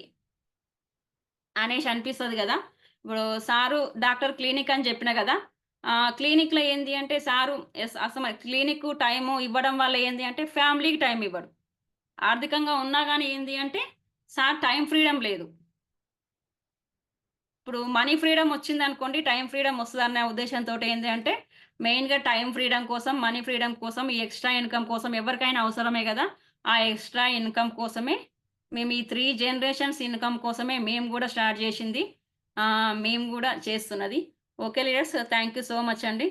అనేసి అనిపిస్తది గదా! ఇప్పుడు సారు డాక్టర్ క్లినిక్ అని చెప్పినా గదా! క్లినిక్‌లో ఏంది అంటే సారు క్లినిక్కు టైము ఇవ్వడం వల్ల ఏంది అంటే ఫ్యామిలీకి టైమ్ ఇవ్వడు. ఆర్థికంగా ఉన్నా గాని ఏంది అంటే సార్ టైమ్ ఫ్రీడమ్ లేదు. ఇప్పుడు మనీ ఫ్రీడమ్ వచ్చిందనుకోండి, టైమ్ ఫ్రీడమ్ వస్తదన్న ఉద్దేశ్యంతోటి ఏంది అంటే, మెయిన్‌గా టైమ్ ఫ్రీడమ్ కోసం, మనీ ఫ్రీడమ్ కోసం, ఈ ఎక్స్‌ట్రా ఇన్‌కమ్ కోసం ఎవరికైనా అవసరమే గదా! ఆ ఎక్స్‌ట్రా ఇన్‌కమ్ కోసమే మేము ఈ 3 జనరేషన్స్ ఇన్‌కమ్ కోసమే మేము గూడా స్టార్ట్ జేశింది. మేము గూడా చేస్తున్నది. Okay leaders. Thank you so much అండి.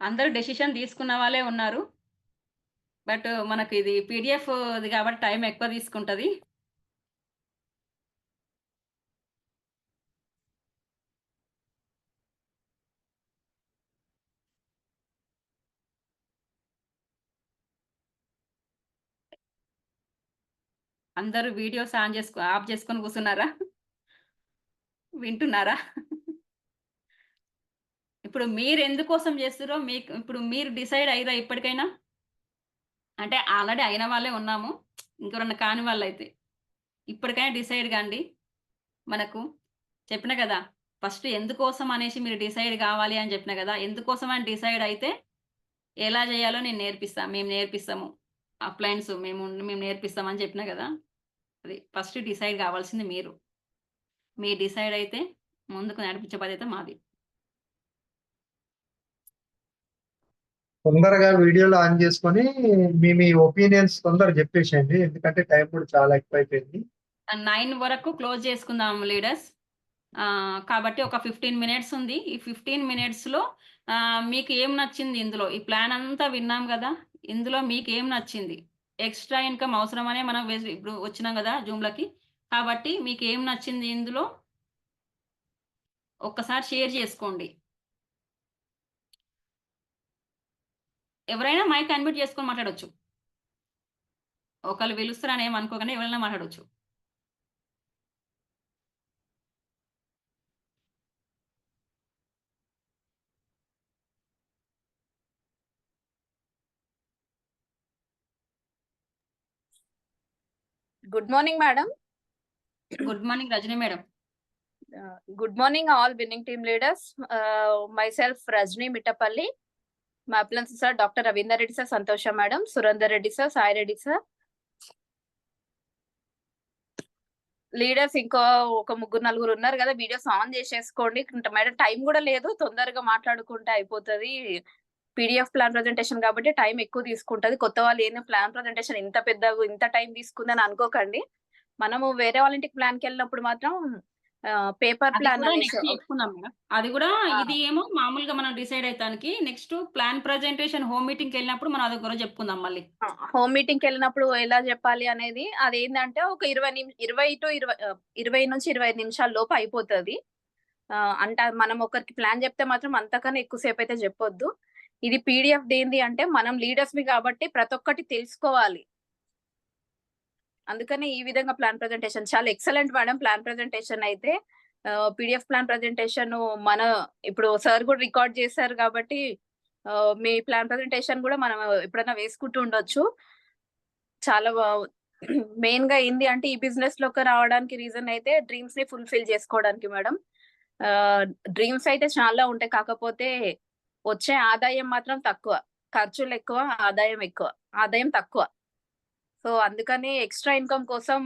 అందరూ డెసిషన్ తీసుకున్న వాళ్ళే ఉన్నారు. బట్ మనకి ఇది పీడీఎఫ్‌ది కాబట్టి టైం ఎక్కువ తీసుకుంటది. అందరూ వీడియోస్ ఆఫ్ జేసుకొని కూర్చున్నారా? వింటున్నారా? ఇప్పుడు మీరెందుకోసం జేస్తుర్రో ఇప్పుడు మీరు డిసైడ్ అయ్యిర్రా ఇప్పటికైనా? అంటే ఆల్రెడీ అయిన వాళ్ళే ఉన్నాము. ఇంకెవరన్నా కాని వాళ్ళైతే. ఇప్పటికైనా డిసైడ్ గాండి. మనకు చెప్పినా గదా! ఫస్ట్ ఎందుకోసం అనేసి మీరు డిసైడ్ గావాలి అని జెప్పినా గదా! ఎందుకోసం అని డిసైడ్ అయితే ఎలా జేయాలో నేను నేర్పిస్తా. మేము నేర్పిస్తాము. అప్లయన్స్ మేము నేర్పిస్తాం అని జెప్పినా గదా! అది ఫస్ట్ డిసైడ్ గావాల్సింది మీరు. మీరు డిసైడ్ అయితే ముందుకు నడిపించే బాధ్యత మాది. తొందరగా వీడియోలు ఆన్ చేసుకొని మీ ఒపీనియన్స్ తొందరగా చెప్పేసేయండి. ఎందుకంటే టైం కూడా చాలా ఎక్కువైపోయింది. 9 వరకు క్లోజ్ చేసుకుందాం లీడర్స్. కాబట్టి ఒక 15 మినిట్స్ ఉంది. ఈ 15 మినిట్స్‌లో మీకు ఏం నచ్చింది ఇందులో? ఈ ప్లాన్ అంతా విన్నాం గదా! ఇందులో మీకేం నచ్చింది? ఎక్స్‌ట్రా ఇన్‌కమ్ అవసరమనే మనం ఇప్పుడు వచ్చినాం గదా! జూమ్‌లకి. కాబట్టి మీకేం నచ్చింది ఇందులో? ఒక్కసారి షేర్ చేసుకోండి. ఎవరైనా మైక్ అన్‌మ్యూట్ చేసుకొని మాట్లాడొచ్చు. ఒకళ్ళు పిలుస్తారని ఏమి అనుకోకండి. ఎవరైనా మాట్లాడొచ్చు. Good morning, madam. Good morning Rajani madam. Good morning, all winning team leaders. Myself, Rajni Mittapalli. My appearances are Dr. Ravinder Reddy sir, Santosha madam, Surandar Reddy sir, Sai Reddy sir. Leaders ఇంకో ఒక ముగ్గురు నలుగురు ఉన్నారు కదా, videos on చేసేసుకోండి. Madam time కూడా లేదు, తొందరగా మాట్లాడుకుంటే అయిపోతుంది. పీడిఎఫ్ ప్లాన్ ప్రజెంటేషన్ కాబట్టి టైం ఎక్కువ తీసుకుంటది. కొత్త వాళ్ళు ఏంది ప్లాన్ ప్రజెంటేషన్ ఇంత పెద్దగా ఇంత టైం తీసుకుందని అనుకోకండి. మనము వేరే వాళ్ళ ఇంటికి ప్లాన్కి వెళ్ళినప్పుడు మాత్రం పేపర్ అది ప్లాన్ కూడా అనేసి నెక్స్ట్ చెప్పుకుందాం మేడం. అది కూడా ఇది ఏమో మామూలుగా మనం డిసైడ్ అయితానికి నెక్స్ట్ ప్లాన్ ప్రజెంటేషన్ హోమ్ మీటింగ్‌కెళ్ళినప్పుడు మనం అది కూడా చెప్పుకుందాం మళ్ళీ. హోమ్ మీటింగ్‌కి వెళ్ళినప్పుడు ఎలా చెప్పాలి అనేది అదేంటంటే ఒక 20 నుంచి 25 నిమిషాల లోపు అయిపోతది. అంటే మనం ఒకరికి ప్లాన్ చెప్తే మాత్రం అంతకన్నా ఎక్కువసేపు అయితే చెప్పొద్దు. ఇది పీడిఎఫ్ దేంది అంటే మనం లీడర్స్‌మి కాబట్టి ప్రతి ఒక్కటి తెలుసుకోవాలి. అందుకని ఈ విధంగా ప్లాన్ ప్రజెంటేషన్ చాలా ఎక్సలెంట్ మేడం. ప్లాన్ ప్రజెంటేషన్ అయితే పీడిఎఫ్ ప్లాన్ ప్రజెంటేషన్ మన ఇప్పుడు సార్ కూడా రికార్డ్ చేశారు కాబట్టి మీ ప్లాన్ ప్రజెంటేషన్ కూడా మనం ఎప్పుడైనా వేసుకుంటూ ఉండొచ్చు. చాలా మెయిన్ గా ఏంది అంటే ఈ బిజినెస్ లోకి రావడానికి రీజన్ అయితే డ్రీమ్స్ ని ఫుల్ఫిల్ చేసుకోవడానికి మేడం. డ్రీమ్స్ అయితే చాలా ఉంటాయి, కాకపోతే వచ్చే ఆదాయం మాత్రం తక్కువ. ఖర్చులు ఎక్కువ, ఆదాయం ఎక్కువ. ఆదాయం తక్కువ. సో అందుకని ఎక్స్ట్రా ఇన్కమ్ కోసం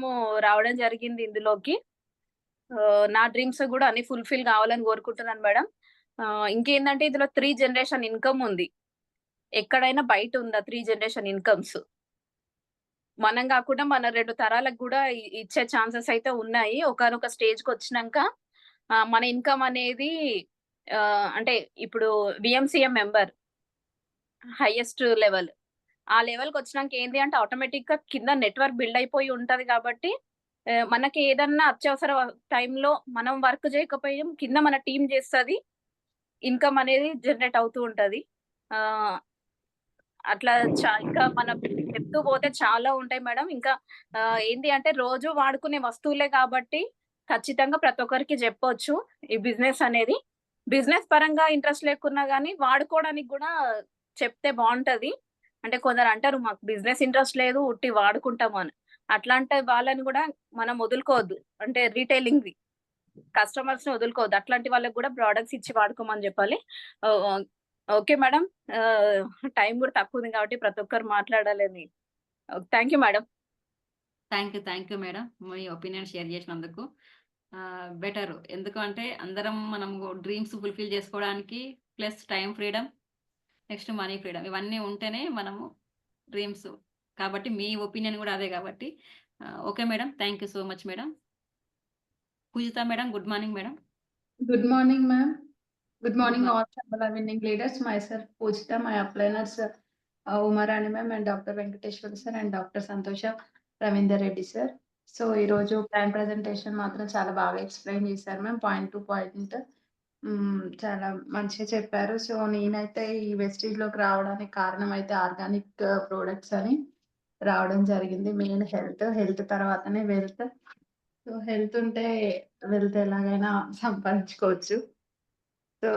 రావడం జరిగింది ఇందులోకి. నా డ్రీమ్స్ కూడా అన్ని ఫుల్ఫిల్ కావాలని కోరుకుంటున్నాను మేడం. ఇంకేందంటే ఇందులో 3 జనరేషన్ ఇన్కమ్ ఉంది. ఎక్కడైనా బయట ఉందా 3 జనరేషన్ ఇన్కమ్స్? మనం గాకుండా మన 2 తరాలకు గూడా ఇచ్చే ఛాన్సెస్ అయితే ఉన్నాయి. ఒకానొక స్టేజ్‌కొచ్చినంక మన ఇన్కమ్ అనేది అంటే ఇప్పుడు వీఎంసీఎం మెంబర్ హైయెస్ట్ లెవెల్. ఆ లెవెల్‌కొచ్చినంక ఏంది అంటే ఆటోమేటిక్‌గా కింద నెట్‌వర్క్ బిల్డ్ అయిపోయి ఉంటది కాబట్టి మనకి ఏదన్నా అత్యవసర టైంలో మనం వర్క్ చేయకపోయినా కింద మన టీమ్ చేస్తది. ఇన్కమ్ అనేది జనరేట్ అవుతూ ఉంటది. ఆహ్, అట్లా ఇంకా మనం చెప్తూ పోతే చాలా ఉంటాయి మేడం. ఇంకా ఏంటి అంటే రోజు వాడుకునే వస్తువులే కాబట్టి ఖచ్చితంగా ప్రతి ఒక్కరికి చెప్పొచ్చు ఈ బిజినెస్ అనేది. బిజినెస్ పరంగా ఇంట్రెస్ట్ లేకున్నా గానీ వాడుకోవడానికి గూడా చెప్తే బావుంటది. అంటే కొందరు అంటారు మాకు బిజినెస్ ఇంట్రెస్ట్ లేదు ఉట్టి వాడుకుంటాము అని. అట్లాంటి వాళ్ళని గూడా మనం వదులుకోవద్దు. అంటే రిటైలింగ్‌ది. కస్టమర్స్‌ని వదులుకోవద్దు. అట్లాంటి వాళ్ళకి గూడా ప్రొడక్ట్స్ ఇచ్చి వాడుకోమని జెప్పాలి. ఓహ్! Okay madam. టైం గూడా తక్కువుంది కాబట్టి ప్రతి ఒక్కరు మాట్లాడాలని thank you madam. Thank you madam. Me opinion share చేసినందుకు. బెటరు. ఎందుకు అంటే అందరం మనము డ్రీమ్స్ ఫుల్‌ఫిల్ చేసుకోవడానికి plus time freedom, next money freedom ఇవన్నీ ఉంటేనే మనము డ్రీమ్స్ కాబట్టి మీ ఒపీనియన్ గూడా అదే గాబట్టి okay madam. Thank you so much madam. Pujitha madam good morning madam. Good morning, ma'am. Good good morning, morning. all Shambhala winning leaders. Myself, Pujita, my upliners, Umarani ma'am and Dr. Venkateshwar sir and Dr. Santosha Ravinder Reddy sir. So ఈరోజు plan presentation మాత్రం చాలా బాగా explain చేశారు ma'am point to point. చాలా మంచిగా చెప్పారు. So నేనైతే ఈ వెస్టీజ్లోకి రావడానికి కారణం అయితే ఆర్గానిక్ ప్రోడక్ట్స్ అని రావడం జరిగింది. మెయిన్ హెల్త్ తర్వాతనే వెల్త్. సో హెల్త్ ఉంటే వెల్త్ ఎలాగైనా సంపాదించుకోవచ్చు. సో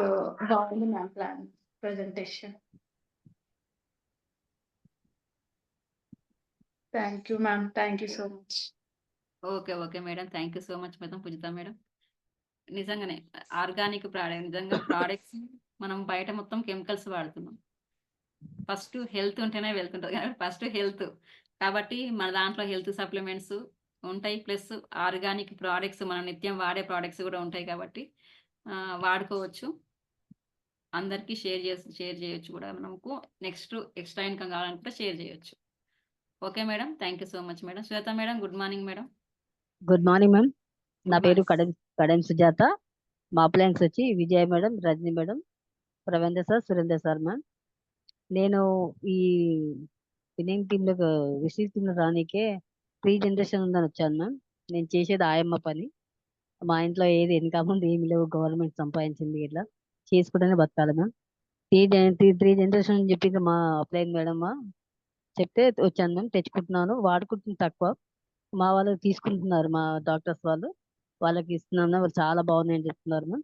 బాగుంది ma'am plan presentation. Thank you ma'am. Thank you so much. Okay madam. Thank you so much madam Pujitha madam. నిజంగానే ఆర్గానిక్ నిజంగా ప్రొడక్ట్స్ మనం బయట మొత్తం కెమికల్స్ వాడుతున్నాం. ఫస్ట్ హెల్త్ ఉంటేనే వెల్త్ ఉంటది కాబట్టి ఫస్ట్ హెల్త్. కాబట్టి మన దాంట్లో హెల్త్ సప్లిమెంట్స్ ఉంటాయి. ప్లస్ ఆర్గానిక్ ప్రొడక్ట్స్ మనం నిత్యం వాడే ప్రొడక్ట్స్ గూడా ఉంటాయి కాబట్టి వాడుకోవచ్చు. అందరికీ షేర్ చేయొచ్చు గూడా మనకు. నెక్స్ట్ ఎక్స్‌ట్రా ఇన్‌కమ్ కావాలనుకుంటే షేర్ చేయొచ్చు. Okay madam. Thank you so much madam. Shweta madam good morning madam. Good morning ma'am. నా గుడ్ పేరు మార్నింగ్. కడెం సుజాత. మా అప్లయన్స్ వచ్చి Vijaya madam, Rajani madam, Ravindra sir, Surendra sir ma'am. నేను ఈ విన్నింగ్ టీంలో విసిల్ టీంలో రానికే 3 జనరేషన్ ఉందని వచ్చాను మ్యామ్. నేను చేసేది ఆయమ్మ పని. మా ఇంట్లో ఏది వెనక ముందు ఏమి లేవు, గవర్నమెంట్ సంపాదించింది ఇట్లా చేసుకుంటూనే బతకాలి మ్యామ్. త్రీ జనరేషన్ చెప్పింది మా అప్లైన్ మేడం చెప్తే వచ్చాను మ్యామ్. తెచ్చుకుంటున్నాను, వాడుకుంటుంది తక్కువ. మా వాళ్ళు తీసుకుంటున్నారు, మా డాక్టర్స్ వాళ్ళకి ఇస్తున్నాం మ్యామ్. వాళ్ళు చాలా బాగుందని చెప్తున్నారు ma'am.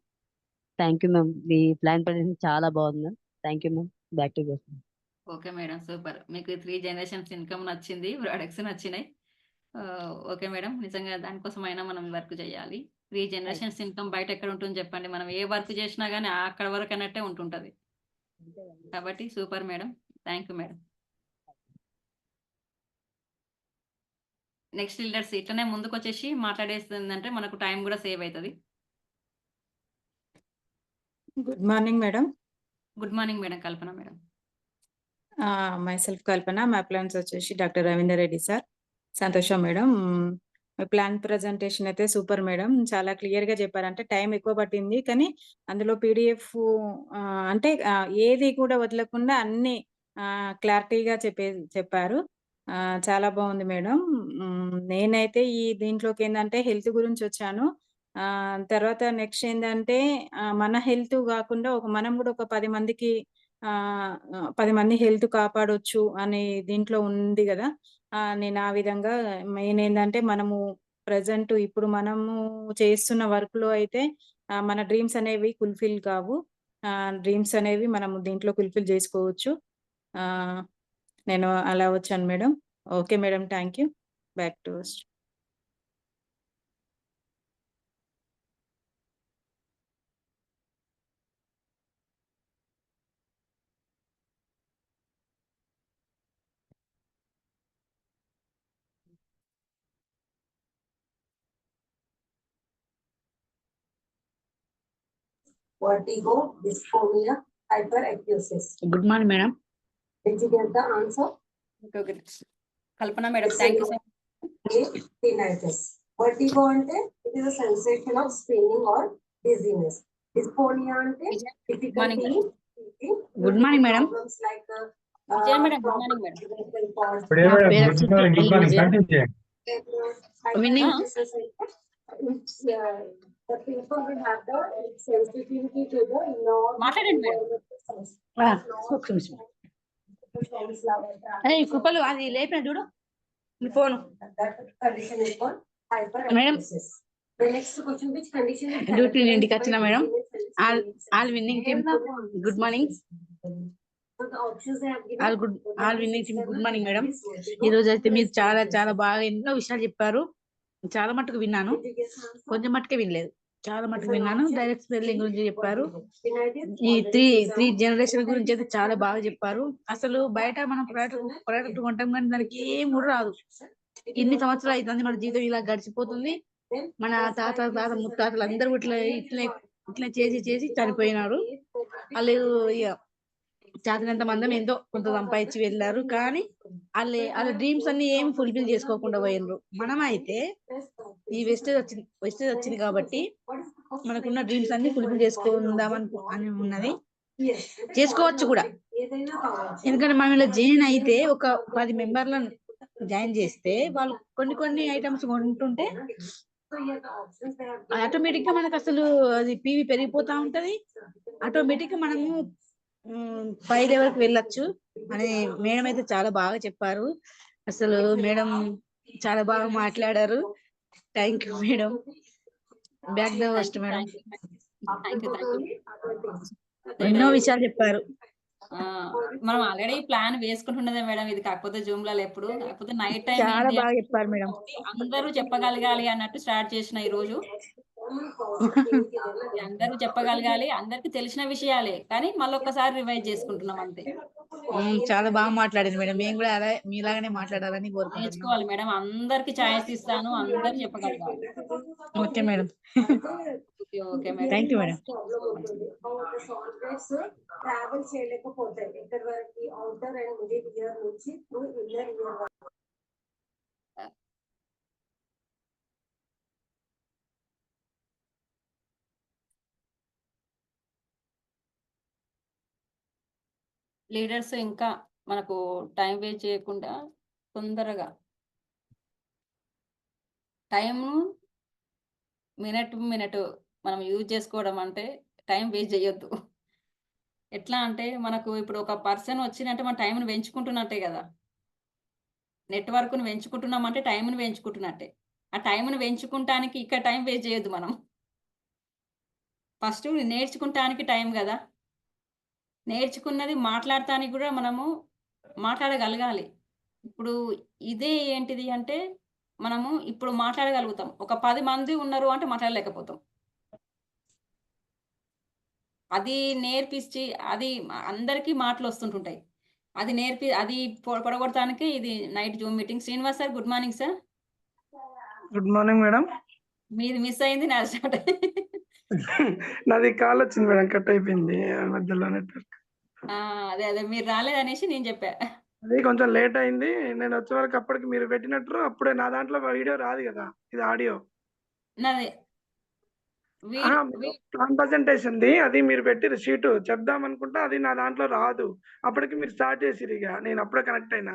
Thank you ma'am. Me plan present చాలా బాగుంది ma'am. Thank you ma'am. Back to you. Okay madam. Super. మీకు 3 జనరేషన్స్ ఇన్‌కమ్ నచ్చింది. ప్రొడక్ట్స్ నచ్చినాయి. Okay madam. నిజంగా దానికోసమైనా మనం వర్క్ చేయాలి. 3 జనరేషన్స్ ఇన్‌కమ్ బయట ఎక్కడ ఉంటుంది చెప్పండి. మనం ఏ వర్క్ చేసినా గానీ అక్కడ వరకు అన్నట్టే ఉంటుంటది. కాబట్టి super madam. Thank you madam. Next leaders ఇట్లనే ముందుకొచ్చేసి మాట్లాడేస్తుందంటే మనకు టైం గూడా సేవ్ అయితది. Good morning madam. Good morning madam. Kalpana madam. Myself Kalpana. మా ప్లాన్స్ వచ్చేసి doctor Ravinder Reddy sir, Santosha madam. మీ ప్లాన్ ప్రజెంటేషన్ అయితే సూపర్ మేడం. చాలా క్లియర్‌గా చెప్పారు. అంటే టైం ఎక్కువ పట్టింది. కానీ అందులో పీడీఎఫ్ అంటే ఏది కూడా వదలకుండా అన్నీ క్లారిటీగా చెప్పారు. చాలా బాగుంది మేడం. నేనైతే ఈ దీంట్లోకి ఏందంటే హెల్త్ గురించి వచ్చాను. తర్వాత నెక్స్ట్ ఏందంటే మన హెల్త్ కాకుండా మనం కూడా ఒక 10 మందికి 10 మంది హెల్త్ కాపాడొచ్చు అనే దీంట్లో ఉంది గదా! నేను ఆ విధంగా మెయిన్ ఏందంటే మనము ప్రెజెంట్ ఇప్పుడు మనము చేస్తున్న వర్క్‌లో అయితే మన డ్రీమ్స్ అనేవి ఫుల్‌ఫిల్ కావు. డ్రీమ్స్ అనేవి మనము దీంట్లో ఫుల్‌ఫిల్ జేసుకోవచ్చు. నేను అలా వచ్చాను madam. Okay madam. Thank you. Back to us. vertigo, dysphonia, hyperacusis. Good morning, madam. Did you get the answer? Okay Kalpana madam thank you sir. Tinnitus. Vertigo ante it is a sensation of spinning or dizziness. Dysphonia ante difficulty in breathing. Good morning, madam. Problems like Vijay madam, good morning, madam. vocal cords. ఇప్పుడు ఏమైనా good morning continue చేయండి. Winning. Which the people will have the sensitivity to the మాట్లాడండి madam. ఒక్క నిమిషం. ఏయ్ కృపలు అది లేపిన చూడు నీ phone. That condition is called Madam. hyperacousis. The next question, which condition is Duty ఇంటికి వచ్చిన characterized madam. by All winning team. Good morning. So the options I have given. All winning team. Good morning, madam. ఈ రోజు అయితే మీరు చాలా చాలా బాగా ఎన్నో విషయాలు చెప్పారు. చాలా మట్టుకు విన్నాను, కొంచెం మట్టుకే వినలేదు. చాలా మట్టుకు విన్నాను. డైరెక్ట్ స్పెల్లింగ్ గురించి చెప్పారు. ఈ త్రీ జనరేషన్ గురించి అయితే చాలా బాగా చెప్పారు. అసలు బయట మనం ప్రోడక్ట్ కొంటాం కానీ దానికి ఏం కూడా రాదు. ఇన్ని సంవత్సరాలు అవుతుంది మన జీవితం ఇలా గడిచిపోతుంది. మన తాత ముత్తాతలు అందరూ ఇట్లా చేసి చనిపోయినారు. వాళ్ళు ఇక చాతినంత మందం ఏందో కొంత సంపాదించి వెళ్ళారు, కానీ వాళ్ళ డ్రీమ్స్ అన్ని ఏం ఫుల్ఫిల్ చేసుకోకుండా పోయినరు. మనం అయితే ఈ వెస్టేజ్ వచ్చింది కాబట్టి మనకున్న డ్రీమ్స్ అన్ని ఫుల్ఫిల్ చేసుకుందాం అని ఉన్నది. చేసుకోవచ్చు కూడా, ఎందుకంటే మనం ఇలా జాయిన్ అయితే ఒక 10 మెంబర్లను జాయిన్ చేస్తే వాళ్ళు కొన్ని ఐటమ్స్ కొంటుంటే ఆటోమేటిక్ గా మనకు అసలు అది పీవీ పెరిగిపోతా ఉంటది. ఆటోమేటిక్ గా మనము పై లెవెల్కి వెళ్ళొచ్చు అని మేడం అయితే చాలా బాగా చెప్పారు. అసలు మేడం చాలా బాగా మాట్లాడారు. Thank you madam. Back the host madam. ఎన్నో విషయాలు చెప్పారు. మనం ఆల్రెడీ ప్లాన్ వేసుకుంటున్నదే మేడం ఇది, కాకపోతే జూమ్ లో ఎప్పుడు కాకపోతే నైట్ టైం చాలా బాగా చెప్పారు మేడం. అందరూ చెప్పగలగాలి అన్నట్టు స్టార్ట్ చేసిన ఈ రోజు. అందరూ చెప్పగలగాలి, అందరికి తెలిసిన విషయాలే, కానీ మళ్ళొక్కసారి రివైజ్ చేసుకుంటున్నాం అంతే. చాలా బాగా మాట్లాడింది మేడం. మేము కూడా అలా మీలాగానే మాట్లాడాలని కోరుకుంటున్నాం. నేర్చుకోవాలి మేడం, అందరికి ఛాయిస్ ఇస్తాను, అందరు చెప్పగలగాలి. Okay madam. Okay madam. Thank you madam. Travel చేయలేకపోతాయి ఎక్కడి వరకు అవుటర్ అండ్ మిడిల్ ఇయర్ నుంచి ఇన్నర్ ఇయర్. లీడర్స్ ఇంకా మనకు టైం వేస్ట్ చేయకుండా తొందరగా టైంను మినిట్ మనం యూజ్ చేసుకోవడం, అంటే టైం వేస్ట్ చేయొద్దు. ఎట్లా అంటే మనకు ఇప్పుడు ఒక పర్సన్ వచ్చిందంటే మన టైంను పెంచుకుంటున్నట్టే కదా. నెట్వర్క్ను పెంచుకుంటున్నామంటే టైంను పెంచుకుంటున్నట్టే. ఆ టైంను పెంచుకుంటానికి ఇక్కడ టైం వేస్ట్ చేయొద్దు. మనం ఫస్ట్ నేర్చుకుంటానికి టైం కదా, నేర్చుకున్నది మాట్లాడటానికి కూడా మనము మాట్లాడగలగాలి. ఇప్పుడు ఇదే ఏంటిది అంటే మనము ఇప్పుడు మాట్లాడగలుగుతాం, ఒక 10 మంది ఉన్నారు అంటే మాట్లాడలేకపోతాం. అది నేర్పించి అది అందరికీ మాటలు వస్తుంటుంటాయి. అది పొడగొడటానికి ఇది night Zoom meeting. Srinivas sir good morning sir. Good morning madam. మీది మిస్ అయింది, నా స్టార్ట్ నాది కాల్ వచ్చింది మేడం, కట్ అయిపోయింది మధ్యలో నెట్వర్క్. అదే మీరు రాలేదనేసి నేను చెప్పా. అది కొంచెం లేట్ అయింది. నేను వచ్చే వరకు అప్పటికి మీరు పెట్టినట్టు అప్పుడే నా దాంట్లో వీడియో రాదు కదా, ఇది ఆడియో. నాది ప్లాన్ ప్రజెంటేషన్ ది అది మీరు పెట్టిన షీట్ చెప్దాం అనుకుంటా, అది నా దాంట్లో రాదు. అప్పటికి మీరు స్టార్ట్ చేసిరు, ఇక నేను అప్పుడే కనెక్ట్ అయినా.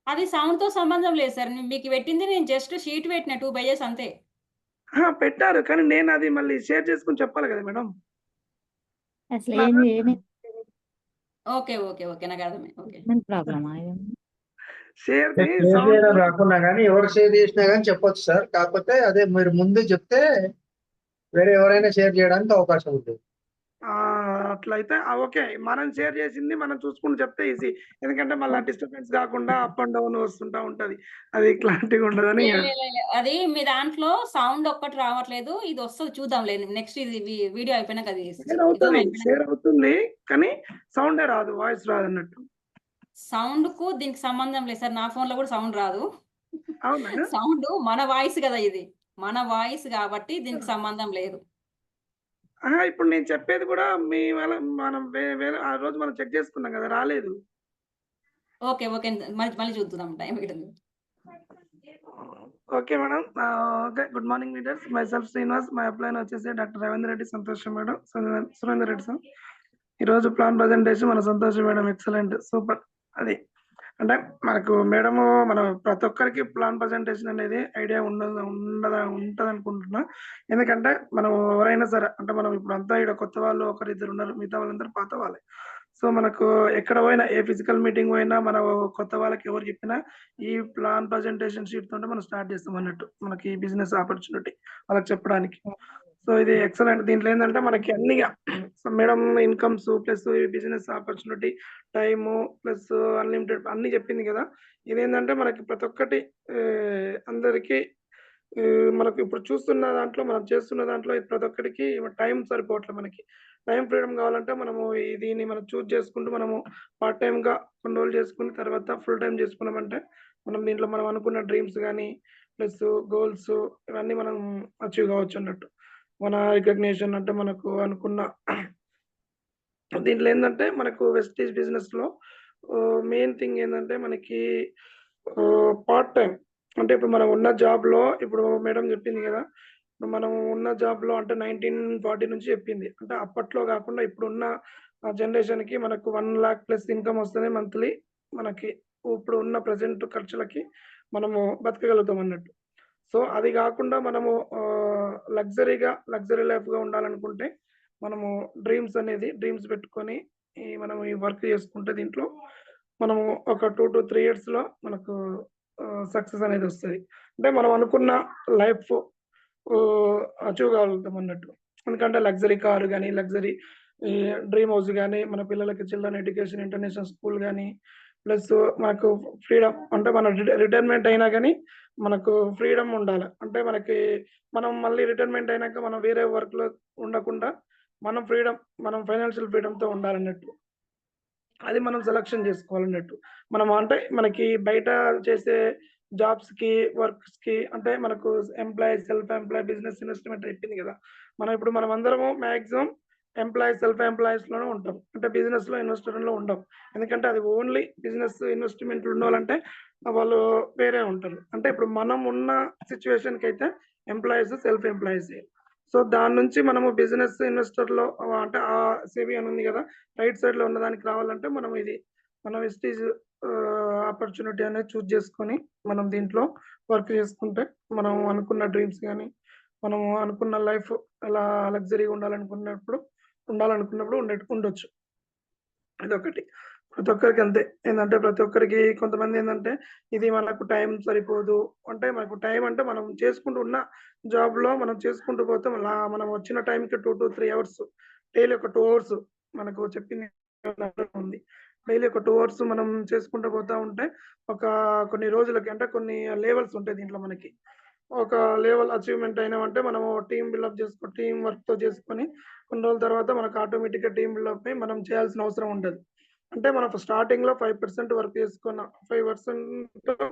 అది సౌండ్ తో సంబంధం లేదు సార్, మీకు పెట్టింది నేను జస్ట్ షీట్ పెట్టిన 2 pages అంతే. పెట్టారు, కానీ నేను అది మళ్ళీ షేర్ చేసుకుని చెప్పాలి కదా మేడం. ఓకే నాకు అర్థమే. ఓకే షేర్ చేయడం రాకున్నా కానీ ఎవరు షేర్ చేసినా కానీ చెప్పొచ్చు సార్. కాకపోతే అదే మీరు ముందు చెప్తే వేరే ఎవరైనా షేర్ చేయడానికి అవకాశం ఉంటుంది. అట్లయితే ఓకే, మనం షేర్ చేసింది మనం చూసుకుంటూ చెప్తే ఈజీ. ఎందుకంటే మళ్ళీ డిస్టర్బెన్స్ కాకుండా అప్ అండ్ డౌన్ వస్తుంటా ఉంటది, అది క్లారిటీగా ఉండదని. అది మీ దాంట్లో సౌండ్ ఒక్కటి రావట్లేదు, ఇది వస్తుంది చూద్దాంలే నెక్స్ట్. ఇది వీడియో అయిపోయినాక అది షేర్ అవుతుంది కానీ సౌండే రాదు, వాయిస్ రాదు అన్నట్టు. సౌండ్ కు దీనికి సంబంధం లేదు సార్, నా ఫోన్ లో కూడా సౌండ్ రాదు. అవునా? సౌండ్ మన వాయిస్ కదా, ఇది మన వాయిస్ కాబట్టి దీనికి సంబంధం లేదు. ఇప్పుడు నేను చెప్పేది కూడా మీ వల్ల మనం వేరే ఆ రోజు మనం చెక్ చేసుకున్నాం కదా, రాలేదు. ఓకే. ఓకే. మళ్ళీ చూద్దాం టైం ఉంటుంది. Okay madam. Okay. Good morning leaders. My self Srinivas. My upline వచ్చేసి డాక్టర్ రవీందర్ రెడ్డి సంతోషం మేడం, సురేందర్ రెడ్డి సార్. ఈరోజు ప్లాన్ ప్రజెంటేషన్ మన సంతోషం మేడం ఎక్సలెంట్ సూపర్. అది అంటే మనకు మేడము మనం ప్రతి ఒక్కరికి ప్లాన్ ప్రజెంటేషన్ అనేది ఐడియా ఉంటది అనుకుంటున్నా. ఎందుకంటే మనం ఎవరైనా సరే అంటే మనం ఇప్పుడు అంతా ఇక్కడ కొత్త వాళ్ళు ఒకరిద్దరు ఉన్నారు, మిగతా వాళ్ళందరూ పాత వాళ్ళే. సో మనకు ఎక్కడ పోయినా ఏ ఫిజికల్ మీటింగ్ పోయినా మనం కొత్త వాళ్ళకి ఎవరు చెప్పినా ఈ ప్లాన్ ప్రజెంటేషన్ షీట్ తోటే మనం స్టార్ట్ చేస్తాం అన్నట్టు, మనకి బిజినెస్ ఆపర్చునిటీ వాళ్ళకి చెప్పడానికి. సో ఇది ఎక్సలెంట్. దీంట్లో ఏంటంటే మనకి అన్నిగా madam incomes plus business opportunity time plus unlimited అన్ని చెప్పింది కదా. ఇదేంటంటే మనకి ప్రతి ఒక్కటి అందరికి మనకు ఇప్పుడు చూస్తున్న దాంట్లో మనం చేస్తున్న దాంట్లో ప్రతి ఒక్కరికి టైం సరిపోవట్లేదు. మనకి టైం ఫ్రీడమ్ కావాలంటే మనము దీన్ని మనం చూస్ చేసుకుంటూ మనము పార్ట్ టైం గా కొన్ని రోజులు చేసుకుని తర్వాత ఫుల్ టైం చేసుకున్నామంటే మనం దీంట్లో మనం అనుకున్న డ్రీమ్స్ కానీ ప్లస్ గోల్స్ ఇవన్నీ మనం అచీవ్ కావచ్చు అన్నట్టు. మన రికగ్నిషన్ అంటే మనకు అనుకున్న దీంట్లో ఏంటంటే మనకు వెస్టీజ్ బిజినెస్ లో మెయిన్ థింగ్ ఏంటంటే మనకి పార్ట్ టైం అంటే ఇప్పుడు మనం ఉన్న జాబ్ లో ఇప్పుడు మేడం చెప్పింది కదా, మనం ఉన్న జాబ్ లో అంటే 1940 నుంచి చెప్పింది. అంటే అప్పట్లో కాకుండా ఇప్పుడున్న జనరేషన్ కి మనకు 1 lakh ప్లస్ ఇన్కమ్ వస్తుంది మంత్లీ. మనకి ఇప్పుడు ఉన్న ప్రజెంట్ ఖర్చులకి మనము బతకగలుగుతాం అన్నట్టు. సో అది కాకుండా మనము లగ్జరీ లైఫ్ గా ఉండాలనుకుంటే మనము డ్రీమ్స్ పెట్టుకొని మనం ఈ వర్క్ చేసుకుంటే దీంట్లో మనము ఒక 2 to 3 years లో మనకు సక్సెస్ అనేది వస్తుంది. అంటే మనం అనుకున్న లైఫ్ అచీవ్ కాగలుగుతాం అన్నట్టు. ఎందుకంటే లగ్జరీ కారు కానీ లగ్జరీ డ్రీమ్ హౌస్ కానీ మన పిల్లలకి చిల్డ్రన్ ఎడ్యుకేషన్ ఇంటర్నేషనల్ స్కూల్ కానీ ప్లస్ మనకు ఫ్రీడమ్ అంటే మన రిటైర్మెంట్ అయినా కానీ మనకు ఫ్రీడమ్ ఉండాలి. అంటే మనం మళ్ళీ రిటైర్మెంట్ అయినాక మనం వేరే వర్క్ లో ఉండకుండా మనం ఫైనాన్షియల్ ఫ్రీడమ్ తో ఉండాలన్నట్టు. అది మనం సెలక్షన్ చేసుకోవాలన్నట్టు. మనం అంటే మనకి బయట చేసే జాబ్స్ కి వర్క్స్ కి అంటే మనకు సెల్ఫ్ ఎంప్లాయ్ బిజినెస్ ఇన్వెస్ట్మెంట్ చెప్పింది కదా. మనం అందరము మాక్సిమం సెల్ఫ్ ఎంప్లాయీస్ లోనే ఉంటాం. అంటే బిజినెస్ లో ఇన్వెస్టర్ లో ఉంటాం. ఎందుకంటే అది ఓన్లీ బిజినెస్ ఇన్వెస్ట్మెంట్ ఉన్న వాళ్ళంటే వాళ్ళు వేరే ఉంటారు. అంటే ఇప్పుడు మనం ఉన్న సిచ్యువేషన్ కి అయితే ఎంప్లాయీస్ సెల్ఫ్ ఎంప్లాయీస్. సో దాని నుంచి మనము బిజినెస్ ఇన్వెస్టర్ లో అంటే ఆ సేవి అని ఉంది కదా, రైట్ సైడ్ లో ఉన్నదానికి రావాలంటే మనం వెస్టీజ్ ఆపర్చునిటీ అనేది చూస్ చేసుకొని మనం దీంట్లో వర్క్ చేసుకుంటే మనం అనుకున్న డ్రీమ్స్ కానీ మనం అనుకున్న లైఫ్ ఎలా లగ్జరీగా ఉండాలనుకున్నప్పుడు ఉండొచ్చు. ఇదొకటి. ప్రతి ఒక్కరికి అంతే. ఏంటంటే ప్రతి ఒక్కరికి కొంతమంది ఏంటంటే ఇది మనకు టైం సరిపోదు అంటే మనకు టైం అంటే మనం చేసుకుంటూ ఉన్న జాబ్ లో మనం చేసుకుంటూ పోతే మనం వచ్చిన టైంకి 2 to 3 hours డైలీ ఒక 2 hours మనకు చెప్పింది ఉంది. డైలీ ఒక 2 hours మనం చేసుకుంటూ పోతా ఉంటే కొన్ని రోజులకి అంటే కొన్ని లెవెల్స్ ఉంటాయి దీంట్లో. మనకి ఒక లెవెల్ అచీవ్మెంట్ అయినామంటే మనము టీం వర్క్ తో చేసుకొని కొన్ని రోజుల తర్వాత మనకు ఆటోమేటిక్ గా టీం బిల్డప్ అయి మనం చేయాల్సిన అవసరం ఉండదు. అంటే మనం స్టార్టింగ్ లో 5% వర్క్ 5%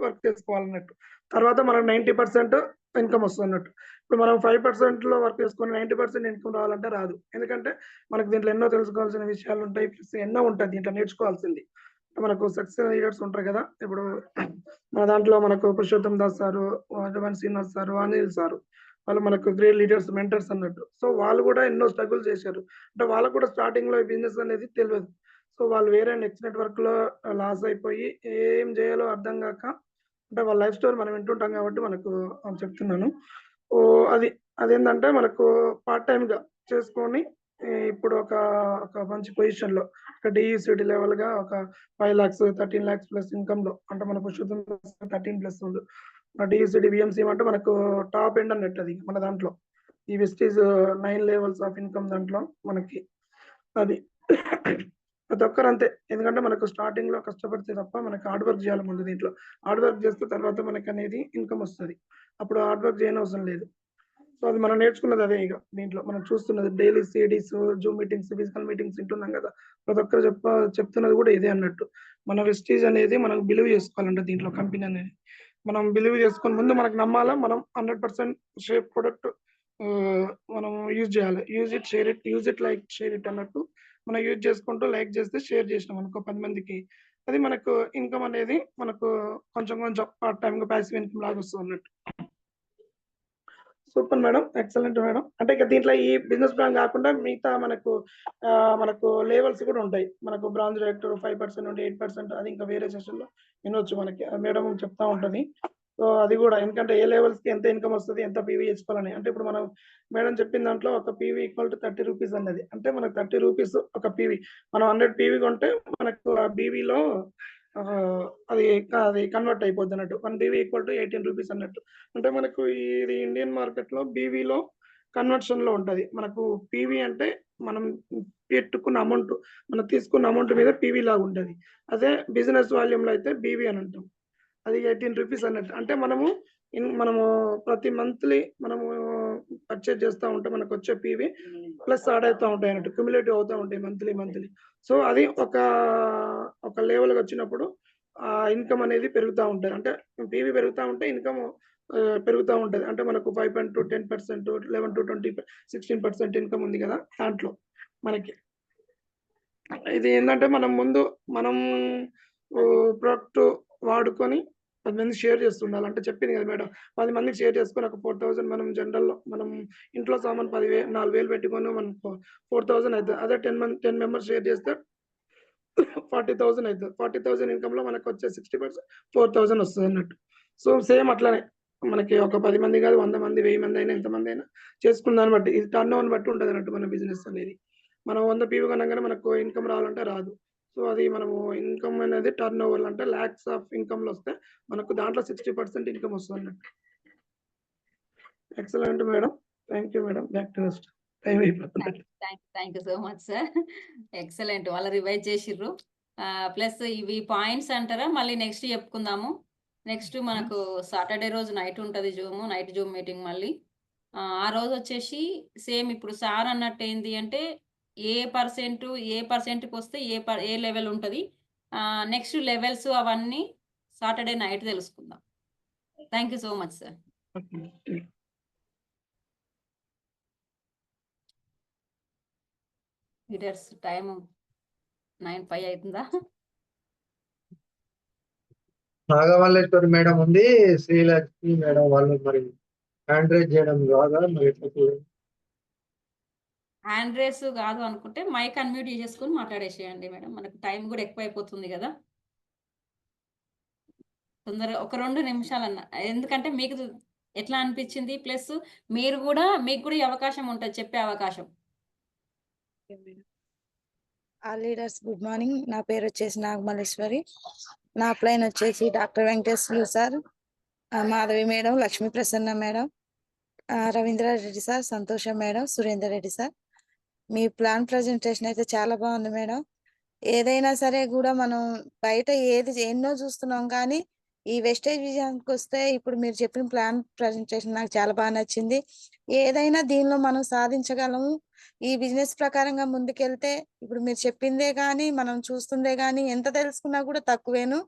వర్క్ చేసుకోవాలన్నట్టు. తర్వాత మనకు 90% ఇన్కమ్ వస్తుంది అన్నట్టు. ఇప్పుడు మనం 5% లో వర్క్ చేసుకొని 90% ఇన్కమ్ రావాలంటే రాదు. ఎందుకంటే మనకు దీంట్లో ఎన్నో తెలుసుకోవాల్సిన విషయాలు ఉంటాయి, ఎన్నో ఉంటాయి దీంట్లో నేర్చుకోవాల్సింది. మనకు సక్సెస్ లీడర్స్ ఉంటారు కదా. ఇప్పుడు మన దాంట్లో మనకు Purushottam Das sir, Srinivas sir, Anil sir, వాళ్ళు మనకు గ్రేట్ లీడర్స్ మెంటర్స్ అన్నట్టు. సో వాళ్ళు కూడా ఎన్నో స్ట్రగుల్ చేశారు. అంటే వాళ్ళకు కూడా స్టార్టింగ్ లో బిజినెస్ అనేది తెలియదు. సో వాళ్ళు వేరే నెక్స్ట్ నెట్వర్క్ లో లాస్ అయిపోయి ఏం చేయాలో అర్థం కాక అంటే వాళ్ళ లైఫ్ స్టోరీ మనం వింటుంటాం కాబట్టి మనకు చెప్తున్నాను. అదేంటంటే మనకు పార్ట్ టైం గా చేసుకొని ఇప్పుడు ఒక మంచి పొజిషన్ లో డిఈసిడి లెవెల్ గా ఒక 5 lakhs 13 lakhs ప్లస్ ఇన్కమ్ లో అంటే మన పురుషోత్తం 13+ ఉంది. డిఈసిడి బిఎంసి అంటే మనకు టాప్ ఎండ్ అన్నట్టు. అది మన దాంట్లో ఈ వెస్టీజ్ 9 levels ఆఫ్ ఇన్కమ్ దాంట్లో మనకి అది ప్రతి ఒక్కరు అంతే. ఎందుకంటే మనకు స్టార్టింగ్ లో కష్టపడితే తప్ప మనకి హార్డ్ వర్క్ చేయాలి ముందు. దీంట్లో హార్డ్ వర్క్ చేస్తే తర్వాత మనకి అనేది ఇన్కమ్ వస్తుంది. అప్పుడు హార్డ్ వర్క్ చేయని అవసరం లేదు. సో అది మనం నేర్చుకున్నది అదే. ఇక దీంట్లో మనం చూస్తున్నది daily CDs, Zoom meetings, physical meetings వింటున్నాం కదా. ప్రతి ఒక్కరు చెప్తున్నది కూడా ఇదే అన్నట్టు. మన వెస్టీజ్ అనేది మనం బిలీవ్ చేసుకోవాలంటే దీంట్లో కంపెనీ అనేది మనం బిలీవ్ చేసుకొని ముందు మనకు నమ్మాలా. మనం 100% షేప్ ప్రొడక్ట్ మనం యూజ్ చేయాలి. Use it like share it అన్నట్టు మనం యూజ్ చేసుకుంటూ లైక్ చేస్తే షేర్ చేసినాం అనుకో 10 మందికి, అది మనకు ఇన్కమ్ అనేది మనకు కొంచెం కొంచెం పార్ట్ టైమ్‌గా పాసివ్ ఇన్కమ్ లాగా వస్తుందన్నట్టు. Super madam. Excellent madam. అంటే ఇక దీంట్లో ఈ బిజినెస్ ప్లాన్ కాకుండా మిగతా మనకు లెవెల్స్ కూడా ఉంటాయి. మనకు బ్రాంజ్ డైరెక్టర్ 5% నుండి 8% అది ఇంకా వేరే సెషన్‌లో వినొచ్చు మనకి. మేడం చెప్తా ఉంటది. సో అది కూడా ఎందుకంటే ఏ లెవెల్స్‌కి ఎంత ఇన్కమ్ వస్తది, ఎంత పీవీ చేసుకోవాలని. అంటే ఇప్పుడు మనం మేడం చెప్పిన దాంట్లో ఒక పీవీ ఈక్వల్ టు 30 రూపీస్ అన్నది. అంటే మనకు 30 రూపీస్ ఒక పీవీ. మనం 100 పీవీ కొంటే మనకు ఆ బీవీలో అది కన్వర్ట్ అయిపోద్ది అన్నట్టు. 1 బీవీ ఈక్వల్ టు 18 రూపీస్ అన్నట్టు. అంటే మనకు ఇది ఇండియన్ మార్కెట్‌లో బీవీలో కన్వర్షన్‌లో ఉంటది. మనకు పీవీ అంటే మనం పెట్టుకున్న అమౌంట్, మనం తీసుకున్న అమౌంట్ మీద పీవీ లాగా ఉంటది. అదే బిజినెస్ వాల్యూమ్‌లో అయితే బీవీ అని అంటాం. అది 18 రూపీస్ అన్నట్టు. అంటే మనము ప్రతి మంత్లీ మనము పర్చేజ్ చేస్తా ఉంటే మనకు వచ్చే పీవీ ప్లస్ యాడ్ అవుతా ఉంటాయి అన్నట్టు. క్యుములేటివ్ అవుతా ఉంటాయి మంత్లీ. సో అది ఒక లెవెల్‌కి వచ్చినప్పుడు ఆ ఇన్కమ్ అనేది పెరుగుతా ఉంటది. అంటే పీవీ పెరుగుతా ఉంటే ఇన్కమ్ పెరుగుతా ఉంటది. అంటే మనకు 5% 10%, 11-20, 16% ఇన్కమ్ ఉంది కదా! దాంట్లో మనకి. ఇది ఏందంటే మనం ప్రొడక్ట్ వాడుకొని 10 మందికి షేర్ చేస్తుండాలి. అంటే చెప్పింది కదా మేడం. 10 మందికి షేర్ చేసుకొని ఒక 4000 మనం జనరల్‌లో మనం ఇంట్లో సామాను 4,000 పెట్టుకొని మనకు 4000 అయితది. అదే 10 మెంబర్స్ షేర్ చేస్తే 40,000 అయితది. 40,000 ఇన్కమ్‌లో మనకొచ్చే 60% 4,000 వస్తదన్నట్టు. సో సేమ్ అట్లనే మనకి ఒక 10 మంది కాదు, 100 మంది, 1000 మంది అయినా, ఎంతమంది అయినా చేసుకున్న దాన్ని బట్టి, ఇది టర్న్ ఓవర్‌ని బట్టి ఉంటదన్నట్టు మన బిజినెస్ అనేది. మనం 100 పీవీ కొనంగానే మనకు ఇన్కమ్ రావాలంటే రాదు. సో అది మనము ఇన్కమ్ అనేది టర్న్ ఓవర్‌లో అంటే లాక్స్ ఆఫ్ ఇన్కమ్‌లో వస్తే మనకు దాంట్లో 60% ఇన్కమ్ వస్తదన్నట్టు. Excellent madam. Thank you madam. Back to next. Time అయిపోతుంది. Thank you so much sir. Excellent. వాళ్ళు రివైజ్ చేసిర్రు. ప్లస్ ఇవి పాయింట్స్ అంటారా? మళ్ళీ నెక్స్ట్ చెప్పుకుందాము. నెక్స్ట్ మనకు సాటర్డే రోజు నైట్ ఉంటది నైట్ జూమ్ మీటింగ్ మళ్ళీ. ఆ రోజు వచ్చేసి సేమ్ ఇప్పుడు సార్ అన్నట్టు ఏంది అంటే ఏ పర్సెంట్‌కి వస్తే ఏ లెవెల్ ఉంటది. నెక్స్ట్ లెవెల్స్ అవన్నీ సాటర్డే నైట్ తెలుసుకుందాం. Thank you so much sir. Leaders time 9:05 అవుతుందా? నాగమల్లేశ్వరి మేడం ఉంది, శ్రీలక్ష్మి మేడం వాళ్ళు మరి హ్యాండ్ రైజ్ చేయడం రాదా మరి ఎట్లా చూడండి. హ్యాండ్ రేస్ కాదు అనుకుంటే మైక్ అన్మ్యూట్ చేసేసుకొని మాట్లాడేసేయండి మేడం. మనకు టైం కూడా ఎక్కువైపోతుంది కదా! తొందరగా ఒక 2 నిమిషాలన్నా. ఎందుకంటే మీకు ఎట్లా అనిపించింది? ప్లస్ మీకు కూడా ఈ అవకాశం ఉంటది చెప్పే అవకాశం. All leaders good morning. నా పేరు వచ్చేసి నాగమల్లేశ్వరి. నా అప్లైన్ వచ్చేసి doctor Venkateswarlu sir, Madhavi madam, Lakshmi Prasanna madam, Ravindra Reddy sir, Santosha madam, Surender Reddy sir. మీ ప్లాన్ ప్రజెంటేషన్ అయితే చాలా బాగుంది మేడం. ఏదైనా సరే కూడా మనం బయట ఎన్నో చూస్తున్నాం కానీ ఈ వెస్టేజ్ విజయానికి వస్తే ఇప్పుడు మీరు చెప్పిన ప్లాన్ ప్రజెంటేషన్ నాకు చాలా బాగా నచ్చింది. ఏదైనా దీనిలో మనం సాధించగలము. ఈ బిజినెస్ ప్రకారంగా ముందుకెళ్తే ఇప్పుడు మీరు చెప్పిందే కానీ మనం చూస్తుందే కానీ ఎంత తెలుసుకున్నా కూడా తక్కువేను.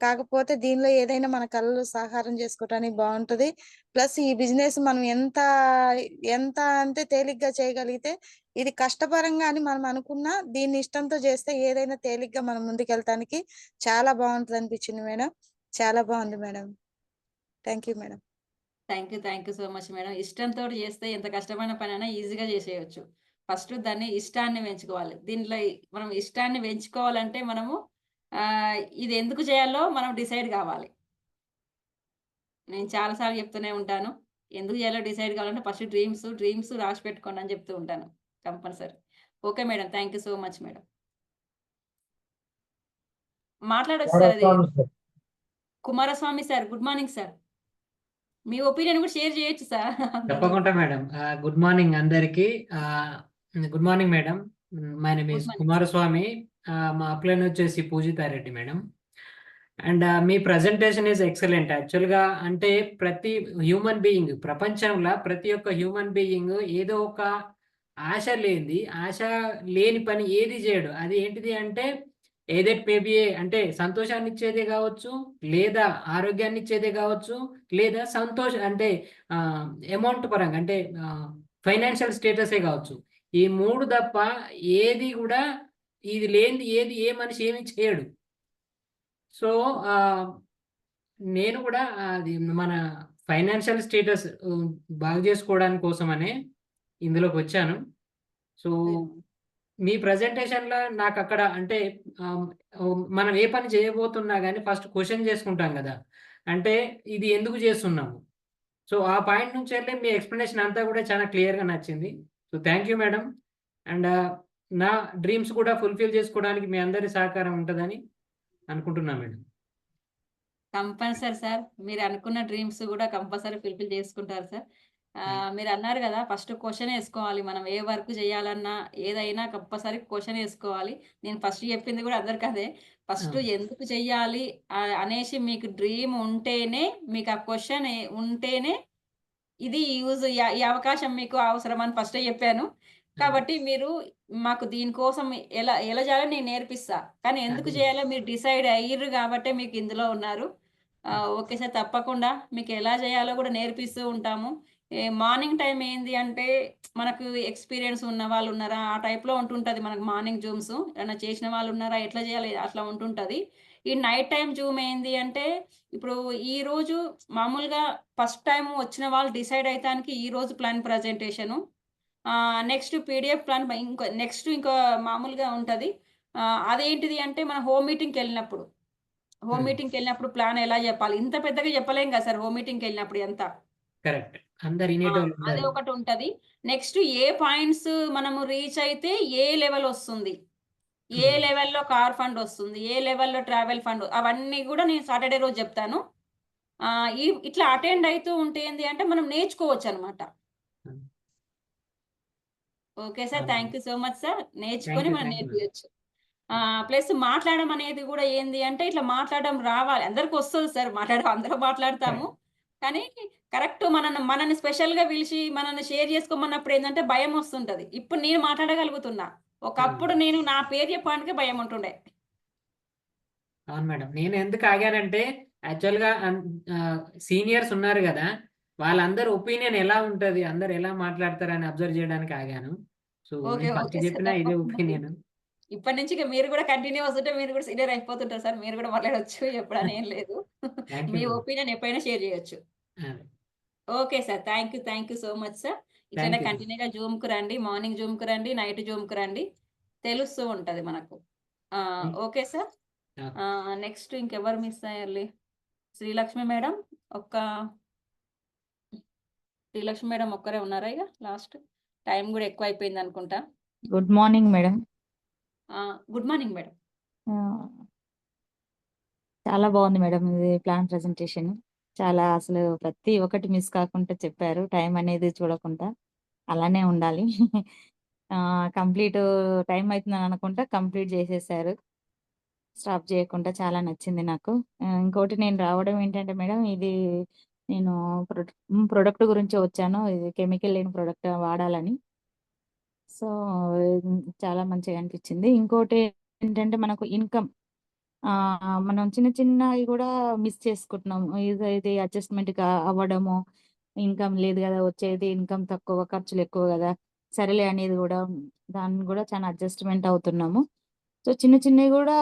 కాకపోతే దీనిలో ఏదైనా మన కళలు సాకారం చేసుకోవటానికి బాగుంటది. ప్లస్ ఈ బిజినెస్ మనం ఎంత అంటే తేలిగ్గా చేయగలిగితే, ఇది కష్టపరంగా అని మనం అనుకున్నా దీన్ని ఇష్టంతో చేస్తే ఏదైనా తేలిగ్గా మనం ముందుకెళ్ళటానికి చాలా బాగుంటది అనిపించింది మేడం. చాలా బాగుంది madam. Thank you madam. Thank you so much madam. ఇష్టంతోటి చేస్తే ఎంత కష్టమైన పనైనా ఈజీగా చేసేయొచ్చు. ఫస్ట్ దాన్ని ఇష్టాన్ని పెంచుకోవాలి. దీంట్లో మనం ఇష్టాన్ని పెంచుకోవాలంటే మనము ఇది ఎందుకు చేయాలో మనం డిసైడ్ కావాలి. నేను చాలా సార్లు చెప్తూనే ఉంటాను. ఎందుకు చేయాలో డిసైడ్ కావాలంటే ఫస్ట్ డ్రీమ్స్ రాసి పెట్టుకోండి అని చెప్తూ ఉంటాను compulsory. Okay madam. Thank you so much madam. మాట్లాడొచ్చు సార్. అది Kumaraswamy sir. Good morning sir. మీ ఒపీనియన్ కూడా షేర్ చేయొచ్చు సార్. తప్పకుండా మేడం. గుడ్ మార్నింగ్ అందరికి. Good morning madam. My name is Kumaraswamy. మా అప్లైన్ వచ్చేసి పూజితారెడ్డి మేడం. అండ్ మీ ప్రజెంటేషన్ ఈజ్ ఎక్సలెంట్. యాక్చువల్గా అంటే ప్రతి హ్యూమన్ బీయింగ్, ప్రపంచంలో ప్రతి ఒక్క హ్యూమన్ బీయింగ్ ఏదో ఒక ఆశ లేని పని ఏది చేయడు. అది ఏంటిది అంటే ఏదైట్ మేబీ అంటే సంతోషాన్ని ఇచ్చేదే కావచ్చు, లేదా ఆరోగ్యాన్ని ఇచ్చేదే కావచ్చు, లేదా అంటే అమౌంట్ పరంగా అంటే ఫైనాన్షియల్ స్టేటసే కావచ్చు. ఈ 3 తప్ప ఏది కూడా ఇది లేనిది ఏ మనిషి ఏమి చేయడు. సో నేను కూడా అది మన ఫైనాన్షియల్ స్టేటస్ బాగు చేసుకోవడానికి కోసమనే ఇందులోకి వచ్చాను. సో మీ ప్రజెంటేషన్లో నాకు అక్కడ అంటే మనం ఏ పని చేయబోతున్నా కానీ ఫస్ట్ క్వశ్చన్ చేసుకుంటాం కదా, అంటే ఇది ఎందుకు చేస్తున్నాము. సో ఆ పాయింట్ నుంచి వెళ్ళి మీ ఎక్స్ప్లెనేషన్ అంతా కూడా చాలా క్లియర్గా నచ్చింది. So thank you madam. And నా డ్రీమ్స్ కూడా ఫుల్ఫిల్ చేసుకోవడానికి మీ అందరి సహకారం ఉంటుందని అనుకుంటున్నా మేడం. కంపల్సరీ సార్, మీరు అనుకున్న డ్రీమ్స్ కూడా కంపల్సరీ ఫుల్ఫిల్ చేసుకుంటారు సార్. మీరు అన్నారు కదా, ఫస్ట్ క్వశ్చన్ వేసుకోవాలి. మనం ఏ వర్క్ చేయాలన్నా ఏదైనా కంపల్సరీ క్వశ్చన్ వేసుకోవాలి. నేను ఫస్ట్ చెప్పింది కూడా అందరికి అదే. ఫస్ట్ ఎందుకు చెయ్యాలి అనేసి మీకు డ్రీమ్ ఉంటేనే, మీకు ఆ క్వశ్చన్ ఉంటేనే ఇది యూజ్, ఈ అవకాశం మీకు అవసరం అని ఫస్టే చెప్పాను. కాబట్టి మీరు మాకు దీనికోసం ఎలా ఎలా చేయాలో నేను నేర్పిస్తా. కానీ ఎందుకు చేయాలో మీరు డిసైడ్ అయ్యిర్రు కాబట్టే మీకు ఇందులో ఉన్నారు. ఓకే సార్, తప్పకుండా మీకు ఎలా చేయాలో కూడా నేర్పిస్తూ ఉంటాము. మార్నింగ్ టైం ఏంది అంటే మనకు ఎక్స్పీరియన్స్ ఉన్న వాళ్ళు ఉన్నారా, ఆ టైప్లో ఉంటుంటుంది మనకు మార్నింగ్ జూమ్స్. ఏమైనా చేసిన వాళ్ళు ఉన్నారా, ఎట్లా చేయాలి అట్లా ఉంటుంటుంది. ఈ నైట్ టైం జూమ్ ఏంది అంటే ఇప్పుడు ఈ రోజు మామూలుగా ఫస్ట్ టైం వచ్చిన వాళ్ళు డిసైడ్ అయితానికి ఈ రోజు plan presentation, next PDF plan ఇంకో మామూలుగా ఉంటది. అదేంటిది అంటే మన హోమ్ మీటింగ్‌కెళ్ళినప్పుడు, ప్లాన్ ఎలా చెప్పాలి, ఇంత పెద్దగా చెప్పలేం కదా సార్ హోమ్ మీటింగ్‌కెళ్ళినప్పుడు ఎంత. కరెక్ట్, అందరు వినేటోళ్ళు అదే ఉండాలి. ఒకటి ఉంటది. నెక్స్ట్ ఏ పాయింట్స్ మనము రీచ్ అయితే ఏ లెవెల్ వస్తుంది, ఏ లెవెల్‌లో కార్ ఫండ్ వస్తుంది, ఏ లెవెల్‌లో ట్రావెల్ ఫండ్, అవన్నీ కూడా నేను సాటర్డే రోజు చెప్తాను. ఇట్లా అటెండ్ అయితూ ఉంటే ఏంది అంటే మనం నేర్చుకోవచ్చనమాట. Okay sir, thank you so much sir. నేర్చుకొని మనం నేర్పియొచ్చు. ప్లస్ మాట్లాడడం అనేది కూడా ఏంది అంటే ఇట్లా మాట్లాడడం రావాలి. అందరికి వస్తది సార్ మాట్లాడడం, అందరూ మాట్లాడతాము. కానీ కరెక్ట్ మనల్ని స్పెషల్‌గా పిలిచి మనల్ని షేర్ చేసుకోమన్నప్పుడు ఏందంటే భయం వస్తుంటది. ఇప్పుడు నేను మాట్లాడగలుగుతున్నా. ఒకప్పుడు నేను నా పేరు చెప్పడానికే భయం ఉంటుండే. అవును మేడం. నేను ఎందుకు ఆగానంటే యాక్చువల్‌గా సీనియర్స్ ఉన్నారు కదా, వాళ్ళందరి ఒపీనియన్ ఎలా ఉంటది, అందరు ఎలా మాట్లాడతారని అబ్జర్వ్ చేయడానికి ఆగాను. So okay. నేను ఫస్ట్ ఓకే సార్, చెప్పిన ఇదే తప్పకుండా. ఒపీనియన్. ఇప్పటి నుంచి ఇక మీరు కూడా కంటిన్యూ వస్తుంటే మీరు కూడా సీనియర్ అయిపోతుంటారు సార్. మీరు కూడా మాట్లాడొచ్చు. ఎప్పుడని ఏం లేదు. Thank you me madam. Opinion ఎప్పుడైనా షేర్ చేయొచ్చు. అదే. Okay sir, thank you so much sir. ఇట్లనే థ్యాంక్ యూ. కంటిన్యూగా జూమ్‌కి రండి. మార్నింగ్ జూమ్‌కి రండి, నైట్ జూమ్‌కి రండి. తెలుస్తూ ఉంటది మనకు. Okay sir. నెక్స్ట్ ఇంకెవరు మిస్ అయ్యారులే. శ్రీలక్ష్మి మేడం ఒక్కరే ఉన్నారా ఇగ లాస్ట్? టైం కూడా ఎక్కువ అయిపోయింది అనుకుంటా. Good morning madam. Good morning madam. చాలా బాగుంది మేడం ఇది ప్లాన్ ప్రెజెంటేషన్. చాలా అసలు ప్రతి ఒక్కటి మిస్ కాకుండా చెప్పారు. టైం అనేది చూడకుండా. అలానే ఉండాలి. కంప్లీట్ టైం అవుతుందని అనుకుంటా కంప్లీట్ చేసేసారు. స్టాప్ చేయకుండా చాలా నచ్చింది నాకు. ఇంకోటి నేను రావడం ఏంటంటే మేడం, ఇది నేను ప్రొడక్ట్ గురించి వచ్చాను. ఇది కెమికల్ లేని ప్రొడక్ట్ వాడాలని. సో చాలా మంచిగా అనిపించింది. ఇంకోటి ఏంటంటే మనకు ఇన్కమ్, మనం చిన్న చిన్నవి కూడా మిస్ చేసుకుంటున్నాం. ఇది అడ్జస్ట్మెంట్ అవ్వడము, ఇన్కమ్ లేదు కదా, వచ్చేది ఇన్కమ్ తక్కువ, ఖర్చులు ఎక్కువ కదా, సరేలే అనేది కూడా దాన్ని కూడా చాలా అడ్జస్ట్మెంట్ అవుతున్నాము. సో చిన్న చిన్నవి కూడా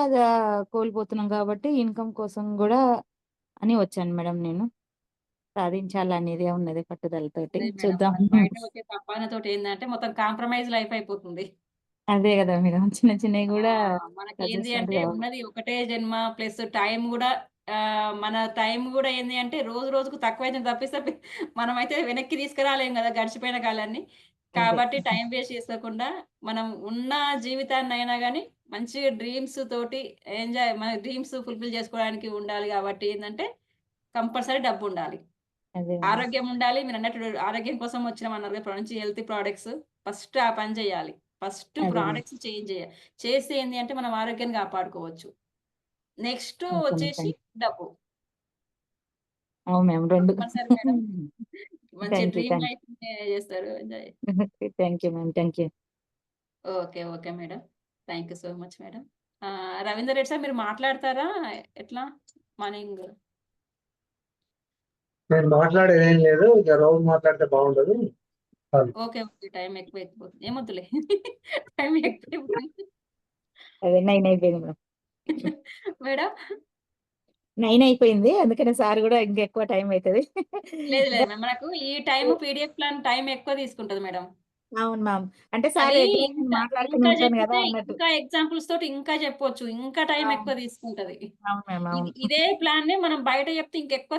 కోల్పోతున్నాం కాబట్టి ఇన్కమ్ కోసం కూడా అని వచ్చాను మేడం. నేను సాధించాలనేది ఉన్నది పట్టుదలతోటి. అదే మేడం, చూద్దాం. మనకి బయట వచ్చే తపనతోటి ఏందంటే మొత్తం కాంప్రమైజ్ లైఫ్ అయిపోతుంది. అదే కదా మేడం, చిన్న చిన్నవి కూడా మనకేంది అడ్జస్ట్మెంట్ అంటే కావాలి. ఉన్నది ఒకటే జన్మ, ప్లస్ టైం కూడా మన టైం కూడా ఏంది అంటే రోజు రోజుకు తక్కువైతుంది తప్పిస్తే మనమైతే వెనక్కి తీసుకురాలేం కదా గడిచిపోయిన కాలాన్ని. అదే. కాబట్టి టైం వేస్ట్ చేసుకోకుండా మనం ఉన్న జీవితాన్ని అయినా కానీ మంచిగా డ్రీమ్స్ తోటి మన డ్రీమ్స్ ఫుల్ఫిల్ చేసుకోవడానికి ఉండాలి. కాబట్టి ఏంటంటే కంపల్సరీ డబ్బు ఉండాలి, అదే మేడం. ఆరోగ్యం ఉండాలి. మీరు అన్నట్టు ఆరోగ్యం కోసం వచ్చినామన్నారు కదా, ఇప్పటి నుంచి హెల్తీ ప్రోడక్ట్స్ ఫస్ట్ ఆ పని చేయాలి. ఫస్ట్ అదే మేడం. ప్రోడక్ట్స్ చేంజ్ చేయాలి. చేస్తే ఏంది అంటే మనం ఆరోగ్యాన్ని కాపాడుకోవచ్చు. Next okay madam. వచ్చేసి డబ్బు. అవును మ్యామ్, రెండు. Compulsory madam. మంచి thank you, dream thank life చేస్తారు. Enjoy. You. Thank you ma'am, thank you. Okay madam. Thank you so much madam. Ravinder Reddy sir మీరు మాట్లాడతారా ఎట్లా మార్నింగ్? నేను మాట్లాడేది ఏం లేదు, ఇక రోజు మాట్లాడితే బాగుండదు. ఓకే ఓకే, టైం ఎక్కువ అయిపోతుంది, ఏమొద్దులే. టైం ఎక్కువ అదే 9 అయిపోయింది మేడం. మేడం 9 అయిపోయింది, అందుకనే సార్ కూడా ఇంకెక్కువ టైం అవుతుంది. లేదు లేదు మ్యామ్, మనకు ఈ టైం పీడిఎఫ్ ప్లాన్ టైం ఎక్కువ తీసుకుంటది మేడం. అవును మ్యామ్, అంటే సార్ అది ఎదురుగా నేను ఇంకా మాట్లాడుతూనే ఇంకా ఉంటాను కదా చెప్పితే అన్నట్టు. ఇంకా ఎగ్జాంపుల్స్ తోటి ఇంకా చెప్పొచ్చు, ఇంకా టైం అవును ఎక్కువ తీసుకుంటది. అవును మ్యామ్, అవును. ఇదే ప్లాన్ ని మనం బయట చెప్తే ఇంకెక్కువ